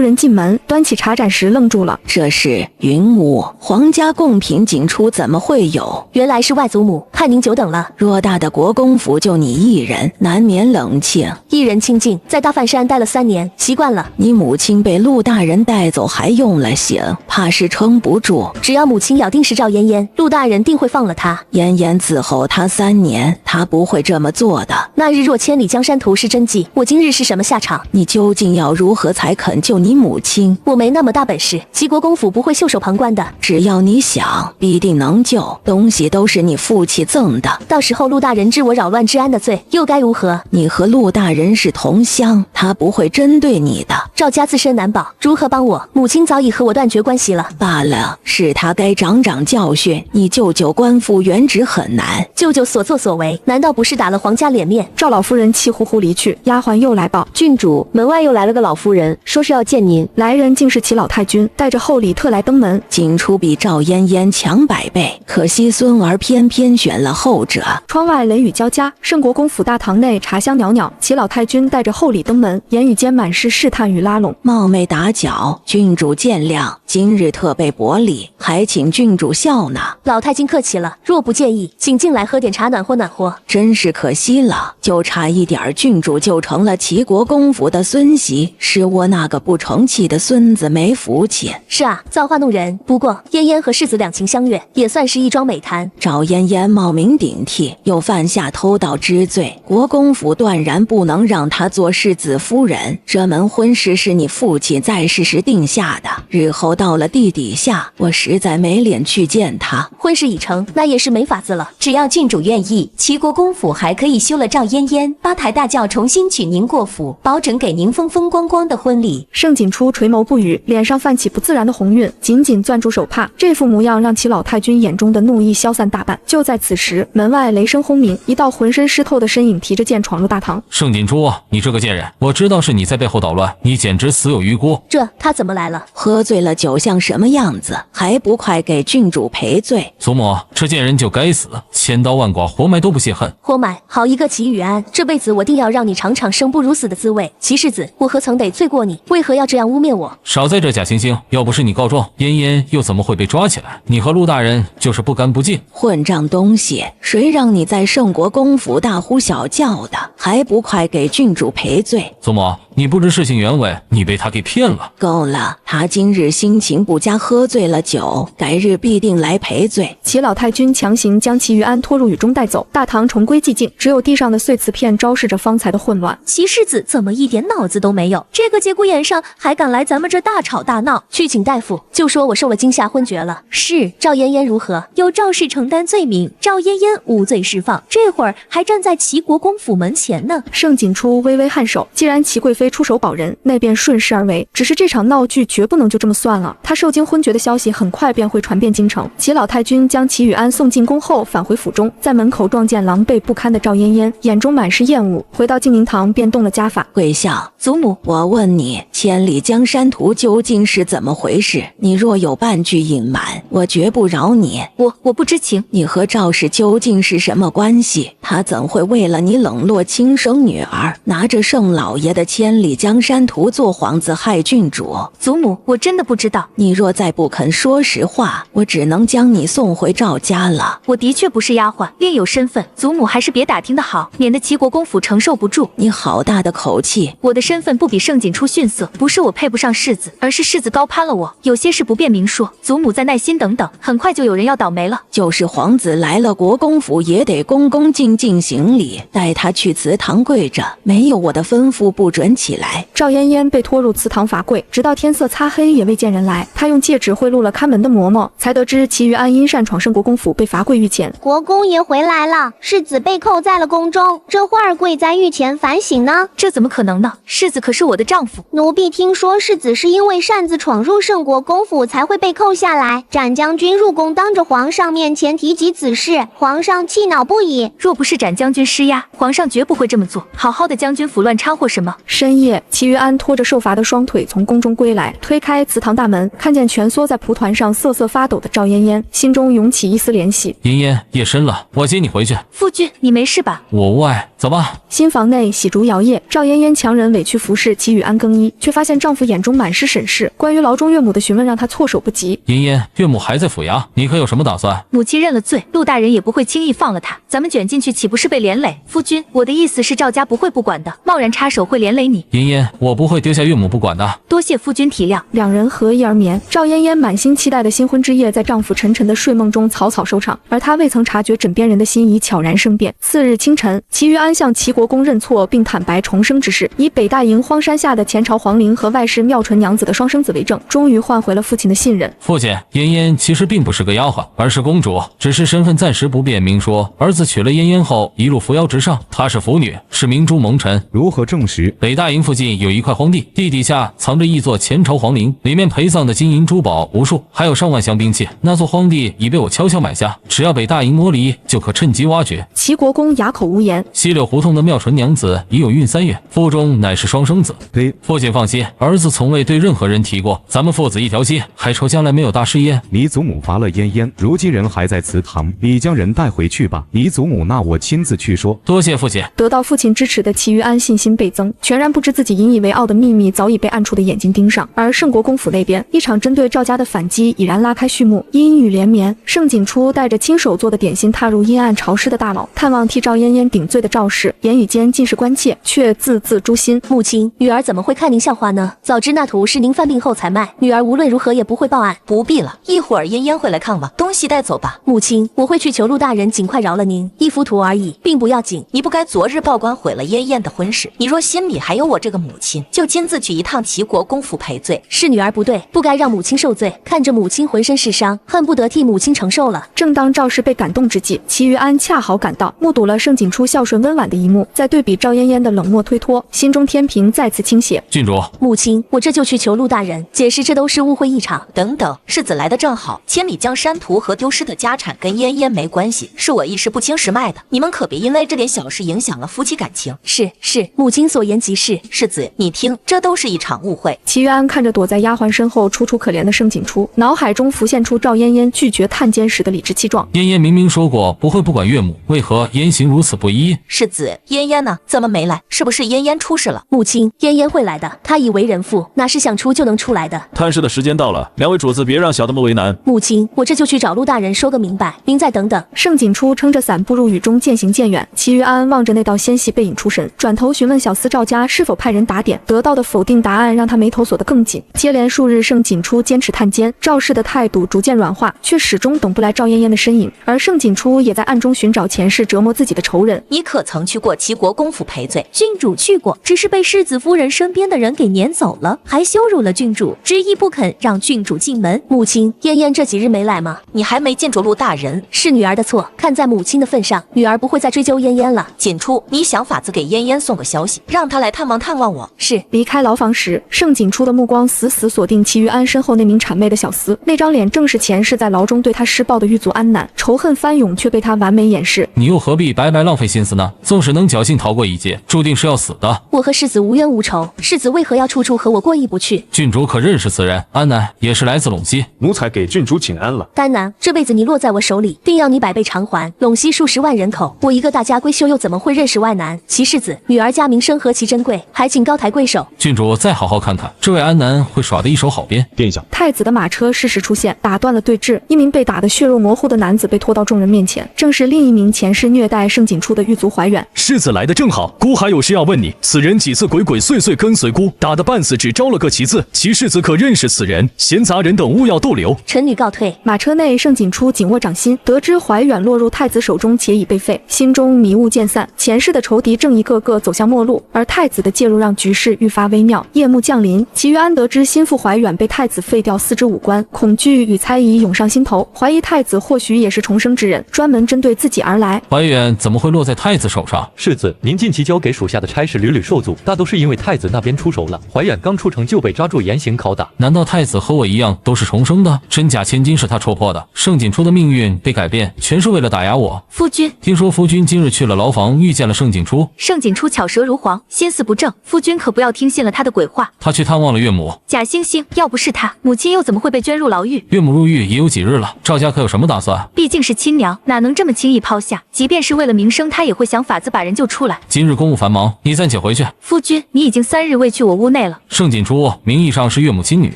人进门，端起茶盏时愣住了。这是云雾，皇家贡品，锦初怎么会有？原来是外祖母，看您久等了。偌大的国公府就你一人，难免冷清。一人清静，在大梵山待了3年，习惯了。你母亲被陆大人带走，还用了刑，怕是撑不住。只要母亲咬定是赵嫣嫣，陆大人定会放了她。嫣嫣伺候他3年，他不会这么做的。那日若千里江山图是真迹，我今日是什么下场？你究竟要如何才肯救你母亲？我没那么大本事，齐国公府不会袖手旁观的。只要你想，必定能救。东西都是你父亲赠的，到时候陆大人治我扰乱治安的罪，又该如何？你和陆大人是同乡，他不会针对你的。赵家自身难保，如何帮我？母亲早已和我断绝关系了。罢了，是他该长教训。你舅舅官复原职很难，舅舅所作所为，难道不是打了皇家脸面？赵老夫人气呼呼离去，丫鬟又来报，郡主，门外又来了个老夫人，说是要见您。来人竟是齐老太君，带着厚礼特来登门。锦初比赵嫣嫣强100倍，可惜孙儿偏偏选了后者。窗外雷雨交加，圣国公府大堂内茶香袅袅，齐老太君带着厚礼登门，言语间满是试探与拉拢。冒昧打搅，郡主见谅，今日特备薄礼，还请郡主笑纳。老太君客气了，若不介意，请进来喝点茶暖和暖和。真是可惜了，就差一点，郡主就成了齐国公府的孙媳，是我那个不成器的孙子没福气。是啊，造化弄人。不过嫣嫣和世子两情相悦，也算是一桩美谈。赵嫣嫣冒名顶替，又犯下偷盗之罪，国公府断然不能让她做世子夫人。这门婚事是你父亲在世时定下的，日后到了地底下，我实在没脸去见他。婚事已成，那也是没法子了。只要郡主愿意，齐国公府还可以休了赵嫣嫣，八抬大轿重新娶您过府，保准给您风风光光的婚礼。盛锦初垂眸不语，脸上泛起不自然的红晕，紧紧攥住手帕，这副模样让齐老太君眼中的怒意消散大半。就在此时，门外雷声轰鸣，一道浑身湿透的身影提着剑闯入大堂。盛锦初，你这个贱人，我知道是你在背后捣乱，你简直死有余辜。他怎么来了？喝醉了酒像什么样子？还不快给郡主赔罪！祖母，这贱人就该死，千刀万剐，活埋都不泄恨。活埋，好一个齐宇安，这辈子我定要让你尝尝生不如死的滋味。齐世子，我何曾得罪过你？为何要这样污蔑我？少在这假惺惺，要不是你告状，嫣嫣又怎么会被抓起来？你和陆大人就是不干不净。混账东西，谁让你在圣国公府大呼小叫的？还不快给郡主赔罪！祖母，你不知事情原委，你被他给骗了。够了，他今日心情不佳，喝醉了酒，改日必定来赔罪。齐老太君强行将齐于安拖入雨中带走，大堂重归寂静，只有地上的碎瓷片昭示着方才的混乱。齐世子怎么一点脑子都没有？这个节骨眼上还敢来咱们这大吵大闹？去请大夫，就说我受了惊吓昏厥了。是，赵嫣嫣如何？由赵氏承担罪名，赵嫣嫣无罪释放，这会儿还站在齐国公府门前呢。盛锦初微微颔首，既然齐贵妃出手保人，那便顺势而为。只是这场闹剧绝不能就这么算了，他受惊昏厥的消息很快便会传遍京城。齐老太君将齐宇安送进宫后返回府中，在门口撞见狼狈不堪的赵嫣嫣，眼中满是厌恶。回到静宁堂便动了家法。跪下！祖母，我问你，千里江山图究竟是怎么回事？你若有半句隐瞒，我绝不饶你。我不知情。你和赵氏究竟是什么关系？他怎会为了你冷落亲生女儿，拿着盛老爷的千里江山图做幌子害郡主？祖母，我真的不知道。你若再不肯说实话，我只能将你送回赵家了。我的确不是丫鬟，另有身份，祖母还是别打听的好，免得齐国公府承受不住。你好大的口气！我的身份不比盛锦初逊色，不是我配不上世子，而是世子高攀了我，有些事不便明说，祖母再耐心等等，很快就有人要倒霉了。就是皇子来了国公府，也得恭恭敬敬行礼，带他去祠堂跪着，没有我的吩咐不准起起来。赵嫣嫣被拖入祠堂罚跪，直到天色擦黑也未见人来。她用戒指贿赂了看门的嬷嬷，才得知其余安因擅闯圣国公府，被罚跪御前。国公爷回来了，世子被扣在了宫中，这会儿跪在御前反省呢。这怎么可能呢？世子可是我的丈夫。奴婢听说世子是因为擅自闯入圣国公府才会被扣下来。展将军入宫当着皇上面前提及此事，皇上气恼不已。若不是展将军施压，皇上绝不会这么做。好好的将军府乱掺和什么？深夜，齐于安拖着受罚的双腿从宫中归来，推开祠堂大门，看见蜷缩在蒲团上瑟瑟发抖的赵嫣嫣，心中涌起一丝怜惜。嫣嫣，夜深了，我接你回去。夫君，你没事吧？我无碍，走吧。新房内喜烛摇曳，赵嫣嫣强忍委屈服侍齐雨安更衣，却发现丈夫眼中满是审视。关于牢中岳母的询问让她措手不及。嫣嫣，岳母还在府衙，你可有什么打算？母亲认了罪，陆大人也不会轻易放了她。咱们卷进去岂不是被连累？夫君，我的意思是赵家不会不管的，贸然插手会连累你。嫣嫣，我不会丢下岳母不管的。多谢夫君体谅。两人合衣而眠。赵嫣嫣满心期待的新婚之夜，在丈夫沉沉的睡梦中草草收场，而她未曾察觉枕边人的心已悄然生变。次日清晨，齐于安向齐国公认错，并坦白重生之事，以北大营荒山下的前朝皇陵和外室妙纯娘子的双生子为证，终于换回了父亲的信任。父亲，嫣嫣其实并不是个丫鬟，而是公主，只是身份暂时不便明说。儿子娶了嫣嫣后，一路扶摇直上，她是腐女，是明珠蒙尘。如何证实？北大营附近有一块荒地，地底下藏着一座前朝皇陵，里面陪葬的金银珠宝无数，还有上万箱兵器。那座荒地已被我悄悄买下，只要北大营摸离，就可趁机挖掘。齐国公哑口无言。西柳胡同的妙纯娘子已有孕3月，腹中乃是双生子。父亲放心，儿子从未对任何人提过，咱们父子一条心，还愁将来没有大事业。你祖母罚了嫣嫣，如今人还在祠堂，你将人带回去吧。你祖母那我亲自去说。多谢父亲。得到父亲支持的齐于安信心倍增，全然不知自己引以为傲的秘密早已被暗处的眼睛盯上。而圣国公府那边，一场针对赵家的反击已然拉开序幕。阴雨连绵，盛景初带着亲手做的点心踏入阴暗潮湿的大牢，探望替赵嫣嫣顶罪的赵氏，言语间尽是关切，却字字诛心。母亲，女儿怎么会看您笑话呢？早知那图是您犯病后才卖，女儿无论如何也不会报案。不必了，一会儿嫣嫣会来看望，东西带走吧。母亲，我会去求陆大人尽快饶了您，一幅图而已，并不要紧。你不该昨日报官毁了嫣嫣的婚事，你若心里还有我这个母亲，就亲自去一趟齐国公府赔罪。是女儿不对，不该让母亲受罪，看着母亲浑身是伤，恨不得替母亲承受了。正当赵氏被感动之际，齐于安恰好赶到，目睹了盛景初孝顺温婉的一幕，在对比赵嫣嫣的冷漠推脱，心中天平再次倾斜。郡主，母亲，我这就去求陆大人解释，这都是误会一场。等等，世子来的正好，千里江山图和丢失的家产跟嫣嫣没关系，是我一时不轻时卖的，你们可别因为这点小事影响了夫妻感情。是，母亲所言极是。世子，你听，这都是一场误会。齐于安看着躲在丫鬟身后楚楚可怜的盛景初，脑海中浮现出赵嫣嫣拒绝探监时的理直气壮。嫣嫣明明说过不会不管岳母，为何言行如此不一？世子，嫣嫣呢？怎么没来？是不是嫣嫣出事了？母亲，嫣嫣会来的，她已为人妇，哪是想出就能出来的？探视的时间到了，两位主子别让小的们为难。母亲，我这就去找陆大人说个明白，您再等等。盛景初撑着伞步入雨中，渐行渐远。齐于安望着那道纤细背影出神，转头询问小厮赵家是否派人打点，得到的否定答案让他眉头锁得更紧。接连数日，盛景初坚持探监，赵氏的态度逐渐软化，却始终等不来赵嫣嫣的身影。而盛景初也在暗中寻找前世折磨自己的仇人。你可曾去过齐国公府赔罪？郡主去过，只是被世子夫人身边的人给撵走了，还羞辱了郡主，执意不肯让郡主进门。母亲，嫣嫣这几日没来吗？你还没见着陆大人，是女儿的错，看在母亲的份上，女儿不会再追究嫣嫣了。锦初，你想法子给嫣嫣送个消息，让她来探望我。是。离开牢房时，盛景初的目光死死锁定齐于安身后那名谄媚的小厮，那张脸正是前世在牢中对他施暴的狱卒安南，仇恨翻涌却被他完美掩饰。你又何必白白浪费心思呢？纵使能侥幸逃过一劫，注定是要死的。我和世子无冤无仇，世子为何要处处和我过意不去？郡主可认识此人？安南也是来自陇西，奴才给郡主请安了。丹南，这辈子你落在我手里，定要你百倍偿还。陇西数十万人口，我一个大家闺秀又怎么会认识外男？齐世子，女儿家名声何其珍贵，还请高抬贵手。郡主再好好看看，这位安南会耍得一手好鞭。殿下，太子的马车适时出现，打断了对峙。一名被打得血肉模糊的男子被拖到众人面前，正是另一名前世虐待盛景初的狱卒怀远。世子来的正好，姑还有事要问你。此人几次鬼鬼祟祟跟随姑，打得半死，只招了个旗字。其世子可认识此人？闲杂人等勿要逗留。臣女告退。马车内，盛景初紧握掌心，得知怀远落入太子手中，且已被废，心中迷雾渐散。前世的仇敌正一个个走向末路，而太子的介入让局势愈发微妙。夜幕降临，祁于安得知心腹怀远被太子废掉4肢5官，恐惧与猜疑涌上心头，怀疑太子或许也是重生之人，专门针对自己而来。怀远怎么会落在太子手上？世子，您近期交给属下的差事屡屡受阻，大都是因为太子那边出手了。怀远刚出城就被抓住严刑拷打。难道太子和我一样都是重生的？真假千金是他戳破的。盛景初的命运被改变，全是为了打压我。夫君，听说夫君今日去了牢房，遇见了盛景初。盛景初巧舌如簧，心思不正，夫君可不要听信了他的鬼话。他去探望了岳母。假惺惺，要不是他，母亲又怎么会被捐入牢狱？岳母入狱也有几日了，赵家可有什么打算？毕竟是亲娘，哪能这么轻易抛下？即便是为了名声，他也会想法子把人救出来。今日公务繁忙，你暂且回去。夫君，你已经3日未去我屋内了。盛景初名义上是岳母亲女，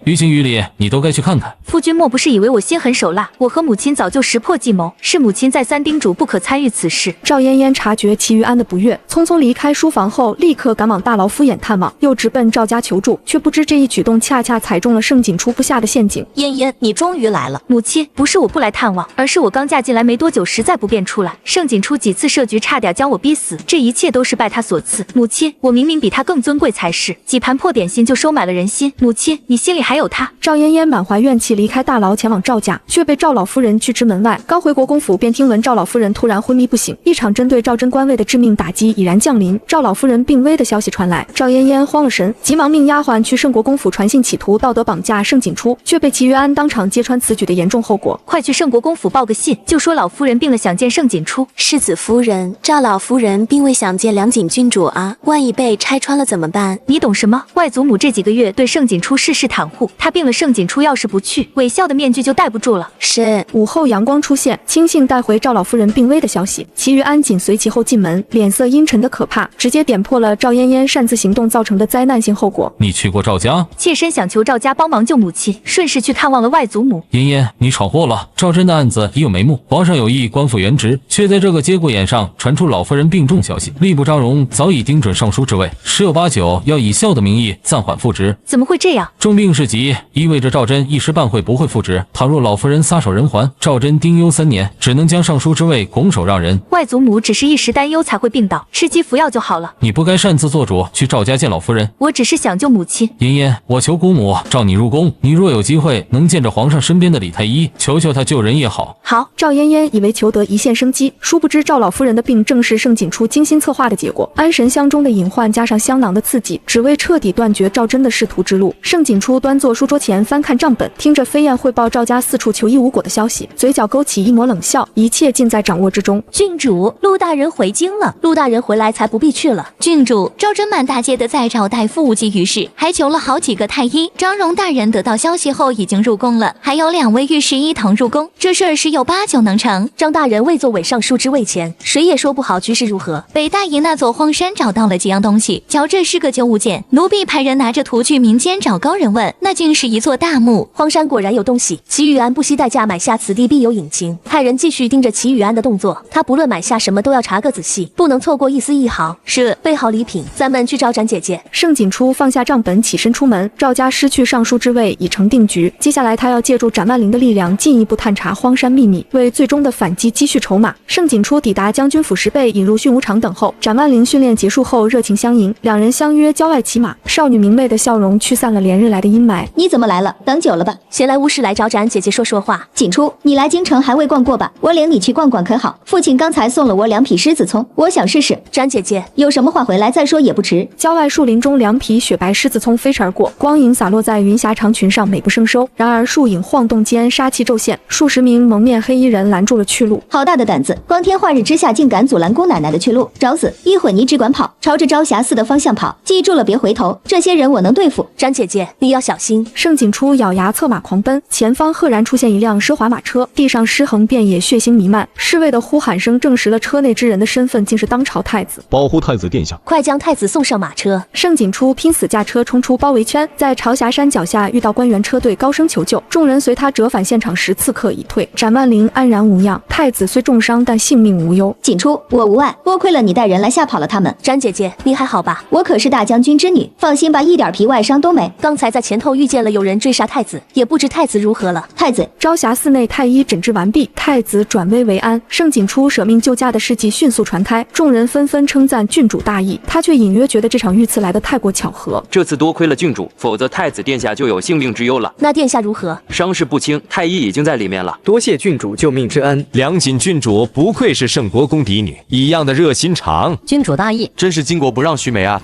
于情于理你都该去看看。夫君莫不是以为我心狠手辣？我和母亲早就识破计谋，是母亲再三叮嘱不可参与此事。赵嫣嫣察觉祁于安的不悦，匆匆离开书房后，立刻赶往大牢敷衍探望，又直奔赵家求助，却不知这一举动恰恰踩中了盛景初布下的陷阱。嫣嫣，你终于来了。母亲，不是我不来探望，而是我刚嫁进来没多久，实在不便出来。盛景初几次设局，差点将我逼死，这一切都是拜他所赐。母亲，我明明比他更尊贵才是，几盘破点心就收买了人心。母亲，你心里还有他。赵嫣嫣满怀怨气离开大牢，前往赵家，却被赵老夫人拒之门外。刚回国公府，便听闻赵老夫人突然昏迷不醒，一场针对赵祯官位的致命打击已然降临。赵老夫人病危的消息传来，赵嫣嫣慌了神，急忙命丫鬟去盛国公府传信，企图道德绑架盛景初，却被祁于安当场揭穿此举的严重后果。快去盛国公府报个信，就说老夫人病了，想见盛景初。世子夫人，赵老夫人并未想见梁景君主啊，万一被拆穿了怎么办？你懂什么？外祖母这几个月对盛景初事事袒护，他病了，盛景初要是不去，韦孝的面具就戴不住了。是。午后阳光出现，亲信带回赵老夫人病危的消息，祁于安紧随其后进门，脸色阴沉的可怕，直接点破了赵嫣嫣擅自行动造成的灾难性后果。你去过赵家？妾身想求赵家帮忙救母亲，顺势去探望了外祖母。嫣嫣，你闯祸了，赵祯的案子已有眉目，皇上有意官复原职，却在这个节骨眼上传出老夫人病重消息。吏部张荣早已盯准尚书之位，十有八九要以孝的名义暂缓复职。怎么会这样？重病是急，意味着赵祯一时半会不会复职。倘若老夫人撒手人寰，赵祯丁忧3年，只能将尚书之位拱手让人。外祖母只是一时担忧才会病倒，吃鸡服药就好了。你不该擅自做主去赵家见老夫人。我只是想救母亲。嫣嫣，我求姑母召你入宫，你若有机会能见着皇上身边的李太医，求求他救人也好。好，赵嫣嫣以为求得一线生机，殊不知赵老夫人的病正是盛景初精心策划的结果。安神香中的隐患加上香囊的刺激，只为彻底断绝赵祯的仕途之路。盛景初端坐书桌前翻看账本，听着飞燕汇报赵家四处求医无果的消息，嘴角勾起一抹冷笑，一切尽在掌握之中。郡主，陆大人回京了。陆大人回来才不必去了。郡主，赵祯满大街的在找大夫无济于事，还求了好几个太医。张荣大人得到消息后已经入宫了，还有2位御史一同入宫，这事儿10有8九能成。张大人未作伪尚书之位前，谁也说不好局势如何。北大营那座荒山找到了几样东西，瞧这是个旧物件。奴婢派人拿着图去民间找高人问，那竟是一座大墓。荒山果然有东西，祁宇安不惜代价买下此地必有隐情。派人继续盯着祁宇安的动作，他不论买下什么都要查个仔细，不能错过一丝一毫。是，备好礼品，咱们去找展姐姐。盛景初放下账本，起身出门。赵家失去尚书之位已成定局，接下来他要借助展万灵的力量，进一步探查荒山秘密，为最终的反击积蓄筹码。盛景初抵达将军府时被引入训武场等候，展万灵训练结束后热情相迎，两人相约郊外骑马。少女明媚的笑容驱散了连日来的阴霾。你怎么来了？等久了吧？闲来无事来找展姐姐说说话。景初，你来京城还未逛过吧？我领你去逛逛可好？父亲刚才送了我2匹狮子葱，我想试试。展姐姐，有什么话回来再说也不迟。郊外树林中，2匹雪白狮子葱飞驰而过，光影洒落在云霞长裙上，美不胜收。然而树影晃动间，杀气骤现，数十名蒙面黑衣人拦住了去路。好大的胆子，光天化日之下竟敢阻拦姑奶奶的去路，找死！一会你只管跑，朝着朝霞寺的方向跑，记住了别回头。这些人我能对付。展姐姐，你要小心。盛景初咬牙策马狂奔，前方赫然出现一辆奢华马车，地上尸横遍野，血腥弥漫。侍卫的呼喊声证实了车内之人的身份竟是当朝太子。保护太子殿下，快将太子送上马车。盛景初拼死驾车冲出包围圈，在朝霞山脚下遇到官员车队，高声求救。众人随他折返现场时，刺客已退。展万灵安然无恙，太子虽重伤，但性命无忧。景初，我无碍，多亏了你带人来吓跑了他们。詹姐姐，你还好吧？我可是大将军之女，放心吧，一点皮外伤都没。刚才在前头遇见了有人追杀太子，也不知太子如何了。太子，朝霞寺内太医诊治完毕，太子转危为安，盛景初舍命救驾的事迹迅速传开，众人纷纷称赞郡主大义，他却隐约觉得这场遇刺来得太过巧合。这次多亏了郡主，否则太子殿下就有性命之忧了。那殿下如何？伤势不轻，太医已经在里面了。多谢郡主救命之恩。梁锦郡主不愧是圣国公嫡女，一样的热心肠。君主大义，真是巾帼不让须眉啊。